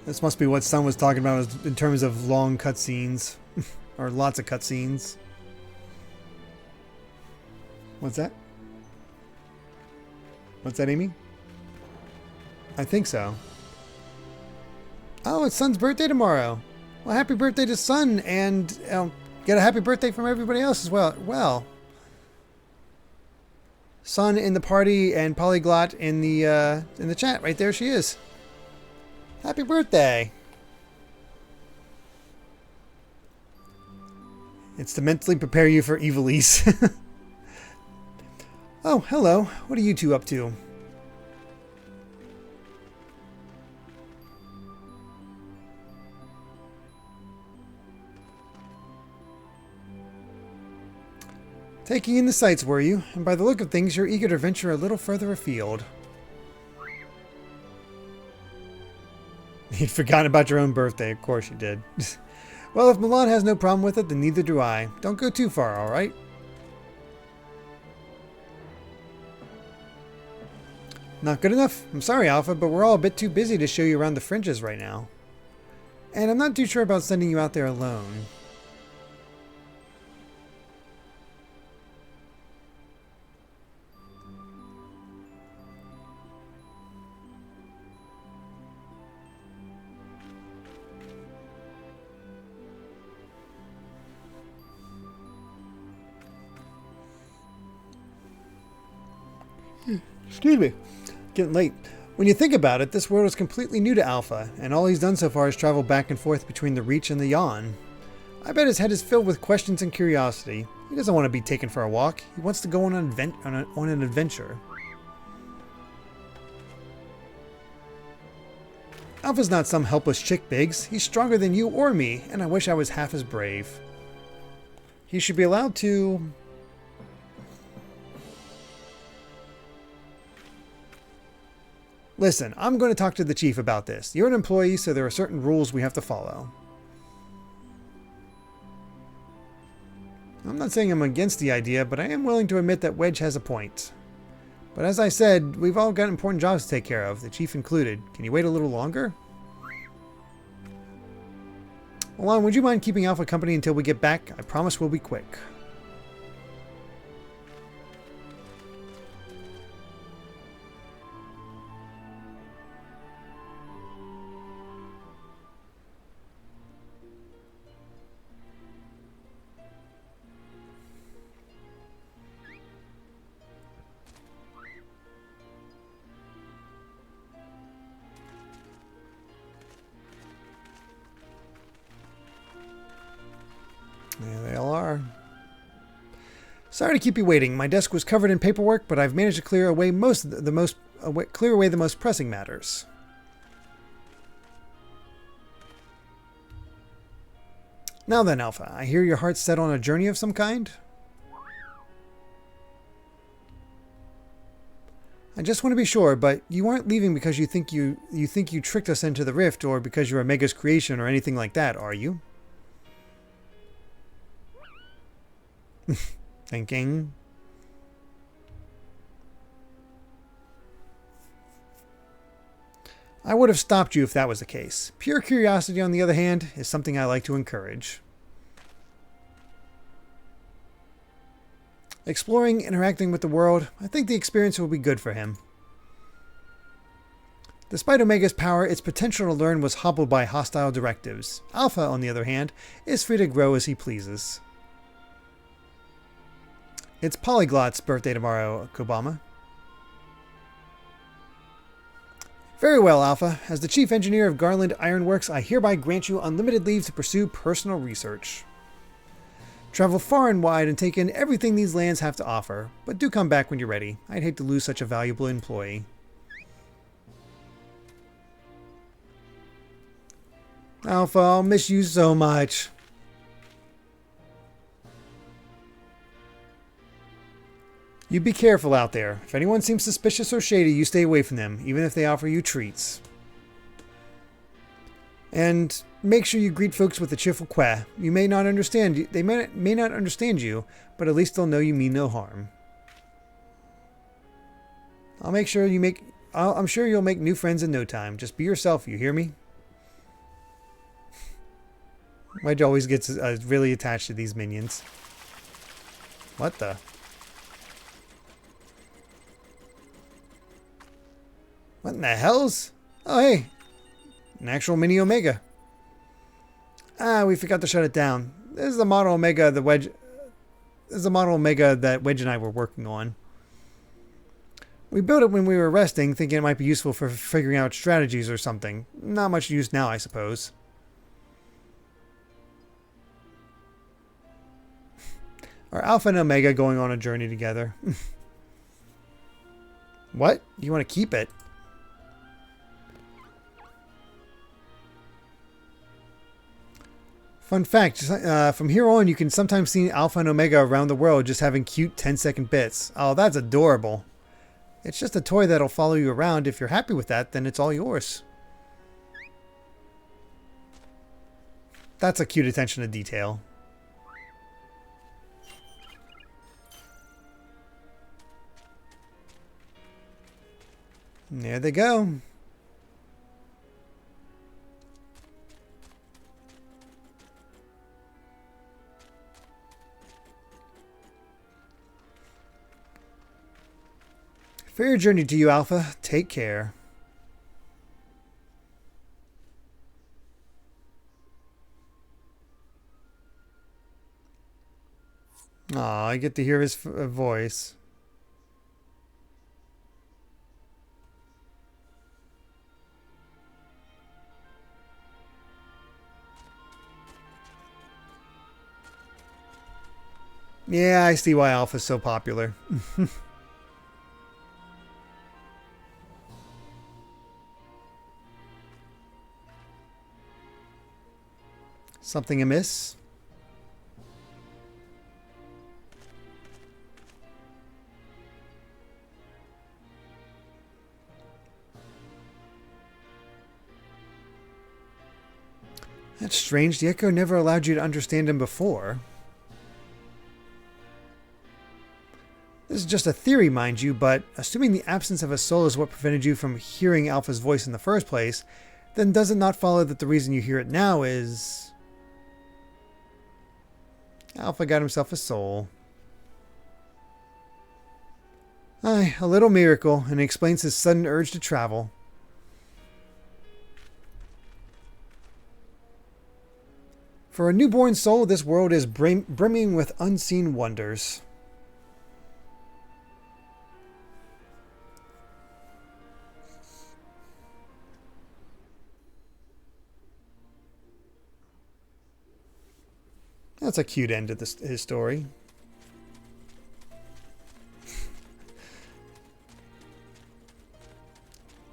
This must be what Sun was talking about in terms of long cutscenes. Or lots of cutscenes. What's that? What's that, Amy? I think so. Oh, it's Sun's birthday tomorrow. Well, happy birthday to Sun, and get a happy birthday from everybody else as well. Well, Sun in the party and Polyglot in the chat. Right there she is. Happy birthday. It's to mentally prepare you for Evilise. Oh, hello. What are you two up to? Taking in the sights, were you? And by the look of things, you're eager to venture a little further afield. You'd forgotten about your own birthday. Of course you did. Well, if Milan has no problem with it, then neither do I. Don't go too far, alright? Not good enough? I'm sorry, Alpha, but we're all a bit too busy to show you around the fringes right now. And I'm not too sure about sending you out there alone. Excuse me. Getting late. When you think about it, this world is completely new to Alpha, and all he's done so far is travel back and forth between the Reach and the Yawn. I bet his head is filled with questions and curiosity. He doesn't want to be taken for a walk. He wants to go on an adventure. Alpha's not some helpless chick, Biggs. He's stronger than you or me, and I wish I was half as brave. He should be allowed to... Listen, I'm going to talk to the chief about this. You're an employee, so there are certain rules we have to follow. I'm not saying I'm against the idea, but I am willing to admit that Wedge has a point. But as I said, we've all got important jobs to take care of, the chief included. Can you wait a little longer? Alon, would you mind keeping Alpha company until we get back? I promise we'll be quick. There they all are. Sorry to keep you waiting. My desk was covered in paperwork, but I've managed to clear away the most pressing matters. Now then, Alpha, I hear your heart's set on a journey of some kind? I just want to be sure, but you aren't leaving because you think you tricked us into the rift, or because you're Omega's creation or anything like that, are you? Thinking. I would have stopped you if that was the case. Pure curiosity, on the other hand, is something I like to encourage. Exploring, interacting with the world, I think the experience will be good for him. Despite Omega's power, its potential to learn was hobbled by hostile directives. Alpha, on the other hand, is free to grow as he pleases. It's Polyglot's birthday tomorrow, Kobama. Very well, Alpha. As the Chief Engineer of Garland Ironworks, I hereby grant you unlimited leave to pursue personal research. Travel far and wide and take in everything these lands have to offer, but do come back when you're ready. I'd hate to lose such a valuable employee. Alpha, I'll miss you so much. You be careful out there. If anyone seems suspicious or shady, you stay away from them, even if they offer you treats. And make sure you greet folks with a cheerful quah. You may not understand. They may not understand you, but at least they'll know you mean no harm. I'm sure you'll make new friends in no time. Just be yourself, you hear me? Wedge always gets really attached to these minions. What the? What in the hells? Oh, hey. An actual mini Omega. Ah, we forgot to shut it down. This is the model Omega that Wedge and I were working on. We built it when we were resting, thinking it might be useful for figuring out strategies or something. Not much use now, I suppose. Are Alpha and Omega going on a journey together? What? You want to keep it? Fun fact, from here on you can sometimes see Alpha and Omega around the world just having cute 10-second bits. Oh, that's adorable. It's just a toy that'll follow you around. If you're happy with that, then it's all yours. That's a cute attention to detail. And there they go. Fair journey to you, Alpha. Take care. Aw, I get to hear his voice. Yeah, I see why Alpha's so popular. Something amiss? That's strange. The Echo never allowed you to understand him before. This is just a theory, mind you, but assuming the absence of a soul is what prevented you from hearing Alpha's voice in the first place, then does it not follow that the reason you hear it now is... Alpha got himself a soul. Aye, a little miracle, and it explains his sudden urge to travel. For a newborn soul, this world is brimming with unseen wonders. That's a cute end to his story.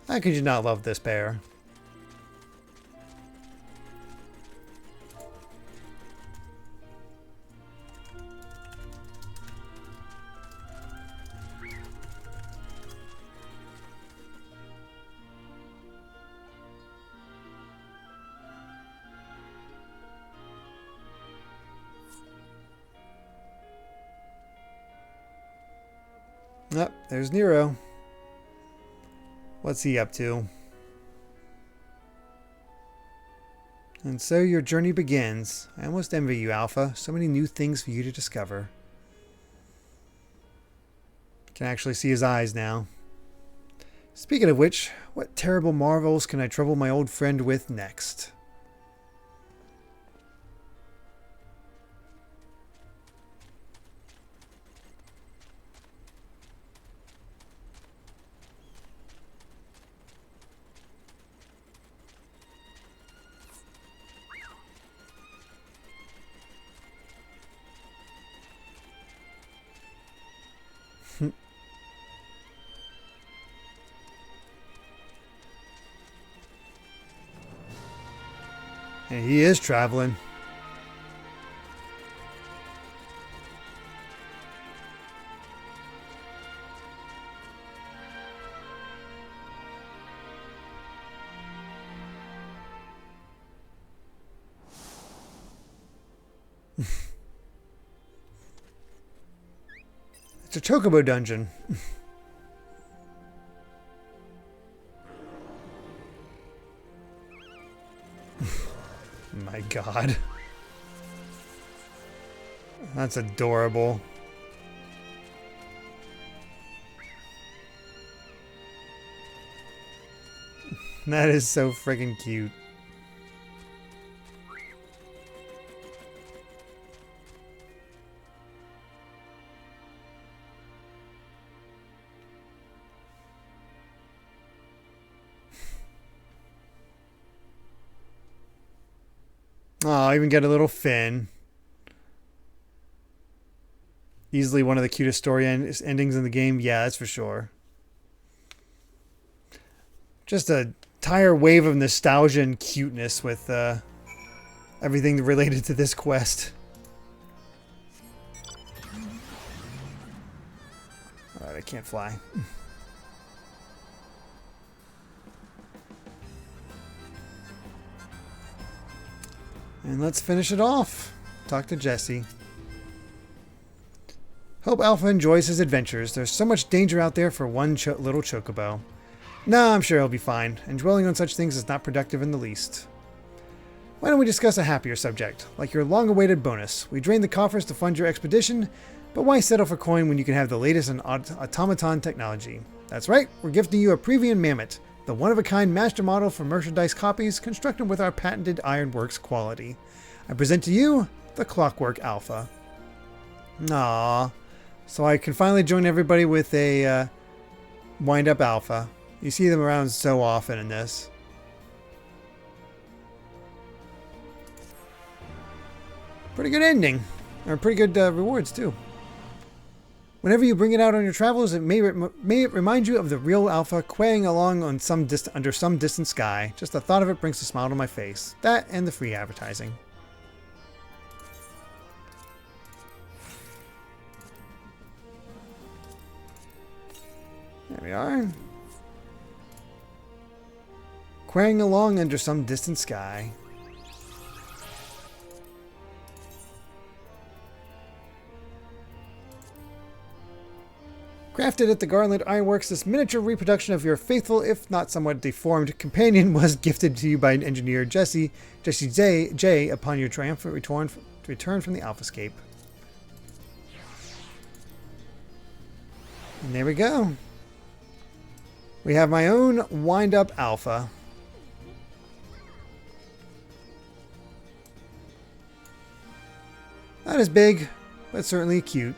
How could you not love this pair? Oh, there's Nero. What's he up to? And so your journey begins. I almost envy you, Alpha. So many new things for you to discover. Can actually see his eyes now. Speaking of which, what terrible marvels can I trouble my old friend with next? And he is traveling. It's a chocobo dungeon. My God. That's adorable. That is so friggin' cute. Oh, I even get a little fin. Easily one of the cutest story endings in the game. Yeah, that's for sure. Just a entire wave of nostalgia and cuteness with everything related to this quest. Alright, I can't fly. And let's finish it off. Talk to Jesse. Hope Alpha enjoys his adventures. There's so much danger out there for one little chocobo. No, I'm sure he'll be fine, and dwelling on such things is not productive in the least. Why don't we discuss a happier subject, like your long-awaited bonus? We drained the coffers to fund your expedition, but why settle for coin when you can have the latest in automaton technology? That's right, we're gifting you a Previan Mammoth, the one-of-a-kind master model for merchandise copies constructed with our patented Ironworks quality. I present to you the Clockwork Alpha. Aww. So I can finally join everybody with a wind-up Alpha. You see them around so often in this. Pretty good ending. Or pretty good rewards, too. Whenever you bring it out on your travels, it may it remind you of the real Alpha quaying along on under some distant sky. Just the thought of it brings a smile to my face. That and the free advertising. There we are. Quaying along under some distant sky. Crafted at the Garland Ironworks, this miniature reproduction of your faithful, if not somewhat deformed, companion was gifted to you by an engineer, Jesse J, upon your triumphant return from the Alphascape. And there we go. We have my own wind-up Alpha. Not as big, but certainly cute.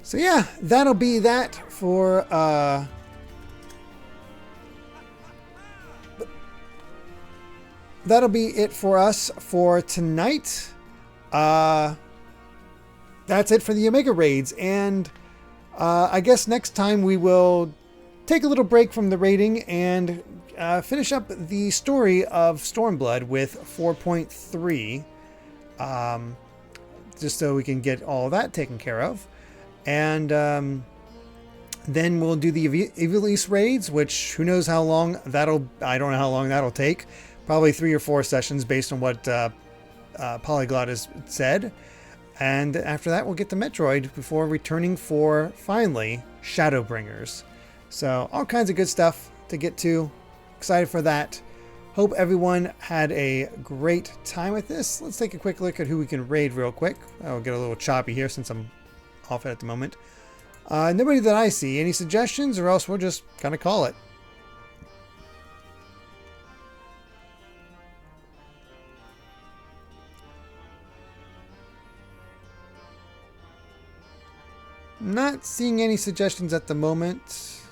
So yeah, that'll be that for that'll be it for us for tonight. That's it for the Omega raids, and I guess next time we will take a little break from the raiding and finish up the story of Stormblood with 4.3, just so we can get all that taken care of. And then we'll do the Evilise raids, which who knows how long I don't know how long that'll take. Probably 3 or 4 sessions based on what Polyglot has said. And after that, we'll get to Metroid before returning for, finally, Shadowbringers. So all kinds of good stuff to get to. Excited for that. Hope everyone had a great time with this. Let's take a quick look at who we can raid real quick. I'll get a little choppy here since I'm off at the moment. Nobody that I see. Any suggestions, or else we'll just kind of call it. Not seeing any suggestions at the moment.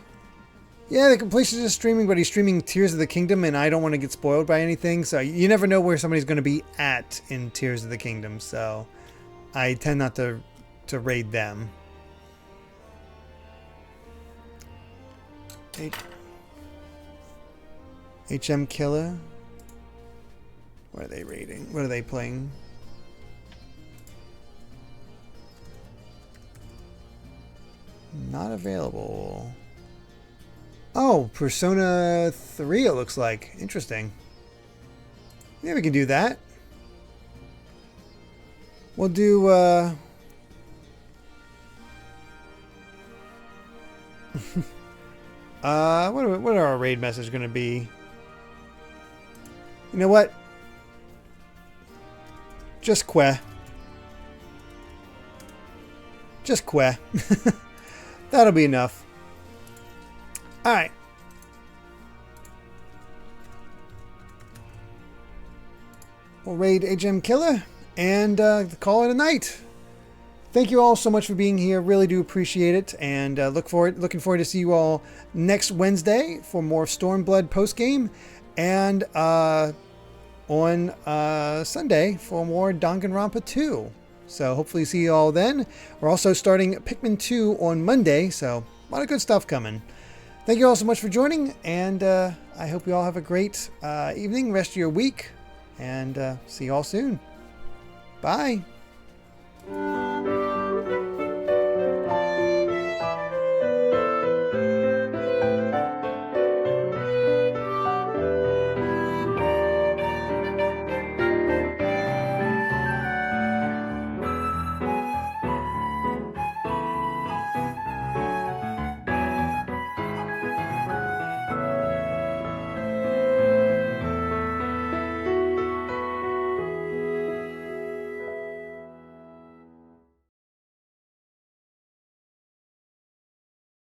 Yeah, the completionist is streaming, but he's streaming Tears of the Kingdom, and I don't want to get spoiled by anything. So you never know where somebody's going to be at in Tears of the Kingdom. So I tend not to raid them. HM Killer. What are they raiding? What are they playing? Not available. Oh, Persona 3 it looks like. Interesting. Yeah, we can do that. We'll do what are our raid messages going to be? You know what? Just que. Just que. That'll be enough. All right. We'll raid HM Killer and call it a night. Thank you all so much for being here. Really do appreciate it, and looking forward to see you all next Wednesday for more Stormblood post game, and on Sunday for more Danganronpa 2. So hopefully see you all then. We're also starting Pikmin 2 on Monday, so a lot of good stuff coming. Thank you all so much for joining, and I hope you all have a great evening, rest of your week, and see you all soon. Bye.